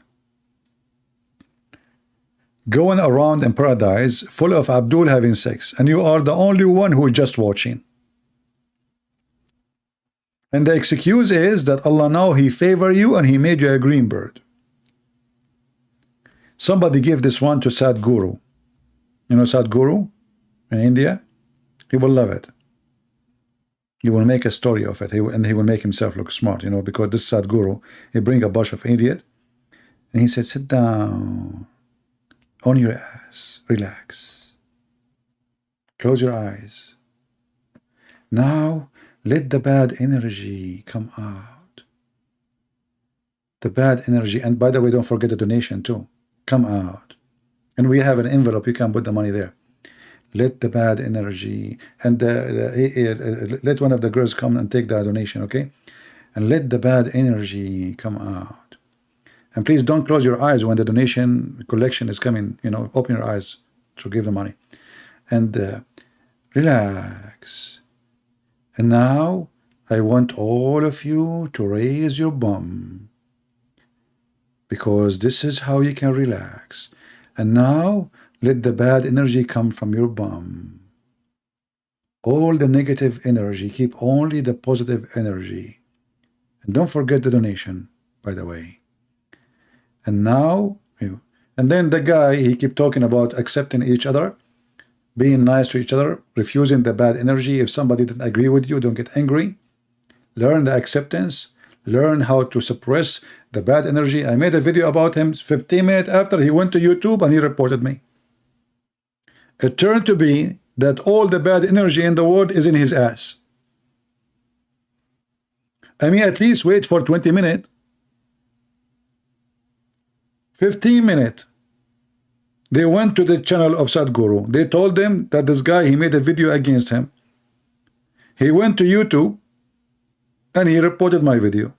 going around in paradise full of Abdul having sex, and you are the only one who is just watching. And the excuse is that Allah now He favor you and He made you a green bird. Somebody give this one to Sadhguru. You know Sadhguru in India? He will love it. He will make a story of it, and he will make himself look smart, you know, because this Sadhguru, he bring a bunch of idiot, and he said, sit down on your ass, relax, close your eyes. Now let the bad energy come out. The bad energy, and by the way, don't forget the donation too, come out. And we have an envelope, you can put the money there. Let the bad energy, and let one of the girls come and take the donation, okay? And let the bad energy come out. And please don't close your eyes when the donation collection is coming, you know, open your eyes to give the money. And relax. And now I want all of you to raise your bum, because this is how you can relax. And now let the bad energy come from your bum. All the negative energy, keep only the positive energy. And don't forget the donation, by the way. And now, and then the guy, he keep talking about accepting each other, being nice to each other, refusing the bad energy. If somebody didn't agree with you, don't get angry. Learn the acceptance. Learn how to suppress the bad energy. I made a video about him 15 minutes after he went to YouTube and he reported me. It turned to be that all the bad energy in the world is in his ass. I mean, at least wait for 20 minutes. 15 minutes. They went to the channel of Sadhguru. They told them that this guy, he made a video against him. He went to YouTube and he reported my video.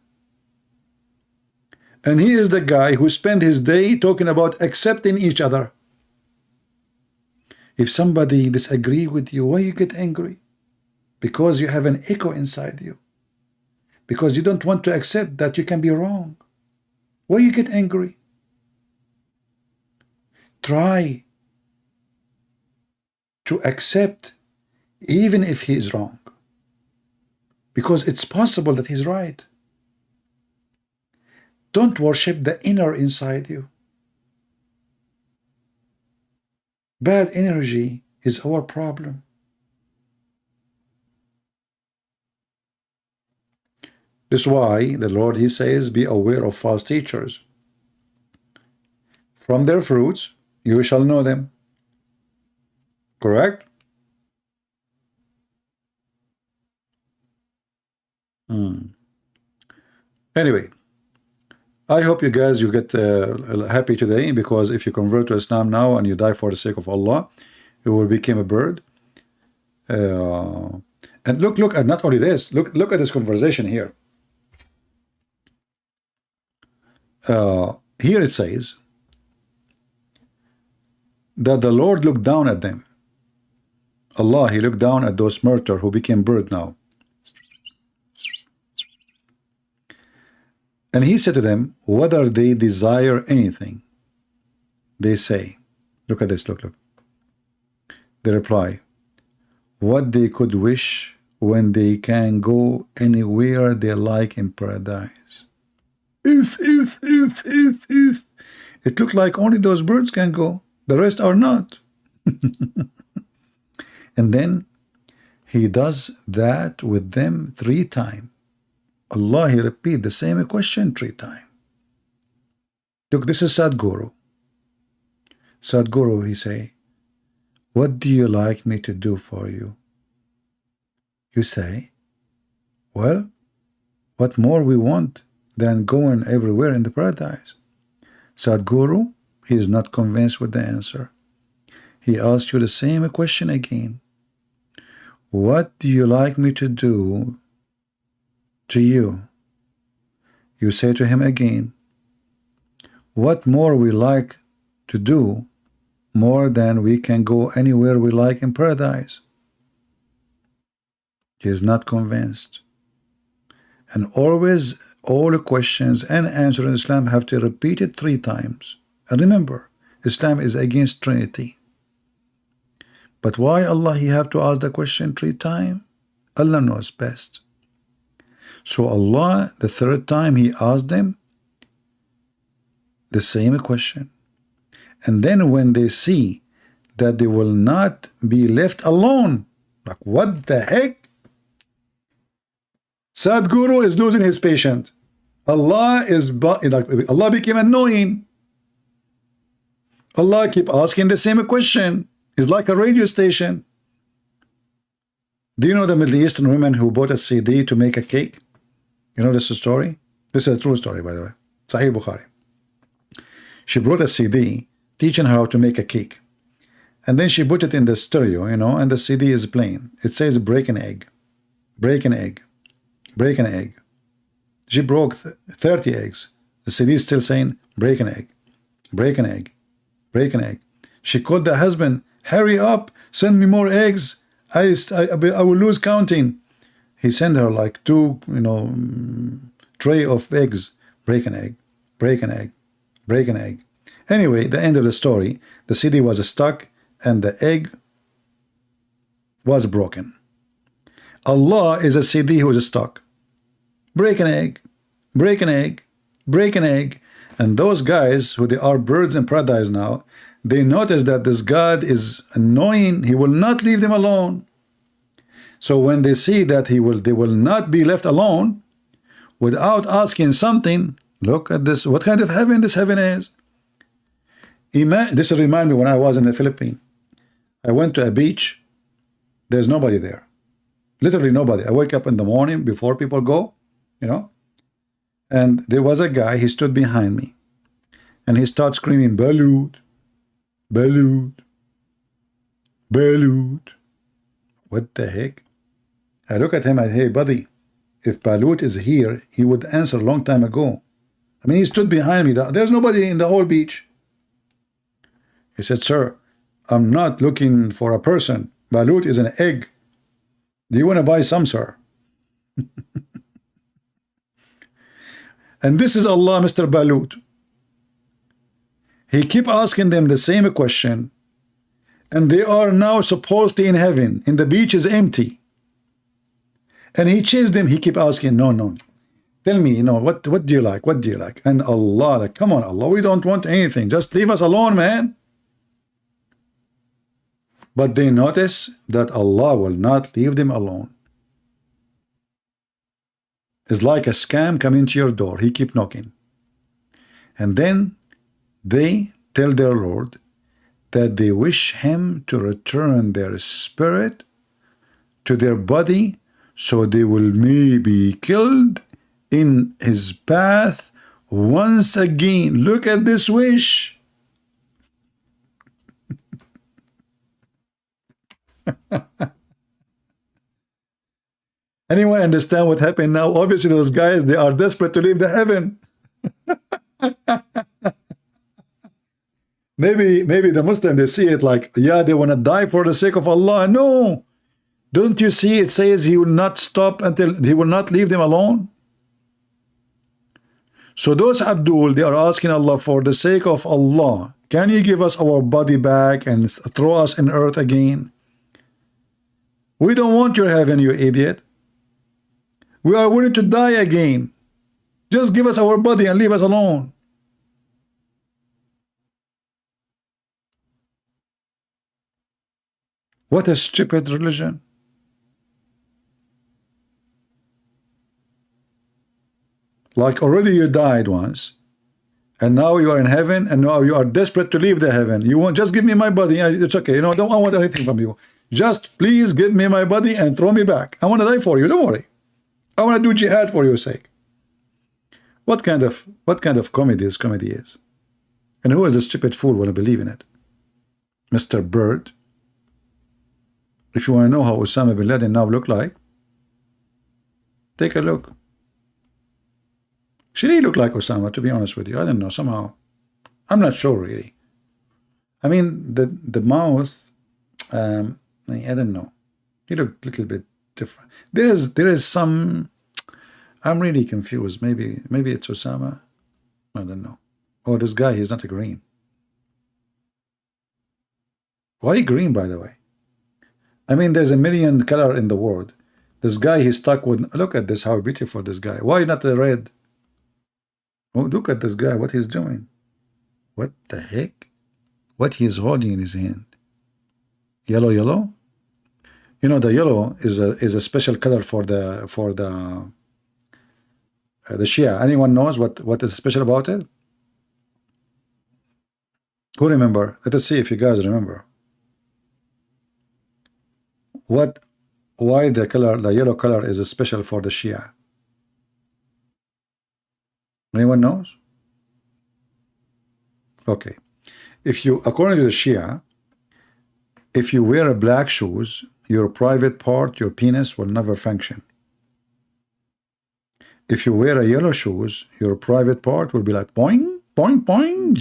And he is the guy who spent his day talking about accepting each other. If somebody disagree with you, why you get angry? Because you have an echo inside you. Because you don't want to accept that you can be wrong. Why you get angry? Try to accept even if he is wrong. Because it's possible that he's right. Don't worship the inner inside you. Bad energy is our problem. This is why the Lord, he says, be aware of false teachers. From their fruits you shall know them. Correct? Anyway, I hope you guys, you get happy today, because if you convert to Islam now and you die for the sake of Allah, you will become a bird. And look at not only this, look at this conversation here. Here it says that the Lord looked down at them. Allah, he looked down at those murderers who became bird now. And he said to them, whether they desire anything, they say, look at this, look. They reply, what they could wish when they can go anywhere they like in paradise. If. It looked like only those birds can go, the rest are not. And then he does that with them 3 times. Allah, he repeat the same question 3 times. Look, this is Sadhguru. Sadhguru, he say, what do you like me to do for you? You say, well, what more we want than going everywhere in the paradise? Sadhguru, he is not convinced with the answer. He asks you the same question again. What do you like me to do to you? You say to him again, what more we like to do more than we can go anywhere we like in paradise. He is not convinced. And always all the questions and answers in Islam have to repeat it 3 times. And remember, Islam is against Trinity. But why Allah he have to ask the question 3 times? Allah knows best. So Allah, the 3rd time he asked them the same question. And then when they see that they will not be left alone, like what the heck? Sadhguru is losing his patient. Allah became annoying. Allah keep asking the same question. It's like a radio station. Do you know the Middle Eastern women who bought a CD to make a cake? You know this story? This is a true story, by the way. Sahih Bukhari. She brought a CD teaching her how to make a cake. And then she put it in the stereo, you know, and the CD is playing. It says break an egg. Break an egg. Break an egg. She broke 30 eggs. The CD is still saying break an egg. Break an egg. Break an egg. She called the husband, hurry up, send me more eggs. I will lose counting. He sent her like 2, you know, tray of eggs. Break an egg. Break an egg. Break an egg. Anyway, the end of the story, the CD was stuck and the egg was broken. Allah is a CD who is stuck. Break an egg. Break an egg. Break an egg. And those guys who they are birds in paradise now, they notice that this God is annoying. He will not leave them alone. So when they see that they will not be left alone without asking something, look at this. What kind of heaven this heaven is? This reminds me when I was in the Philippines. I went to a beach. There's nobody there. Literally nobody. I wake up in the morning before people go, you know, and there was a guy. He stood behind me and he started screaming, Balut, Balut, Balut. What the heck? I look at him and hey buddy, if Balut is here, he would answer a long time ago. I mean, he stood behind me. There's nobody in the whole beach. He said, sir, I'm not looking for a person. Balut is an egg. Do you want to buy some, sir? And this is Allah, Mr. Balut. He keep asking them the same question. And they are now supposedly in heaven. And the beach is empty. And he chased them. He keep asking, no. Tell me, you know, what do you like? What do you like? And Allah, like, come on, Allah, we don't want anything. Just leave us alone, man. But they notice that Allah will not leave them alone. It's like a scam coming to your door. He keep knocking. And then they tell their Lord that they wish him to return their spirit to their body so they will maybe be killed in his path once again. Look at this wish. Anyone understand what happened now? Obviously those guys, they are desperate to leave the heaven. maybe the Muslim, they see it like, yeah, they want to die for the sake of Allah. No, don't you see it says he will not stop until he will not leave them alone? So those Abdul, they are asking Allah, for the sake of Allah, can you give us our body back and throw us in earth again? We don't want your heaven, you idiot. We are willing to die again. Just give us our body and leave us alone. What a stupid religion. Like already you died once, and now you are in heaven, and now you are desperate to leave the heaven. You want, just give me my body. It's okay. You know, I don't want anything from you. Just please give me my body and throw me back. I want to die for you. Don't worry. I want to do jihad for your sake. What kind of comedy is? And who is the stupid fool want to believe in it? Mr. Bird. If you want to know how Osama bin Laden now look like, take a look. Should he look like Osama, to be honest with you? I don't know, somehow. I'm not sure, really. I mean, the mouth, I don't know. He looked a little bit different. There is some. I'm really confused. Maybe it's Osama. I don't know. Oh, this guy, he's not a green. Why green, by the way? I mean, there's a million color in the world. This guy, he's stuck with. Look at this. How beautiful this guy. Why not the red? Oh, look at this guy. What he's doing? What the heck? What he's holding in his hand? Yellow. You know, the yellow is a special color for the Shia. Anyone knows what is special about it? Who remember? Let us see if you guys remember. Why the yellow color is special for the Shia? Anyone knows? Okay. If you, according to the Shia, if you wear a black shoes, your private part, your penis, will never function. If you wear a yellow shoes, your private part will be like boing, boing, boing.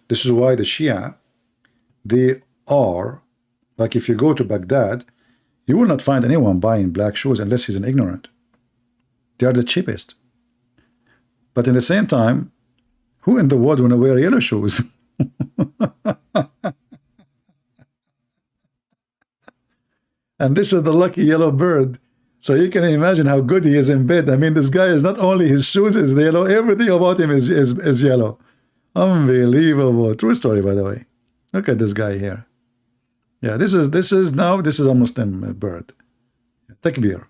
This is why the Shia, they are, like if you go to Baghdad, you will not find anyone buying black shoes unless he's an ignorant. They are the cheapest. But in the same time, who in the world want to wear yellow shoes? And this is the lucky yellow bird. So you can imagine how good he is in bed. I mean, this guy is not only his shoes is yellow, everything about him is yellow. Unbelievable. True story, by the way. Look at this guy here. Yeah, this is a Muslim bird. Takbir.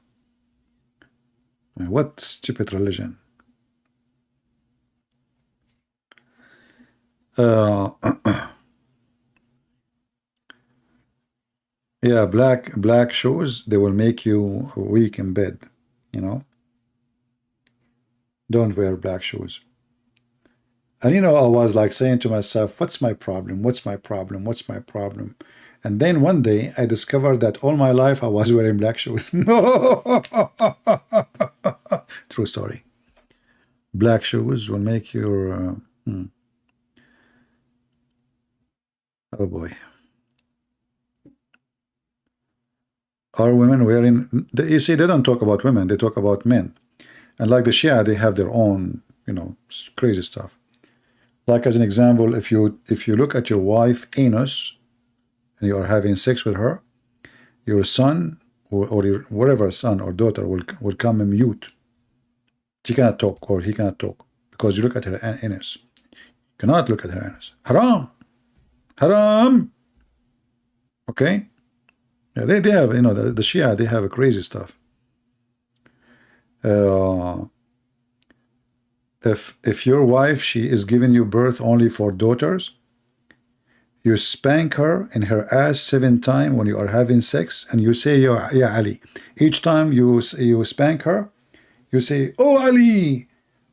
What stupid religion. Yeah, black shoes, they will make you weak in bed, you know. Don't wear black shoes. And you know, I was like saying to myself, what's my problem? What's my problem? What's my problem? And then one day I discovered that all my life I was wearing black shoes. True story. Black shoes will make your oh boy. Are women wearing, you see, they don't talk about women, they talk about men. And like the Shia, they have their own, you know, crazy stuff. Like as an example, if you look at your wife anus and you are having sex with her, your son or your whatever son or daughter will come and mute. She cannot talk or he cannot talk because you look at her anus. You cannot look at her anus. Haram! Haram! Okay? Yeah, they have, you know, the Shia, they have a crazy stuff. If your wife, she is giving you birth only for daughters, you spank her in her ass 7 times when you are having sex, and you say, Ya Ali. Each time you spank her, you say, Oh Ali,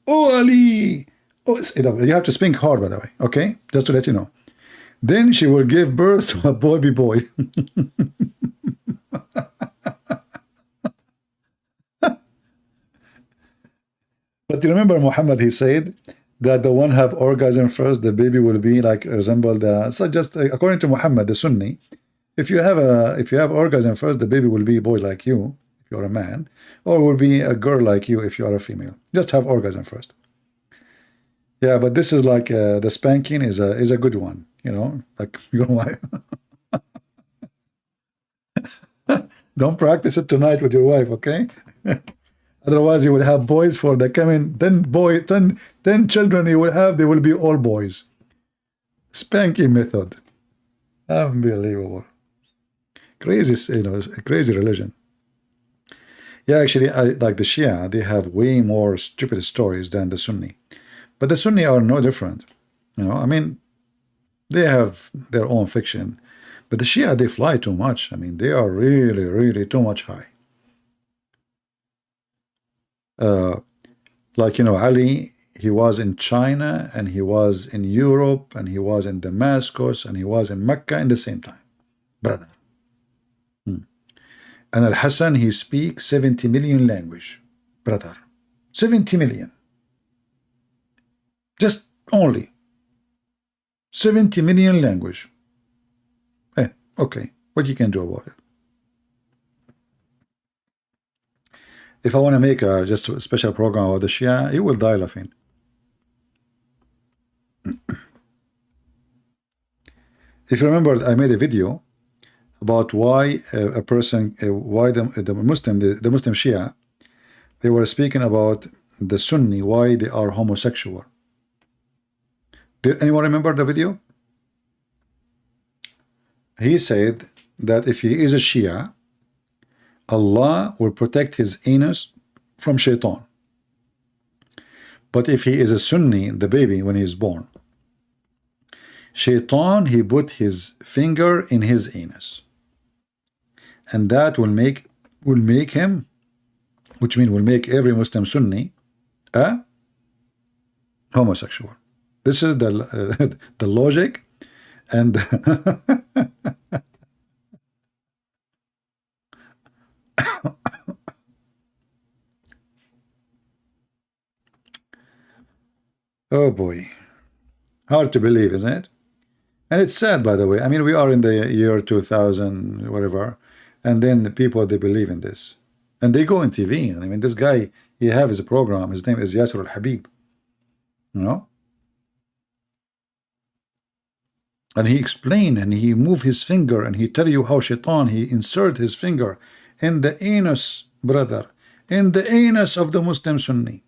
oh Ali. Oh, you have to spank hard, by the way, okay? Just to let you know. Then she will give birth to a baby boy. But you remember Muhammad, he said that the one have orgasm first, the baby will be like resemble the. So just according to Muhammad, the Sunni, if you have orgasm first, the baby will be a boy like you if you're a man, or will be a girl like you if you are a female. Just have orgasm first. Yeah, but this is like the spanking is a good one, you know, like your wife. Don't practice it tonight with your wife, okay? Otherwise, you will have boys for the coming 10 children you will have, they will be all boys. Spanking method. Unbelievable. Crazy, you know, crazy religion. Yeah, actually, like the Shia, they have way more stupid stories than the Sunni. But the Sunni are no different. You know, I mean, they have their own fiction. But the Shia, they fly too much. I mean, they are really, really too much high. Like, you know, Ali, he was in China, and he was in Europe, and he was in Damascus, and he was in Mecca in the same time. Brother. And Al-Hassan, he speaks 70 million language. Brother. 70 million. Just only 70 million language. Hey, okay, what you can do about it? If I want to make just a special program about the Shia, you will die laughing. If you remember, I made a video about why a person, why the Muslim Shia, they were speaking about the Sunni, why they are homosexual. Did anyone remember the video? He said that if he is a Shia, Allah will protect his anus from shaitan. But if he is a Sunni, the baby, when he is born, shaitan, he put his finger in his anus. And that will make him, which means will make every Muslim Sunni a homosexual. This is the the logic and oh boy, hard to believe, isn't it? And it's sad, by the way. I mean, we are in the year 2000, whatever, and then the people, they believe in this, and they go on TV. I mean, this guy, he have his program. His name is Yasser al-Habib, you know, and he explained, and he move his finger, and he tell you how shaitan, he insert his finger in the anus, brother, in the anus of the Muslim Sunni.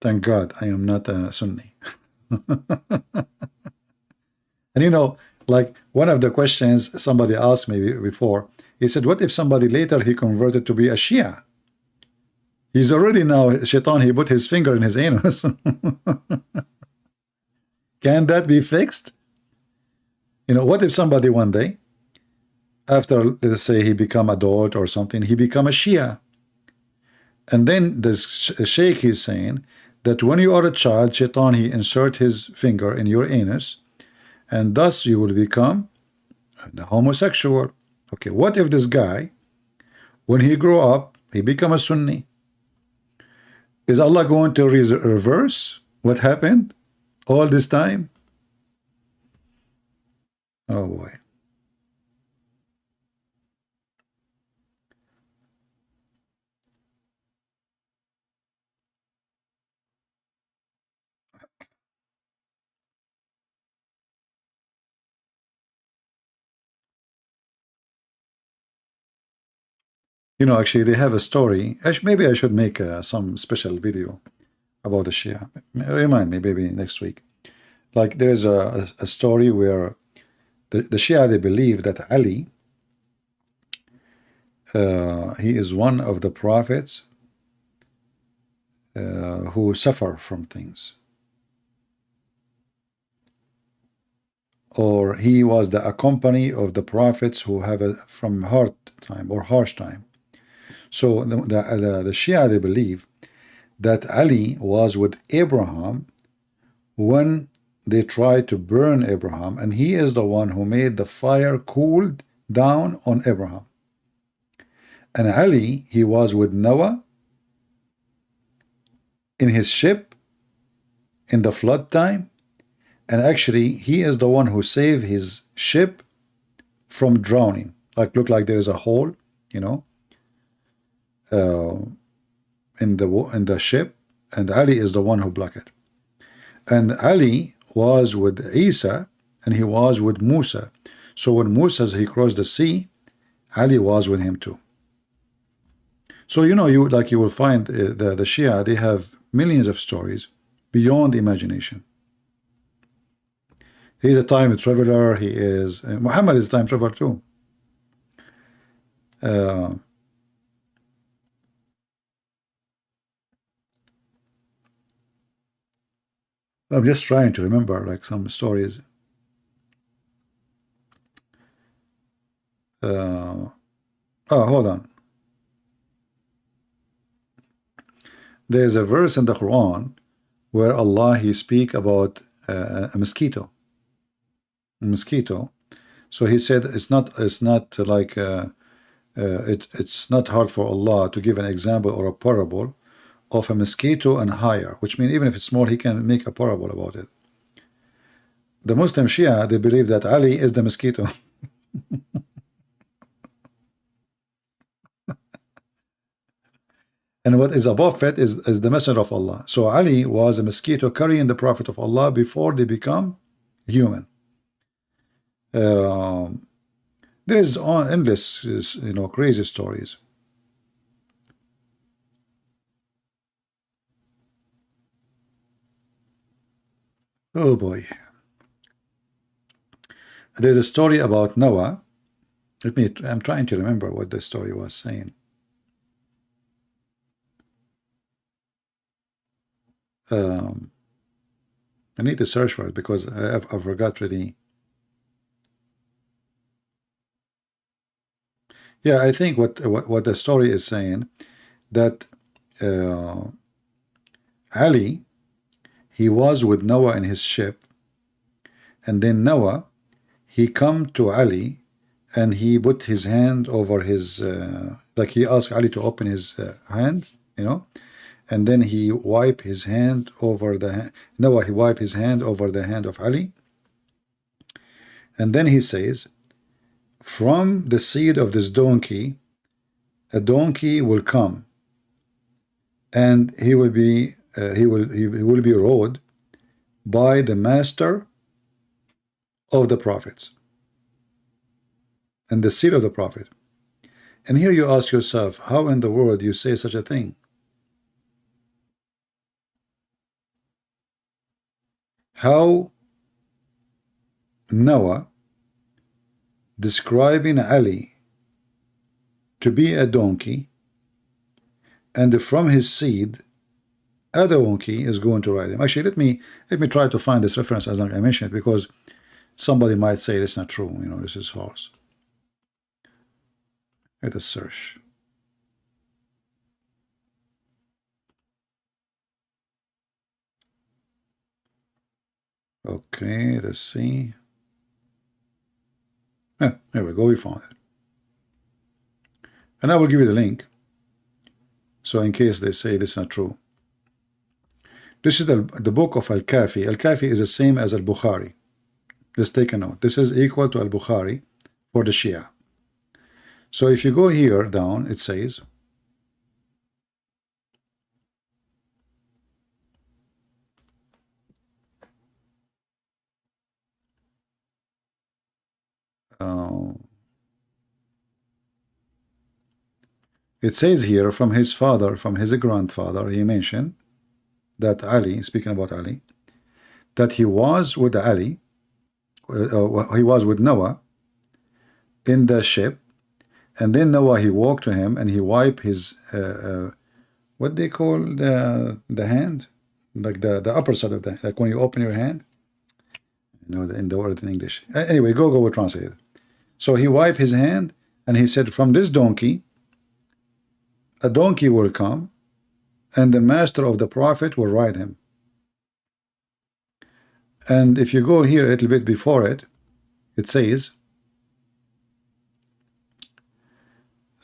Thank God I am not a Sunni. And you know, like one of the questions somebody asked me before, he said, what if somebody later he converted to be a Shia? He's already now, shaitan, he put his finger in his anus. Can that be fixed? You know, what if somebody one day, after, let's say, he become adult or something, he become a Shia? And then this sheikh is saying that when you are a child, shaitan, he insert his finger in your anus, and thus you will become a homosexual. Okay, what if this guy, when he grow up, he become a Sunni? Is Allah going to reverse what happened all this time? Oh boy. You know, actually, they have a story. Maybe I should make some special video about the Shia. Remind me, maybe next week. Like, there is a story where the Shia, they believe that Ali, he is one of the prophets who suffer from things. Or he was the accompany of the prophets who have from hard time or harsh time. So the Shia, they believe that Ali was with Abraham when they tried to burn Abraham, and he is the one who made the fire cooled down on Abraham. And Ali, he was with Noah in his ship in the flood time, and actually he is the one who saved his ship from drowning. Like, look like there is a hole, you know, in the ship, and Ali is the one who blocked it. And Ali was with Isa, and he was with Musa. So when Musa, he crossed the sea, Ali was with him too. So you know, you will find the Shia, they have millions of stories beyond imagination. He's a time traveler. He is Muhammad is a time traveler too. I'm just trying to remember like some stories. Oh, hold on. There's a verse in the Quran where Allah, he speak about a mosquito. A mosquito. So he said it's not like it's not hard for Allah to give an example or a parable of a mosquito and higher, which means even if it's small, He can make a parable about it. The Muslim Shia, they believe that Ali is the mosquito. And what is above it is the messenger of Allah. So Ali was a mosquito carrying the Prophet of Allah before they become human. There is endless, crazy stories. Oh boy. There's a story about Noah. I'm trying to remember what the story was saying. I need to search for it because I forgot really. Yeah, I think what the story is saying, that Ali, he was with Noah in his ship, and then Noah, he come to Ali, and he put his hand over his, like he asked Ali to open his hand, and then he wiped his hand over the Noah, he wiped his hand over the hand of Ali, and then he says, from the seed of this donkey, a donkey will come, and he will be rode by the master of the prophets and the seed of the prophet. And here you ask yourself, how in the world you say such a thing? How Noah describing Ali to be a donkey, and from his seed a donkey is going to ride him. Actually, let me try to find this reference as I mentioned it, because somebody might say it's not true, this is false. Let us search. Okay, let's see. Yeah, there we go, we found it. And I will give you the link, so in case they say this is not true. This is the book of Al-Kafi. Al-Kafi is the same as Al-Bukhari. Let's take a note. This is equal to Al-Bukhari for the Shia. So if you go here down, it says, it says here, from his father, from his grandfather, he mentioned that Ali, speaking about Ali, that he was with Ali, he was with Noah in the ship, and then Noah, he walked to him and he wiped his, what they call the hand, like the upper side of the, like when you open your hand, in the word in English. Anyway, go will translate it. So he wiped his hand and he said, from this donkey, a donkey will come, and the master of the prophet will ride him. And if you go here a little bit before it, it says,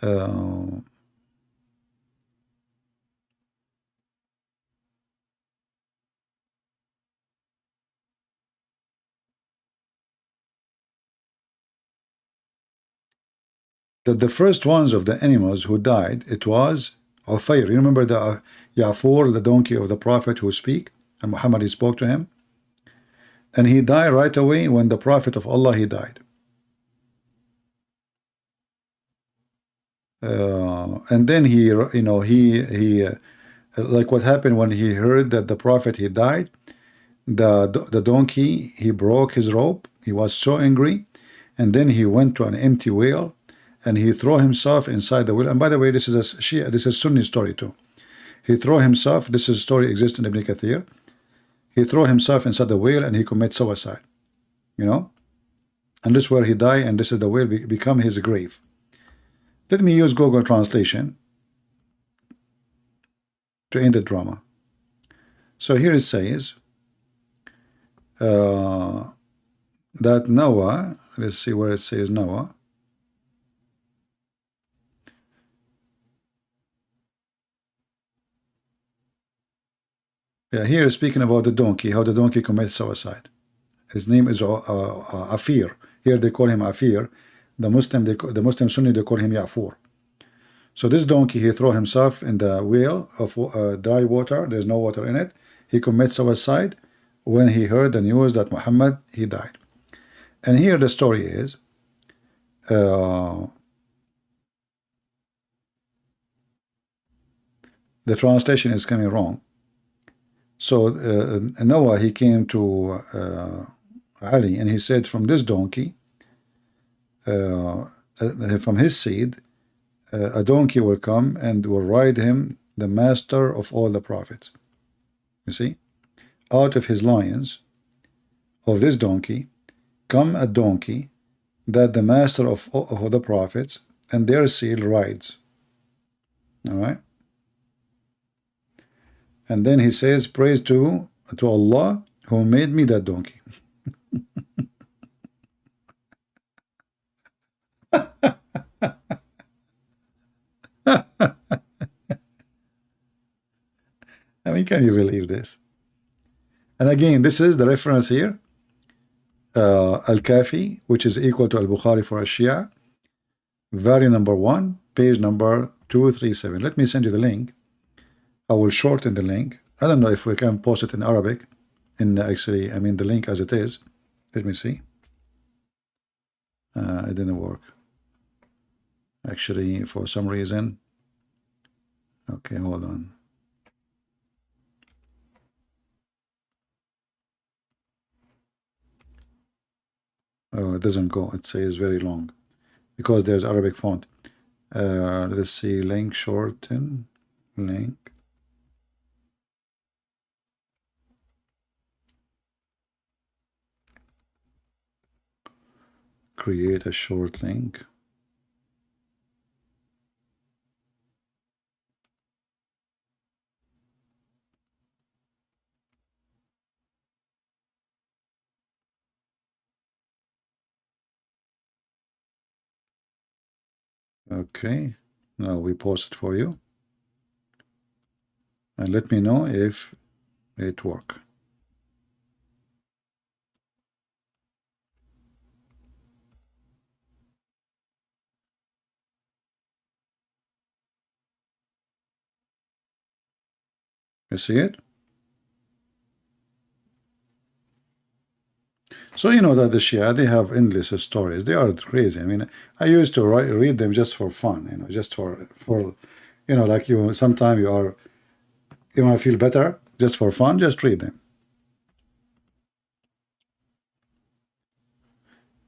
that the first ones of the animals who died, it was Ufayr. You remember the Ya'fur, the donkey of the prophet who speak, and Muhammad, he spoke to him, and he died right away when the prophet of Allah, he died. And then he like what happened when he heard that the prophet, he died, the donkey, he broke his rope. He was so angry, and then he went to an empty well, and he threw himself inside the well. And by the way, this is a Shia, this is Sunni story too. He threw himself, this is a story exists in Ibn Kathir. He threw himself inside the well and he committed suicide. And this is where he died, and this is the well become his grave. Let me use Google Translation to end the drama. So here it says that Noah, let's see where it says Noah. Yeah, here speaking about the donkey, how the donkey commits suicide. His name is Afir. Here they call him Afir. The Muslim Sunni, they call him Ya'fur. So this donkey, he throw himself in the well of dry water. There's no water in it. He commits suicide when he heard the news that Muhammad, he died. And here the story is, the translation is coming wrong. So Noah, he came to Ali and he said, from this donkey, from his seed, a donkey will come and will ride him, the master of all the prophets. You see, out of his lions, of this donkey, come a donkey that the master of the prophets and their seed rides. All right. And then he says, praise to Allah who made me that donkey. I mean, can you believe this? And again, this is the reference here, Al-Kafi, which is equal to Al-Bukhari for a Shia, volume number 1, page number 237. Let me send you the link. I will shorten the link. I don't know if we can post it in Arabic. Actually, I mean the link as it is. Let me see. It didn't work. Actually, for some reason. Okay, hold on. Oh, it doesn't go. It says very long because there's Arabic font. Let's see. Link shorten. Link. Create a short link. Okay, now we post it for you. And let me know if it works. You see it? So you know that the Shia, they have endless stories. They are crazy. I mean, I used to read them just for fun, you know, just for you know, like you, sometimes you want to feel better, just for fun, just read them.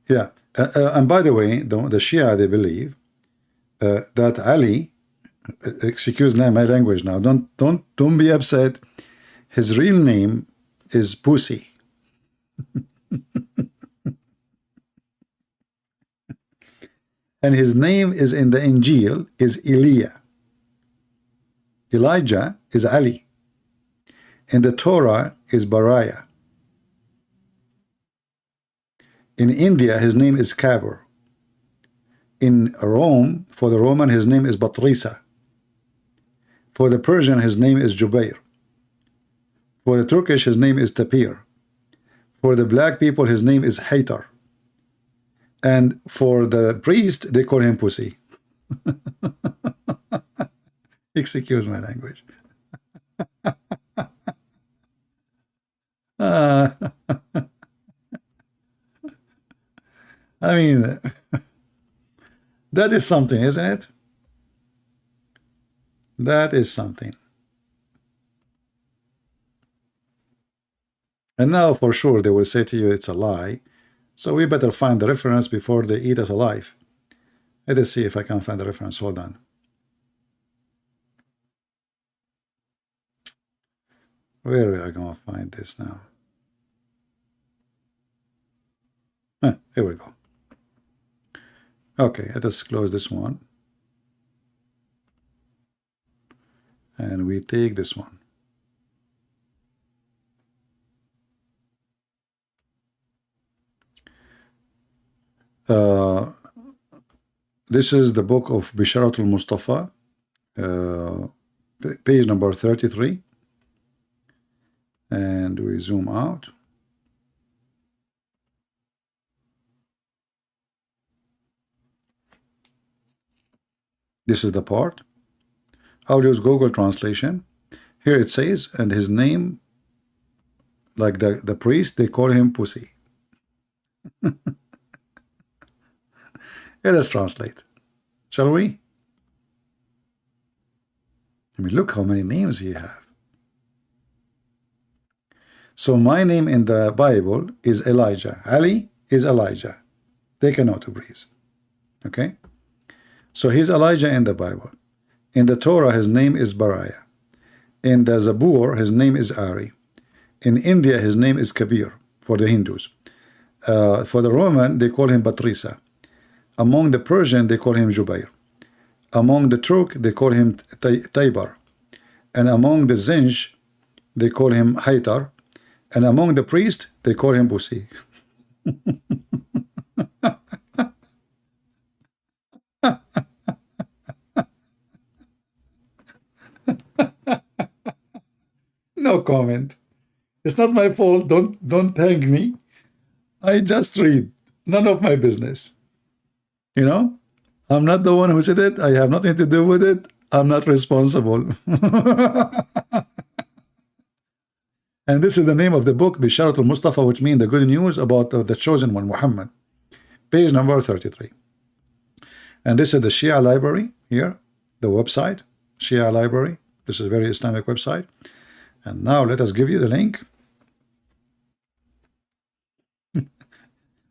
Yeah, and by the way, the Shia, they believe that Ali, excuse my language now, don't be upset. His real name is Pussy. And his name is in the Injil is Elijah. Elijah is Ali. In the Torah is Bariah. In India, his name is Kabur. In Rome, for the Roman, his name is Batrisa. For the Persian, his name is Jubair. For the Turkish, his name is Tapir. For the black people, his name is Haytar. And for the priest, they call him Pussy. Excuse my language. I mean, that is something, isn't it? That is something. And now for sure they will say to you it's a lie. So we better find the reference before they eat us alive. Let us see if I can find the reference. Hold on. Where are we going to find this now? Here we go. Okay, let us close this one. And we take this one. This is the book of Bisharatul Mustafa, page number 33. and we zoom out. This is the part. I'll use Google Translation. Here it says, and his name, like the priest, they call him Pussy. Yeah, let's translate. Shall we? I mean, look how many names he have. So my name in the Bible is Elijah. Ali is Elijah. Take a note, please. Okay? So he's Elijah in the Bible. In the Torah, his name is Bariah. In the Zabur, his name is Ari. In India, his name is Kabir for the Hindus. For the Roman, they call him Batrisa. Among the Persian, they call him Jubair. Among the Turk, they call him Taybar. And among the Zinj, they call him Haytar. And among the priest, they call him Busi. No comment. It's not my fault. Don't hang me. I just read. None of my business. You know? I'm not the one who said it. I have nothing to do with it. I'm not responsible. And this is the name of the book, Bisharatul Mustafa, which means the good news about the chosen one, Muhammad. Page number 33. And this is the Shia library here, the website, Shia library. This is a very Islamic website. And now let us give you the link.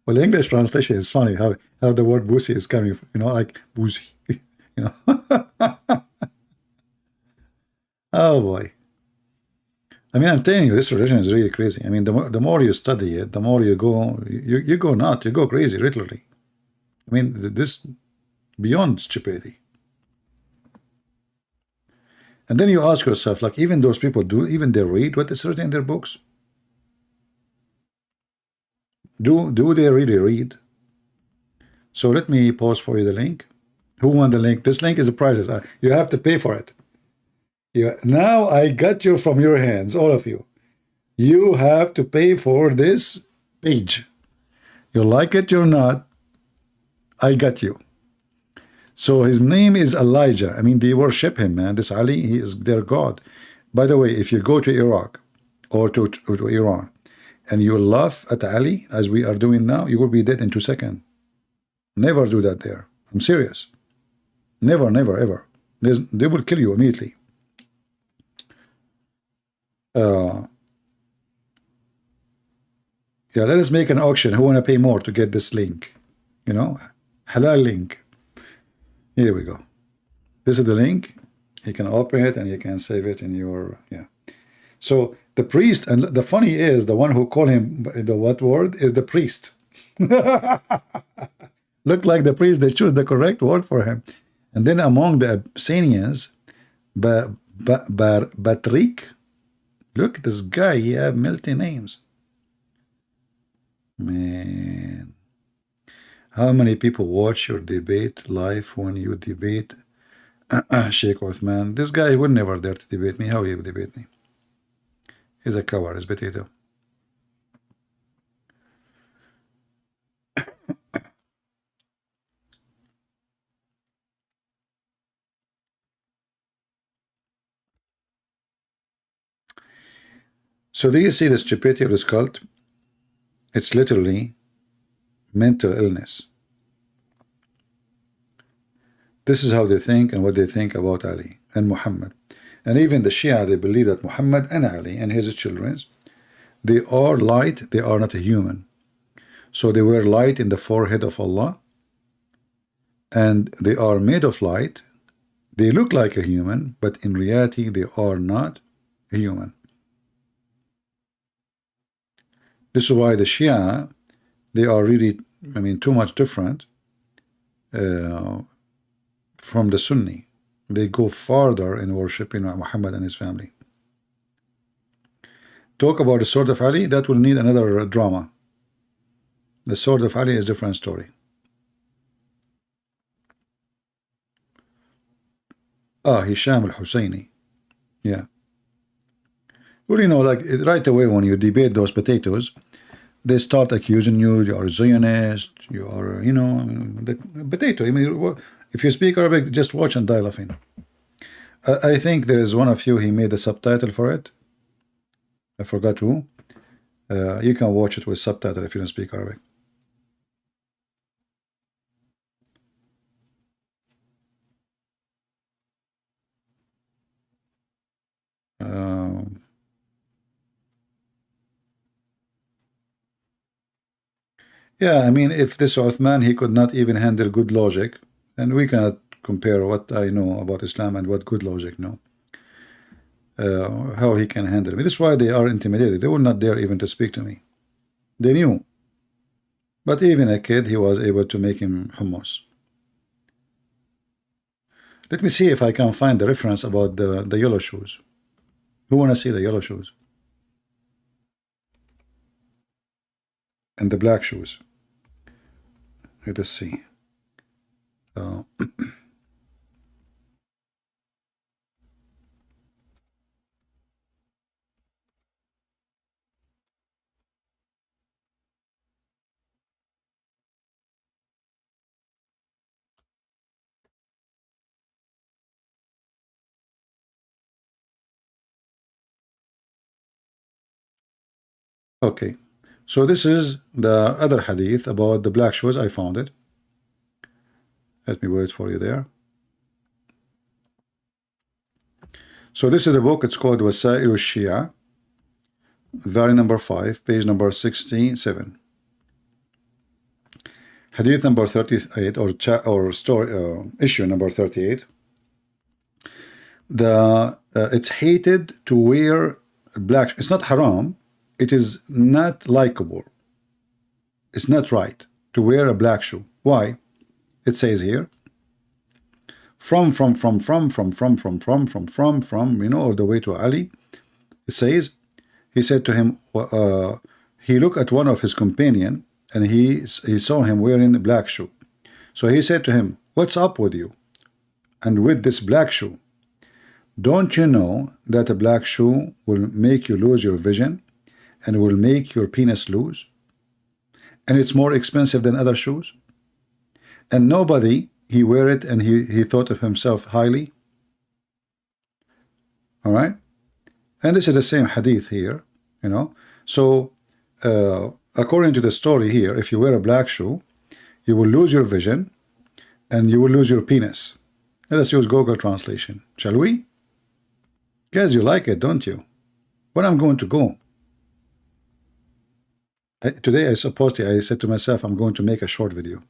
Well, the English translation is funny how the word Busi is coming, you know, like Busi, you know. Oh boy. I mean, I'm telling you, this religion is really crazy. I mean, the more you study it, the more you go nuts, you go crazy, literally. I mean, this beyond stupidity. And then you ask yourself, like, even those people even they read what is written in their books? Do they really read? So let me pause for you the link. Who won the link? This link is a prize. You have to pay for it. Now I got you from your hands, all of you. You have to pay for this page. You like it or not, I got you. So his name is Elijah. I mean, they worship him, man. This Ali, he is their God. By the way, if you go to Iraq or to Iran and you laugh at Ali, as we are doing now, you will be dead in 2 seconds. Never do that there. I'm serious. Never, never, ever. They will kill you immediately. Yeah, let us make an auction. Who want to pay more to get this link? You know, halal link. Here we go. This is the link. You can open it and you can save it in your, yeah. So the priest, and the funny is, the one who called him the what word is the priest. Look like the priest, they choose the correct word for him. And then among the Abyssinians, Batrik, look, this guy, he have multi names. Man. How many people watch your debate live when you debate Sheikh Uthman? This guy would never dare to debate me. How he would debate me? He's a coward, he's potato. So do you see the stupidity of this cult? It's literally mental illness. This is how they think and what they think about Ali and Muhammad. And even the Shia, they believe that Muhammad and Ali and his children, they are light, they are not a human. So they were light in the forehead of Allah, and they are made of light. They look like a human, but in reality they are not a human. This is why the Shia, they are really, I mean, too much different from the Sunni. They go farther in worshiping Muhammad and his family. Talk about the sword of Ali, that will need another drama. The sword of Ali is a different story. Hisham al-Husayni. Yeah. Well, you know, like right away when you debate those potatoes, they start accusing you. You are a Zionist. You are, you know, the potato. I mean, if you speak Arabic, just watch and die laughing. I think there is one of you. He made a subtitle for it. I forgot who. You can watch it with subtitle if you don't speak Arabic. Yeah, I mean, if this Uthman, he could not even handle good logic, and we cannot compare what I know about Islam and what good logic know. How he can handle me. That's why they are intimidated. They were not dare even to speak to me. They knew. But even a kid, he was able to make him hummus. Let me see if I can find the reference about the yellow shoes. Who want to see the yellow shoes? And the black shoes. Let us see. Okay, so this is the other hadith about the black shoes. I found it. Let me wait for you there. So this is the book. It's called Wasa'il al-Shia, volume number 5, page number 67. Hadith number 38, or story, issue number 38. It's hated to wear black. It's not haram. It is not likable. It's not right to wear a black shoe. Why? It says here, from, you know, all the way to Ali. It says, he said to him, he looked at one of his companion and he saw him wearing a black shoe. So he said to him, what's up with you and with this black shoe? Don't you know that a black shoe will make you lose your vision and will make your penis loose? And it's more expensive than other shoes? And nobody, he wear it and he thought of himself highly. All right? And this is the same hadith here, you know. So, according to the story here, if you wear a black shoe, you will lose your vision and you will lose your penis. Let us use Google translation, shall we? Guys, you like it, don't you? When I'm going to go? Today, I said to myself, I'm going to make a short video.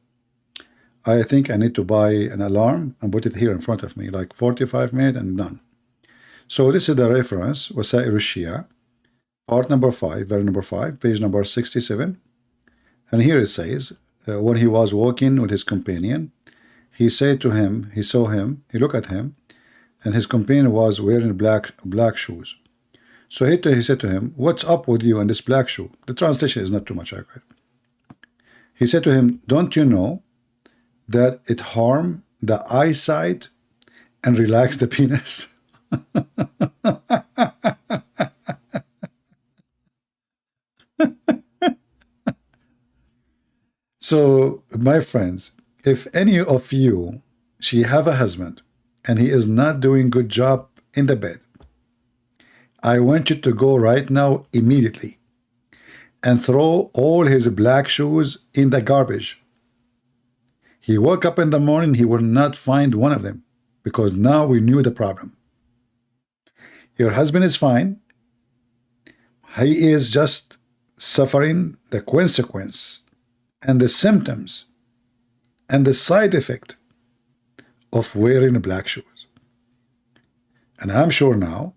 I think I need to buy an alarm and put it here in front of me, like 45 minutes and done. So this is the reference, Wasa'il al-Shia, part number 5, volume number 5, page number 67. And here it says, when he was walking with his companion, he said to him, he saw him, he looked at him, and his companion was wearing black shoes. So he said to him, what's up with you and this black shoe? The translation is not too much accurate. He said to him, don't you know that it harm the eyesight and relax the penis? So, my friends, if any of you, she have a husband and he is not doing good job in the bed, I want you to go right now immediately and throw all his black shoes in the garbage. He woke up in the morning, he will not find one of them because now we knew the problem. Your husband is fine. He is just suffering the consequence and the symptoms and the side effect of wearing black shoes. And I'm sure now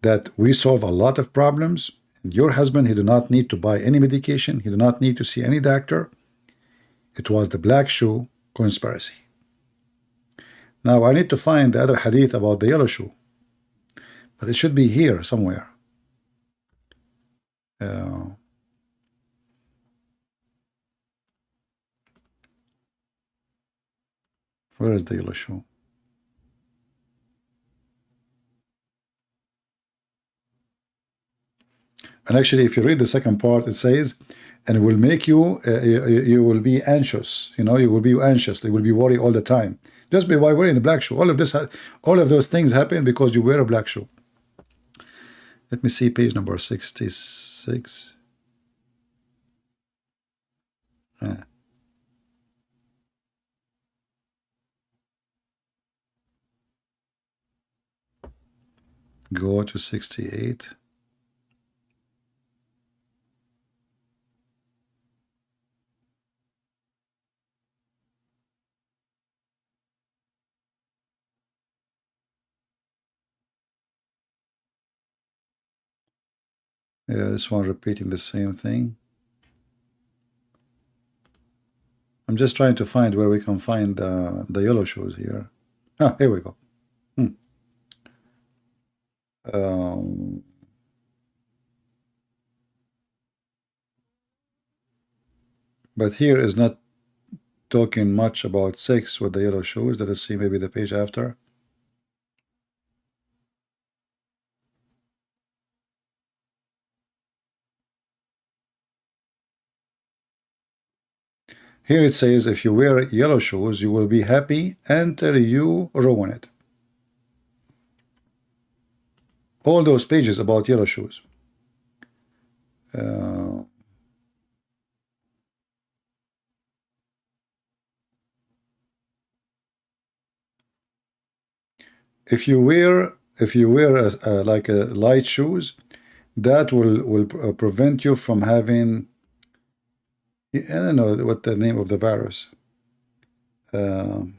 that we solve a lot of problems. And your husband, he do not need to buy any medication. He do not need to see any doctor. It was the black shoe conspiracy. Now I need to find the other hadith about the yellow shoe, but it should be here somewhere. Where is the yellow shoe? And actually, if you read the second part, it says, and it will make you, you will be anxious. You know, you will be anxious. You will be worried all the time. Just by wearing the black shoe. All of this, all of those things happen because you wear a black shoe. Let me see page number 66. Go to 68. Yeah, this one repeating the same thing. I'm just trying to find where we can find the yellow shoes here. Ah, here we go. But here is not talking much about 6 with the yellow shoes. Let us see maybe the page after. Here it says, if you wear yellow shoes, you will be happy until you ruin it. All those pages about yellow shoes. If you wear like a light shoes, that will prevent you from having, I don't know what the name of the virus. You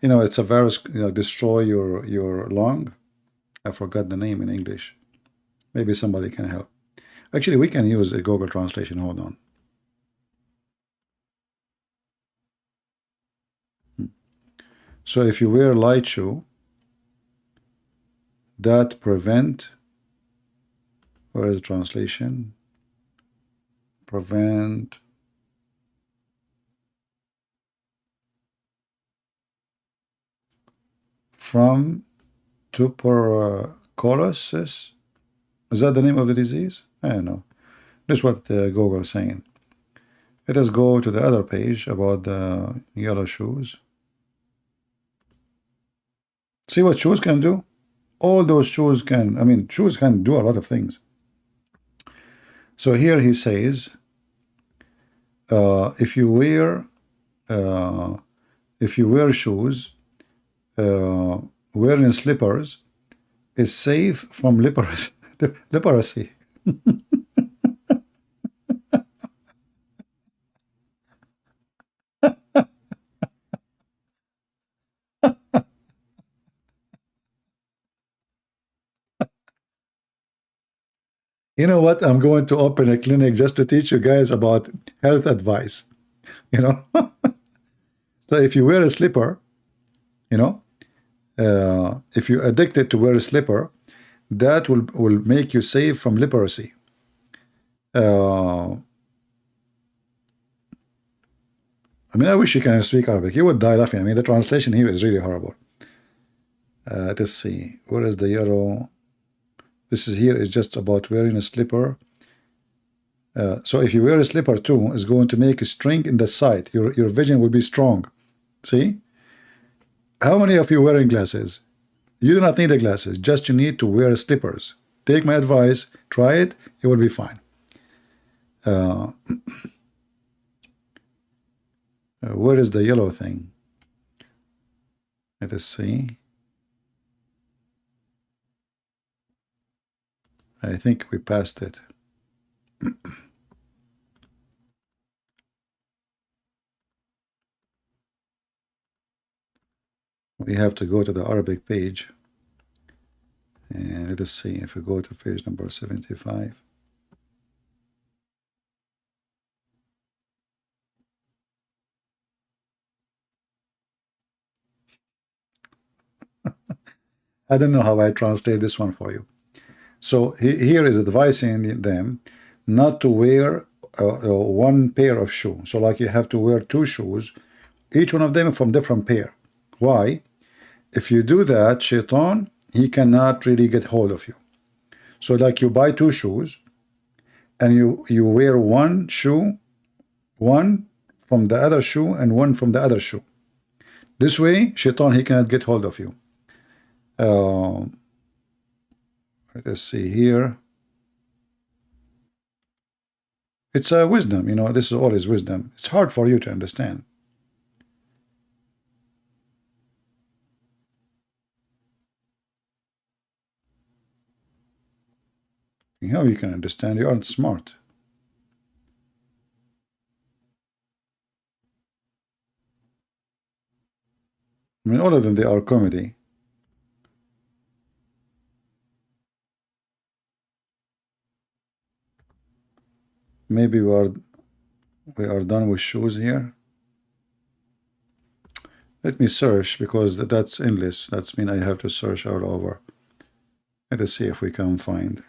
know, it's a virus, you know, destroy your lung. I forgot the name in English. Maybe somebody can help. Actually, we can use a Google translation. Hold on. So if you wear light shoe, that prevent, where is the translation? Prevent from tuberculosis. Is that the name of the disease? I don't know. This is what Google is saying. Let us go to the other page about the yellow shoes. See what shoes can do? All those shoes can, I mean, shoes can do a lot of things. So here he says, if you wear shoes, wearing slippers is safe from leprosy. You know what? I'm going to open a clinic just to teach you guys about health advice. You know, so if you wear a slipper, you know, if you're addicted to wear a slipper, that will make you safe from leprosy. I mean, I wish you can speak Arabic. You would die laughing. I mean, the translation here is really horrible. Let's see. Where is the yellow? This is here is just about wearing a slipper. So if you wear a slipper too, it's going to make a strength in the sight. Your vision will be strong. See? How many of you are wearing glasses? You do not need the glasses. Just you need to wear slippers. Take my advice. Try it. It will be fine. Where is the yellow thing? Let us see. I think we passed it. We have to go to the Arabic page. And let us see if we go to page number 75. I don't know how I translate this one for you. So here is advising them not to wear one pair of shoes. So like you have to wear 2 shoes, each one of them from different pair. Why? If you do that, Shaitan, he cannot really get hold of you. So like you buy two shoes and you wear one shoe, one from the other shoe and one from the other shoe. This way, Shaitan, he cannot get hold of you. Let's see here. It's a wisdom, you know, this is always wisdom. It's hard for you to understand. How you can understand? You aren't smart. I mean, all of them, they are comedy. Maybe we are done with shoes here. Let me search, because that's endless. That's mean I have to search all over. Let us see if we can find.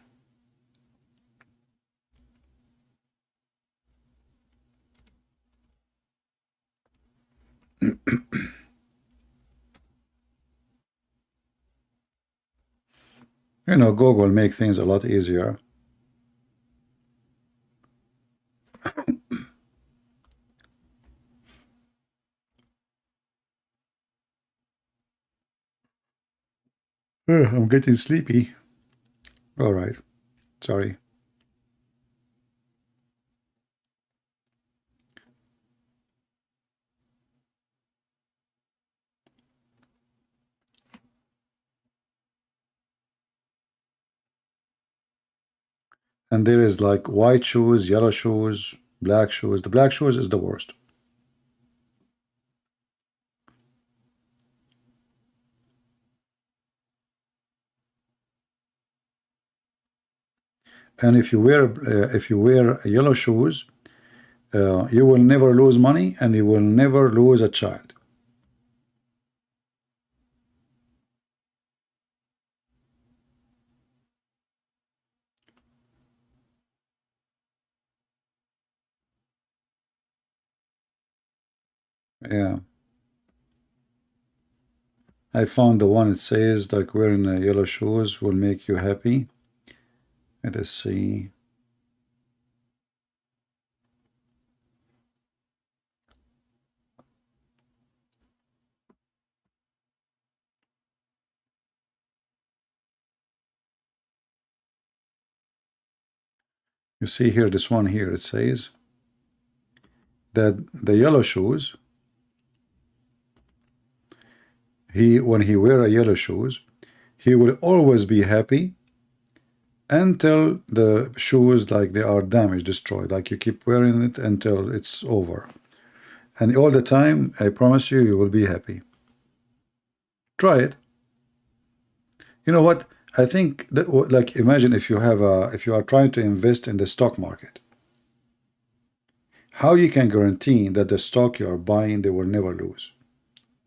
You know, Google make things a lot easier. I'm getting sleepy. All right. Sorry. And there is like white shoes, yellow shoes, black shoes. The black shoes is the worst. And if you wear yellow shoes, you will never lose money and you will never lose a child. Yeah. I found the one. It says like wearing yellow shoes will make you happy. Let us see. You see here, this one here, it says that the yellow shoes, when he wear a yellow shoes, he will always be happy until the shoes, like they are damaged, destroyed, like you keep wearing it until it's over. And all the time, I promise you, you will be happy. Try it. You know what? I think that, like, imagine if you are trying to invest in the stock market. How you can guarantee that the stock you are buying, they will never lose?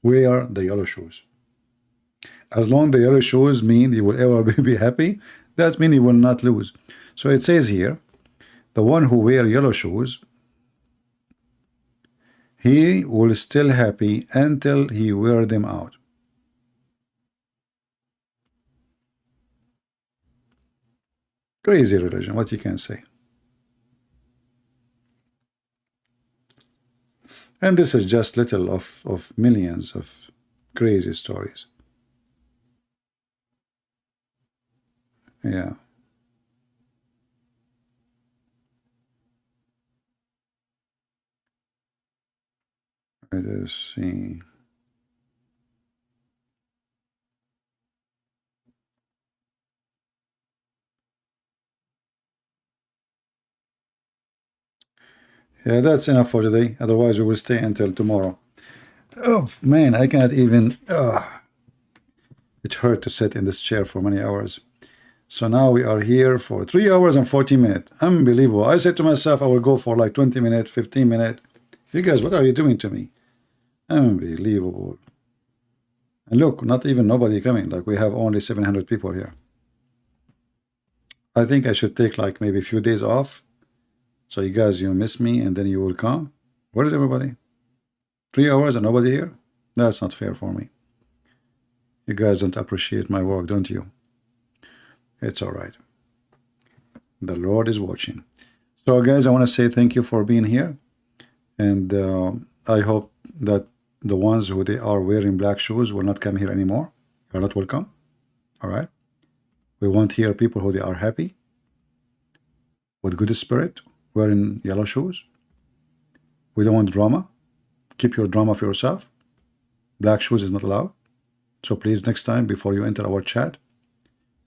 Wear the yellow shoes. As long as the yellow shoes mean you will ever be happy, that means you will not lose. So it says here, the one who wear yellow shoes, he will still happy until he wear them out. Crazy religion, what you can say. And this is just little of millions of crazy stories. Yeah. Let us see. Yeah, that's enough for today. Otherwise, we will stay until tomorrow. Oh, man, I cannot even... it hurt to sit in this chair for many hours. So now we are here for 3 hours and 40 minutes. Unbelievable. I said to myself, I will go for like 20 minutes, 15 minutes. You guys, what are you doing to me? Unbelievable. And look, not even nobody coming. Like, we have only 700 people here. I think I should take like maybe a few days off. So you guys, you miss me and then you will come. Where is everybody? 3 hours and nobody here? That's not fair for me. You guys don't appreciate my work, don't you? It's all right. The Lord is watching. So guys, I want to say thank you for being here. And I hope that the ones who they are wearing black shoes will not come here anymore. You're not welcome. All right. We want here people who they are happy, with good spirit, wearing yellow shoes. We don't want drama. Keep your drama for yourself. Black shoes is not allowed. So please, next time before you enter our chat,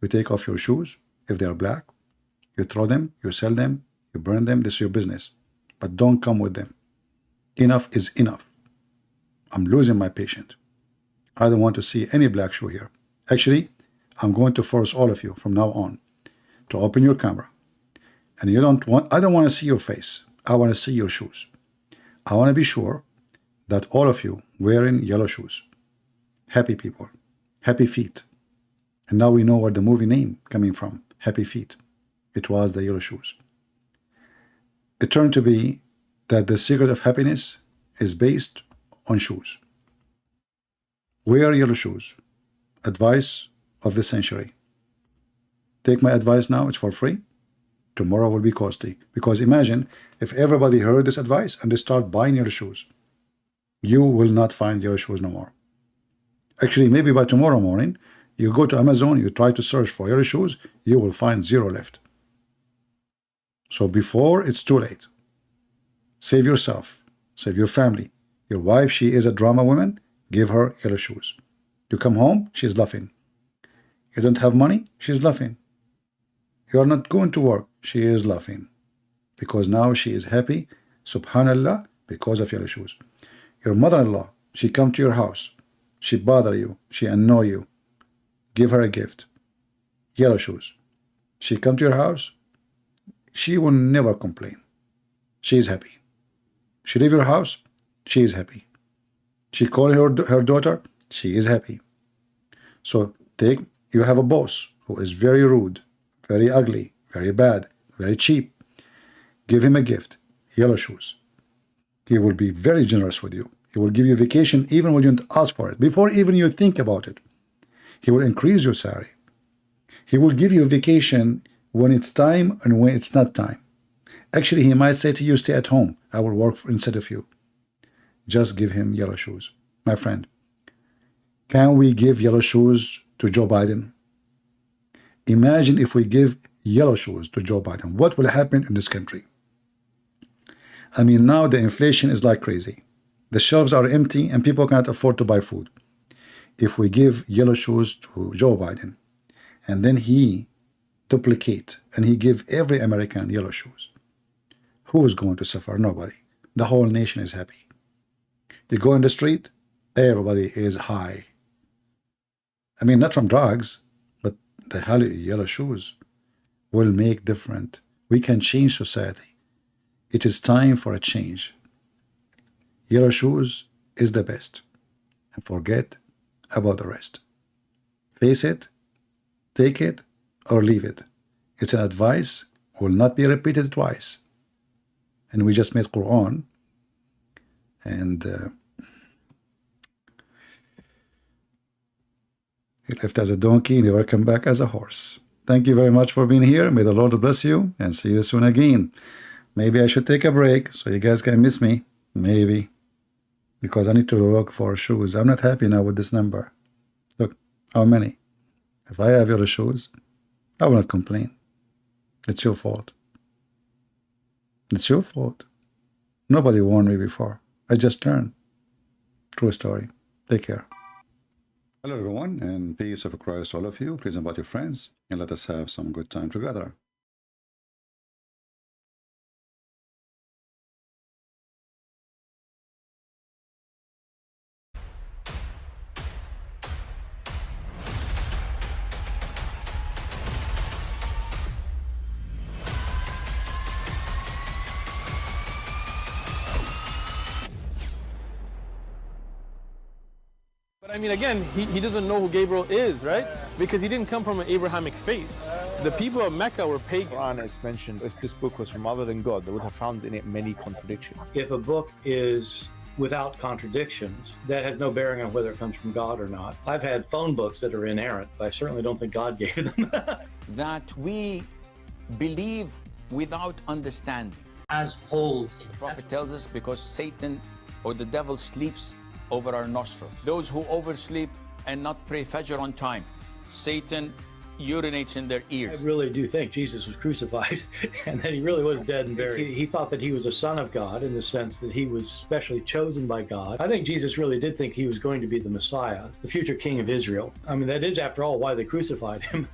you take off your shoes if they are black. You throw them, you sell them, you burn them. This is your business. But don't come with them. Enough is enough. I'm losing my patience. I don't want to see any black shoe here. Actually, I'm going to force all of you from now on to open your camera. And I don't want to see your face. I want to see your shoes. I want to be sure that all of you wearing yellow shoes. Happy people. Happy feet. And now we know where the movie name coming from. Happy Feet. It was the yellow shoes. It turned to be that the secret of happiness is based on shoes. Wear yellow shoes. Advice of the century. Take my advice now, it's for free. Tomorrow will be costly. Because imagine if everybody heard this advice and they start buying yellow shoes. You will not find yellow shoes no more. Actually, maybe by tomorrow morning, you go to Amazon, you try to search for yellow shoes, you will find 0 left. So before it's too late, save yourself, save your family. Your wife, she is a drama woman, give her yellow shoes. You come home, she's laughing. You don't have money, she's laughing. You are not going to work, she is laughing. Because now she is happy, subhanallah, because of yellow shoes. Your mother-in-law, she come to your house, she bother you, she annoy you. Give her a gift. Yellow shoes. She come to your house, she will never complain. She is happy. She leave your house, she is happy. She call her daughter, she is happy. So you have a boss who is very rude, very ugly, very bad, very cheap. Give him a gift, yellow shoes. He will be very generous with you. He will give you vacation even when you don't ask for it. Before even you think about it. He will increase your salary. He will give you a vacation when it's time and when it's not time. Actually, he might say to you, stay at home. I will work instead of you. Just give him yellow shoes. My friend, can we give yellow shoes to Joe Biden? Imagine if we give yellow shoes to Joe Biden. What will happen in this country? I mean, now the inflation is like crazy. The shelves are empty and people cannot afford to buy food. If we give yellow shoes to Joe Biden and then he duplicate and he give every American yellow shoes, who is going to suffer? Nobody. The whole nation is happy. You go in the street, everybody is high. I mean, not from drugs, but the yellow shoes will make different. We can change society. It is time for a change. Yellow shoes is the best. And forget about the rest. Face it, take it, or leave it. It's an advice, will not be repeated twice. And we just made Quran. And he left as a donkey, never come back as a horse. Thank you very much for being here. May the Lord bless you and see you soon again. Maybe I should take a break so you guys can miss me. Maybe. Because I need to look for shoes. I'm not happy now with this number. Look, how many? If I have your shoes, I will not complain. It's your fault. It's your fault. Nobody warned me before. I just turned. True story. Take care. Hello everyone, and peace of Christ all of you. Please invite your friends and let us have some good time together. But I mean, again, he doesn't know who Gabriel is, right? Because he didn't come from an Abrahamic faith. The people of Mecca were pagan. Quran is mentioned, if this book was from other than God, they would have found in it many contradictions. If a book is without contradictions, that has no bearing on whether it comes from God or not. I've had phone books that are inerrant, but I certainly don't think God gave them. That we believe without understanding. as wholes. The prophet tells us because Satan or the devil sleeps over our nostrils. Those who oversleep and not pray Fajr on time, Satan urinates in their I ears. really do think Jesus was crucified and that he really was dead and buried. He thought that he was a son of God in the sense that he was specially chosen by God. I think Jesus really did think he was going to be the Messiah, the future king of Israel. I mean, that is, after all, why they crucified him.